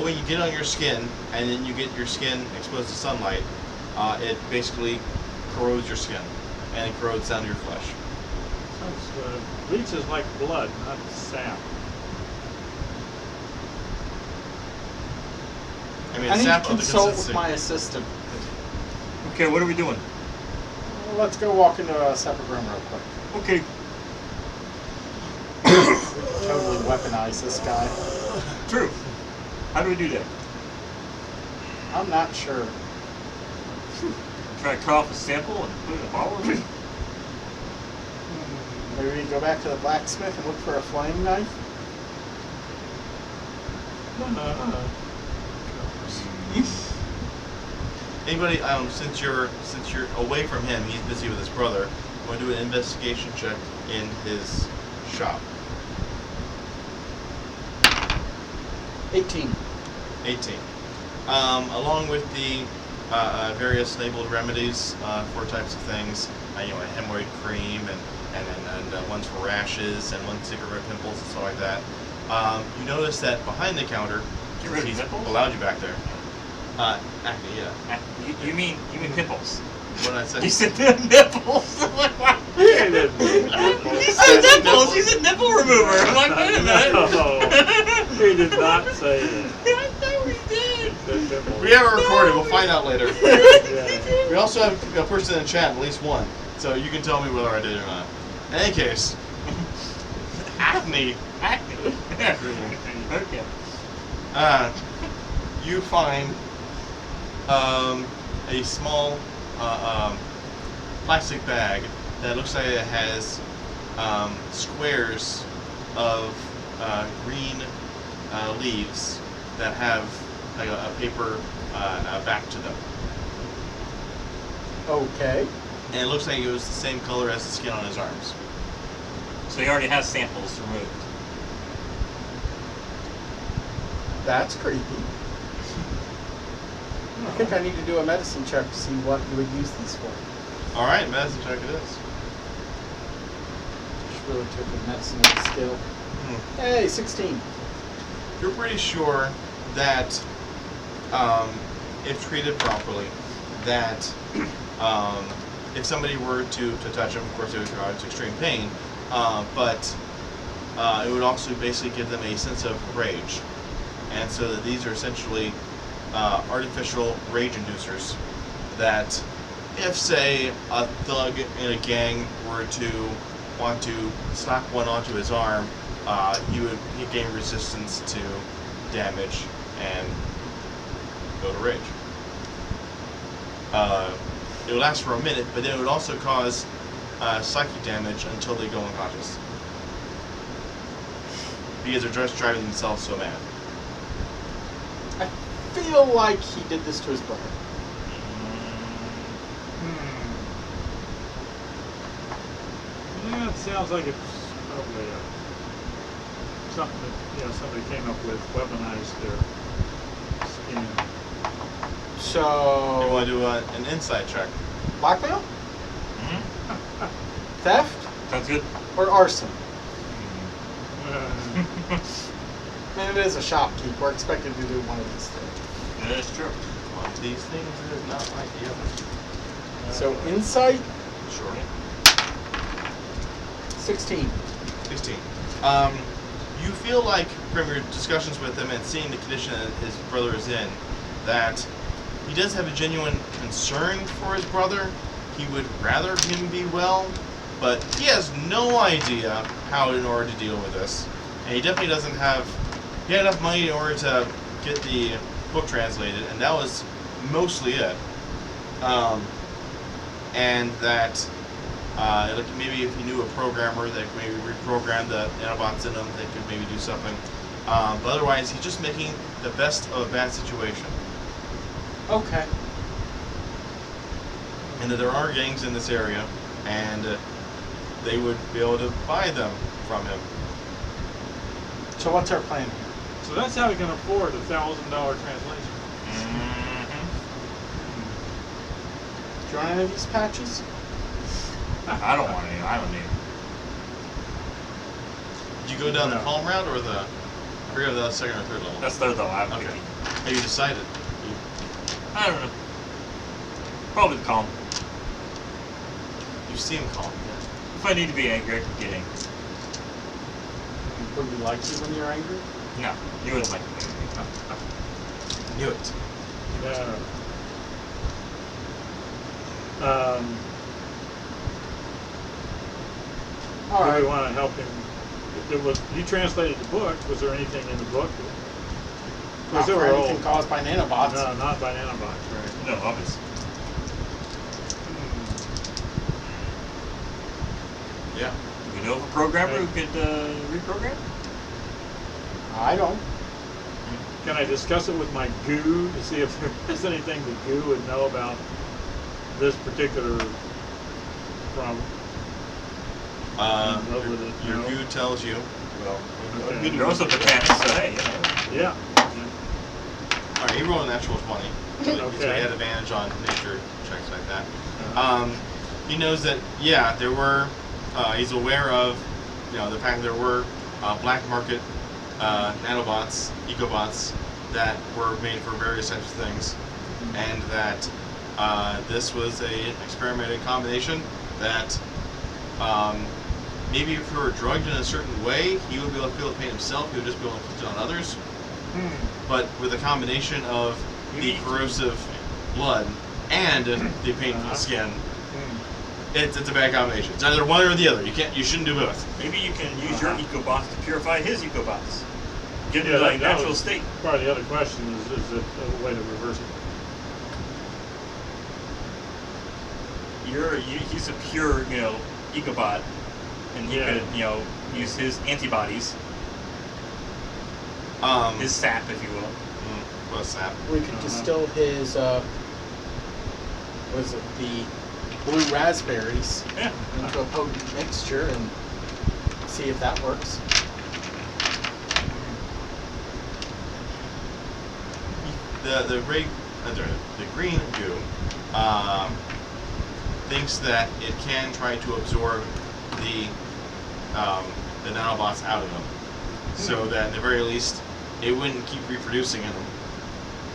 when you get on your skin and then you get your skin exposed to sunlight, it basically corrodes your skin and it corrodes down to your flesh. Leech is like blood, not sap. I mean, I need sap to of the consult with consistency. my assistant. Okay, what are we doing? Well, let's go walk into a separate room real quick. Okay. Totally weaponize this guy. True. How do we do that? I'm not sure. Try to cut off a sample and put it in a bottle? Maybe we go back to the blacksmith and look for a flame knife. Anybody, since you're away from him, he's busy with his brother. Want to do an investigation check in his shop. 18. 18. Along with the various labeled remedies for types of things, a hemorrhoid cream and ones for rashes and ones cigarette pimples and stuff like that. You notice that behind the counter, Get rid of he's pimples? allowed you back there. Acne, yeah. You mean pimples? What did I say? You said nipples. He didn't. You said nipples. You said nipple remover. I'm like, wait a minute. No, he did not say that. I know he did. He said nipple. We have it recorded. We'll find out later. Yeah. We also have a person in chat, at least one, so you can tell me whether I did or not. In any case, acne. Acne. Okay. You find a small plastic bag that looks like it has squares of green leaves that have like a paper back to them. Okay. And it looks like it was the same color as the skin on his arms. So he already has samples removed. That's creepy. I think I need to do a medicine check to see what you would use these for. All right, medicine check it is. Just really took the medicine as a skill. Hey, 16. You're pretty sure that if treated properly, that if somebody were to touch him, of course it would cause extreme pain, but it would also basically give them a sense of rage. And so that these are essentially artificial rage inducers that if, say, a thug in a gang were to want to slap one onto his arm, he'd gain resistance to damage and go to rage. It would last for a minute, but then it would also cause psychic damage until they go unconscious. Because they're just driving themselves so mad. I feel like he did this to his brother. Yeah, it sounds like it's probably something that somebody came up with, weaponized their skin. So... You want to do an insight check? Blackmail? Theft? Sounds good. Or arson? Uh, And it is a shopkeep. We're expected to do one of these things. Yeah, that's true. One of these things is not like the other. So insight, Sure. 16. 16. You feel like from your discussions with him and seeing the condition that his brother is in, that he does have a genuine concern for his brother. He would rather him be well, but he has no idea how in order to deal with this. And he definitely doesn't have enough money in order to get the book translated, and that was mostly it. And that like maybe if he knew a programmer that could maybe reprogram the nanobots in them, they could maybe do something. But otherwise, he's just making the best of a bad situation. Okay. And that there are gangs in this area, and they would be able to buy them from him. So what's our plan here? so that's how we can afford a $1,000 translation. Do you want any of these patches? I don't want any. I don't need them. Did you go down the No. calm route or the? I forget if that was second or third level. That's third though. I'm Okay. picky. Have you decided? I don't know. Probably the calm. You seem calm. If I need to be angry, I can get angry. Would we like you when you're angry? No, you wouldn't like me. Knew it. Yeah. All Do right. we want to help him? You translated the book. Was there anything in the book? Not they for were anything old. caused by nanobots. No, not by nanobots, right? No, obviously. Yeah. Do we know of a programmer who could reprogram? I don't. Can I discuss it with my goo to see if there is anything the goo would know about this particular problem? Your, Over the- your no. goo tells you. Well, Okay. You're also botanic, so hey, you know. Yeah. all right. He rolled a natural 20. So he Okay. had advantage on nature checks like that. Uh-huh. He knows that there were. He's aware of the fact that there were black market nanobots, ecobots that were made for various types of things, and that this was a experimented combination that maybe if he were drugged in a certain way, he would be able to feel the pain himself. He would just be able to inflict it on others. But with a combination of the corrosive blood and the painful skin, it's a bad combination. It's either one or the other. You shouldn't do both. Maybe you can use your ecobots to purify his ecobots. Get Yeah, into like that natural was state. Part of the other question is it a way to reverse it? He's a pure, ecobot, and he Yeah. could, use his antibodies, his sap, if you will. conquest sap. We could distill his, what is it, the blue raspberries Yeah. into a potent mixture and see if that works. The green goo thinks that it can try to absorb the nanobots out of them, so that at the very least it wouldn't keep reproducing in them,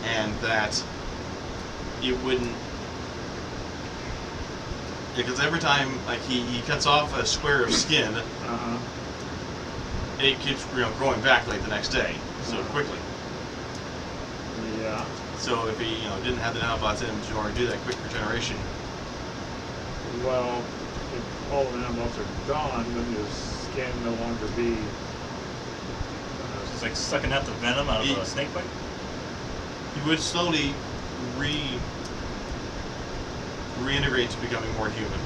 and that it wouldn't, because every time like he cuts off a square of skin, it keeps growing back like the next day so quickly. Yeah. So if he didn't have the nanobots in him to already do that quick regeneration. Well, if all the nanobots are gone, then your skin no longer be. It's like sucking out the venom out of a snake bite. He would slowly reintegrate to becoming more human.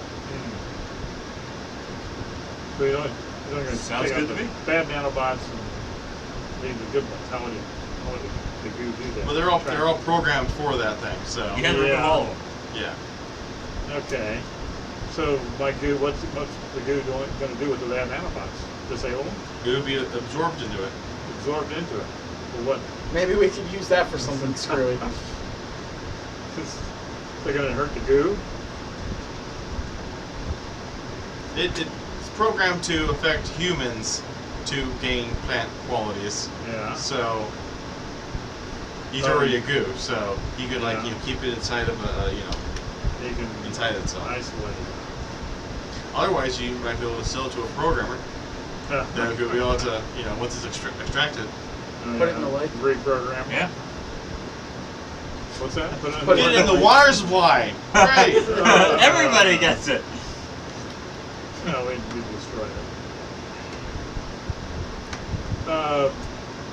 So you don't get Sounds good to me. bad nanobots and leave the good ones. How would the goo do that? Well, they're all programmed for that thing. So You had to remove all of them. yeah. Okay. So my goo, what's the goo going to do with the bad nanobots? Disable them? It would be absorbed into it. Absorbed into it. For what? Maybe we could use that for something screwy. They're going to hurt the goo? It's programmed to affect humans to gain plant qualities. Yeah. So he's already a goo, so he could keep it inside of You can inside itself. isolate it. Otherwise, you might be able to sell it to a programmer that could be able to, once it's extracted, Put it in the lake. Reprogram. Yeah. What's that? Put put it in the water supply. Right. Everybody gets it. No, we destroy it.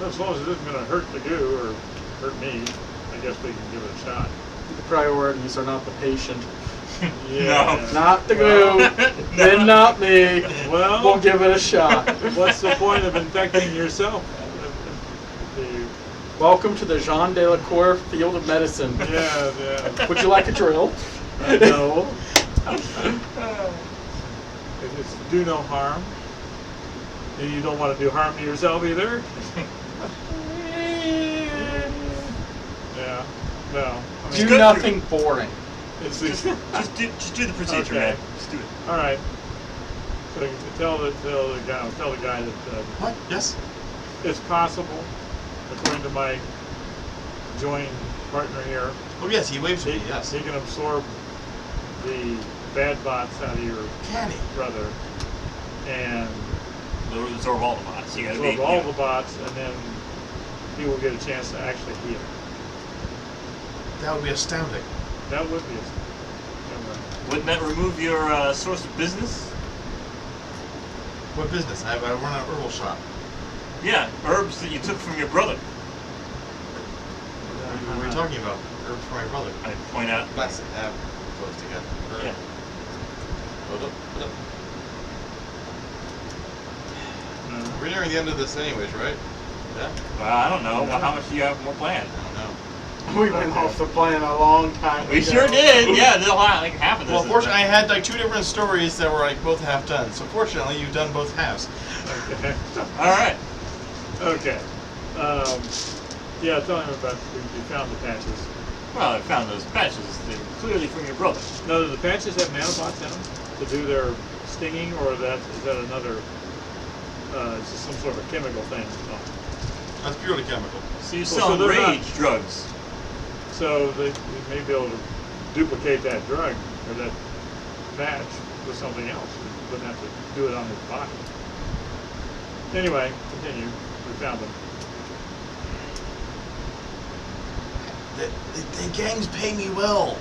As long as it isn't going to hurt the goo or hurt me, I guess we can give it a shot. The priorities are not the patient. Yeah. Not the goo. Then not me. Well, We'll give it a shot. what's the point of infecting yourself? Welcome to the Jean Delacour Field of Medicine. Yeah. Would you like a drill? No. It's do no harm. And you don't want to do harm to yourself either. Yeah. No. I mean, Do nothing boring. it's Just do the procedure, Okay. man. Just do it. all right. So you can tell the guy that What? Yes. it's possible, according to my joint partner here, Oh yes, he waved to me. Yes. he can absorb the bad bots out of your Can he? brother and They'll absorb all the bots. You gotta absorb be all the bots, and then he will get a chance to actually heal. That would be astounding. That would be Wouldn't that remove your source of business? What business? I run an herbal shop. Yeah, herbs that you took from your brother. What are you talking about? Herbs for my brother. I point out. Bless it. Close together. Yeah. Hold up. Uh, We're nearing the end of this anyways, right? Yeah? Well, I don't know. Well, how much do you have more planned? I don't know. We went off the plan a long time We ago. sure did. Yeah, there's a lot, like half of this. Well, is fortunately, I done. had like 2 different stories that were like both half done. So fortunately, you've done both halves. okay. All right. Okay. Yeah, tell him about you found the patches. Well, I found those patches. They're clearly from your brother. Now, do the patches have nanobots in them to do their stinging, or is that another? It's just some sort of a chemical thing. No. That's purely chemical. So you're Well, so selling they're rage not- drugs. So they may be able to duplicate that drug or that match with something else. You wouldn't have to do it on his body. Anyway, continue. We found them. The gangs pay me well.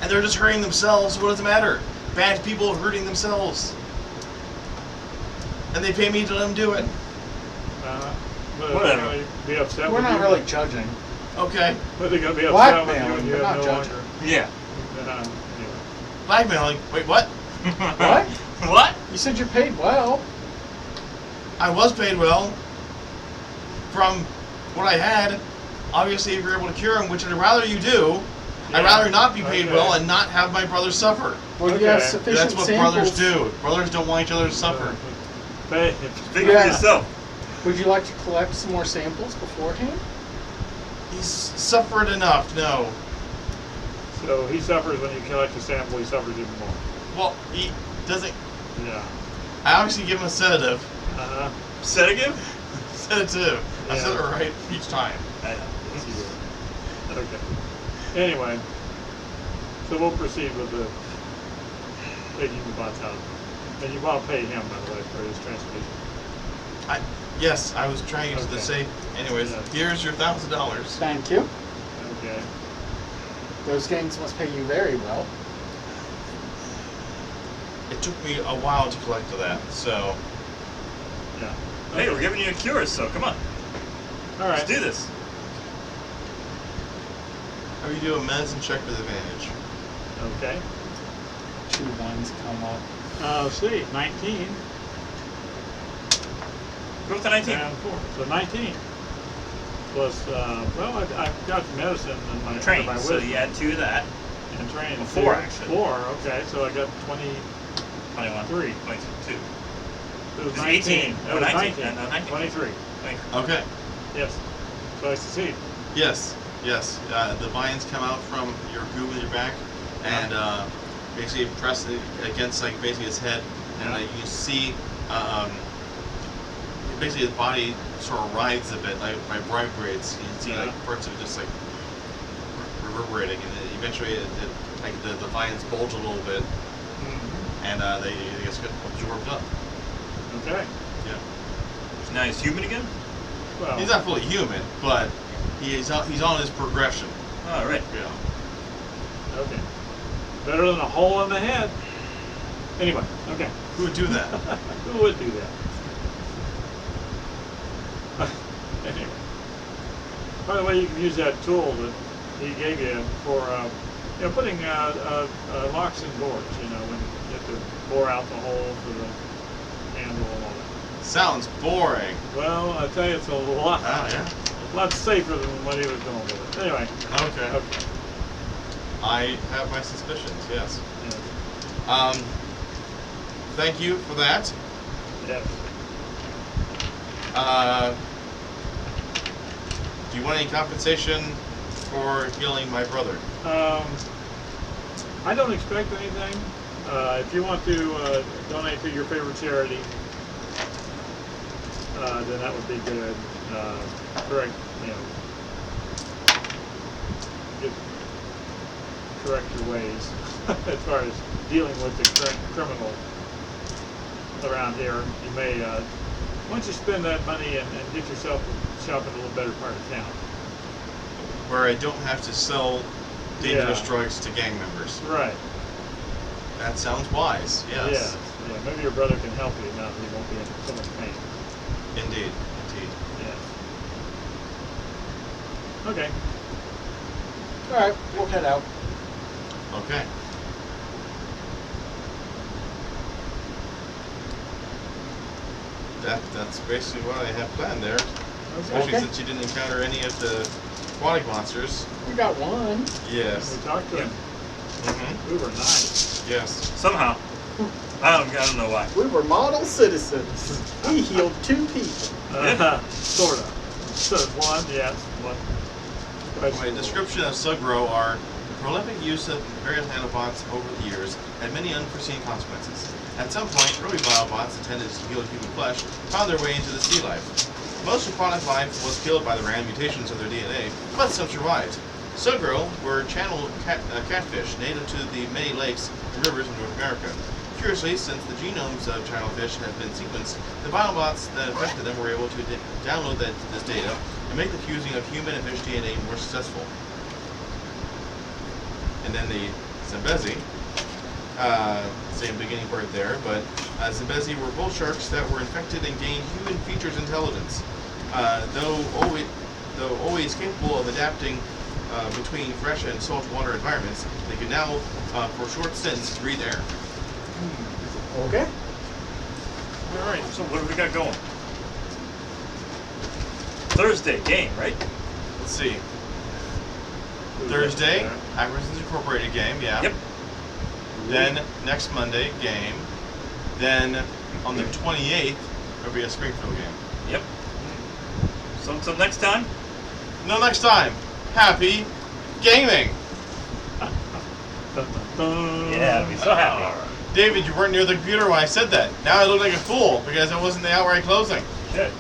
And they're just hurting themselves. What does it matter? Bad people hurting themselves. And they pay me to let them do it. But Whatever. Are they gonna be upset We're with not you? really judging. Okay. But they're going to be upset with you Blackmailing, and you but have not no judging. longer. Yeah. Anyway. Blackmailing. Wait, what? What? What? You said you're paid well. I was paid well. From what I had. obviously, if you're able to cure him, which I'd rather you do, I'd Yeah. rather not be paid Okay. well and not have my brother suffer. Well, you have Okay. sufficient That's what samples. brothers do. Brothers don't want each other to suffer. But Speak Yeah. for yourself. Would you like to collect some more samples beforehand? He's suffered enough. No. so he suffers when you collect a sample. He suffers even more. Well, he doesn't. Yeah. I obviously give him a sedative. Uh-huh. Sedative? Sedative. I Yeah. said it right each time. I know. Yes, you did. Okay. Anyway, so we'll proceed with the taking the bots out. And you want to pay him, by the way, for his transportation. Yes, I was trying to Okay. say. Anyways, Yeah. here's your $1,000. Thank you. Okay. Those gangs must pay you very well. It took me a while to collect that, so Yeah. Hey, we're giving you a cure, so come on. All right. Let's do this. how do you do a medicine check with advantage? Okay. 2 ones come up. Let's see. 19 Go with the 19. and 4. So 19. Plus, well, I've got medicine in my Train, my so wisdom you add 2 to that. and train. Well, 4 actually. 4. Okay. So I got 20. 21. 3. 22. It was It's 19. 18. It No, was 19. 19. No, 19. 23. Okay. Yes. So I succeed. Yes. Yes. The vines come out from your goo in your back, and basically press it against like basically his head, and you see basically his body sort of writhes a bit, like by vibrates. You can see like parts of it just like reverberating, and then eventually like the vines bulge a little bit, and they just get absorbed up. Okay. Yeah. Now he's human again? Well. He's not fully human, but he's on his progression. All right. Yeah. Okay. Better than a hole in the head. Anyway. Okay. Who would do that? Who would do that? Anyway. By the way, you can use that tool that he gave you for, putting locks in doors. You know, when you have to bore out the hole for the handle and all that. Sounds boring. Well, I tell you, it's a lot, Yeah. lot safer than what he was doing with it. Anyway. Okay. Okay. I have my suspicions. Yes. Yeah. Thank you for that. Yes. Do you want any compensation for healing my brother? I don't expect anything. If you want to donate to your favorite charity, then that would be good. Correct, correct your ways as far as dealing with the criminal around here. You may, once you spend that money and get yourself a shop in a little better part of town. Where I don't have to sell dangerous Yeah. drugs to gang members. Right. That sounds wise. Yes. Yes. Yeah. Maybe your brother can help you now that he won't be in so much pain. Indeed. Indeed. Yes. Okay. All right, we'll head out. Okay. That's basically what I have planned there. Especially Okay. since you didn't encounter any of the aquatic monsters. We got one. Yes. We talked to him. Mm-hmm. We were nice. Yes. Somehow. I don't know why. We were model citizens. He healed 2 people. Sort of. So one, yes. One. My description of Sugro are the prolific use of various nanobots over the years had many unforeseen consequences. At some point, early biobots intended to heal human flesh found their way into the sea life. Most aquatic life was killed by the random mutations of their DNA, but some survived. Sugro were channel catfish native to the many lakes and rivers in North America. Curiously, since the genomes of channel fish had been sequenced, the biobots that affected them were able to download this data and make the fusing of human and fish DNA more successful. And then the Zambezi, same beginning part there, but Zambezi were bull sharks that were infected and gained human features intelligence. Though always capable of adapting between fresh and saltwater environments, they could now, for short stints, breathe air. Okay. All right. So what do we got going? Thursday game, right? let's see. Thursday, Acquisitions Incorporated game, yeah. Yep. Then next Monday, game. Then on the 28th, there'll be a Springfield game. Yep. So until next time. Until next time, happy gaming! Yeah, I'd be so happy. David, you weren't near the computer when I said that. Now I look like a fool because I wasn't the outright closing. Shit.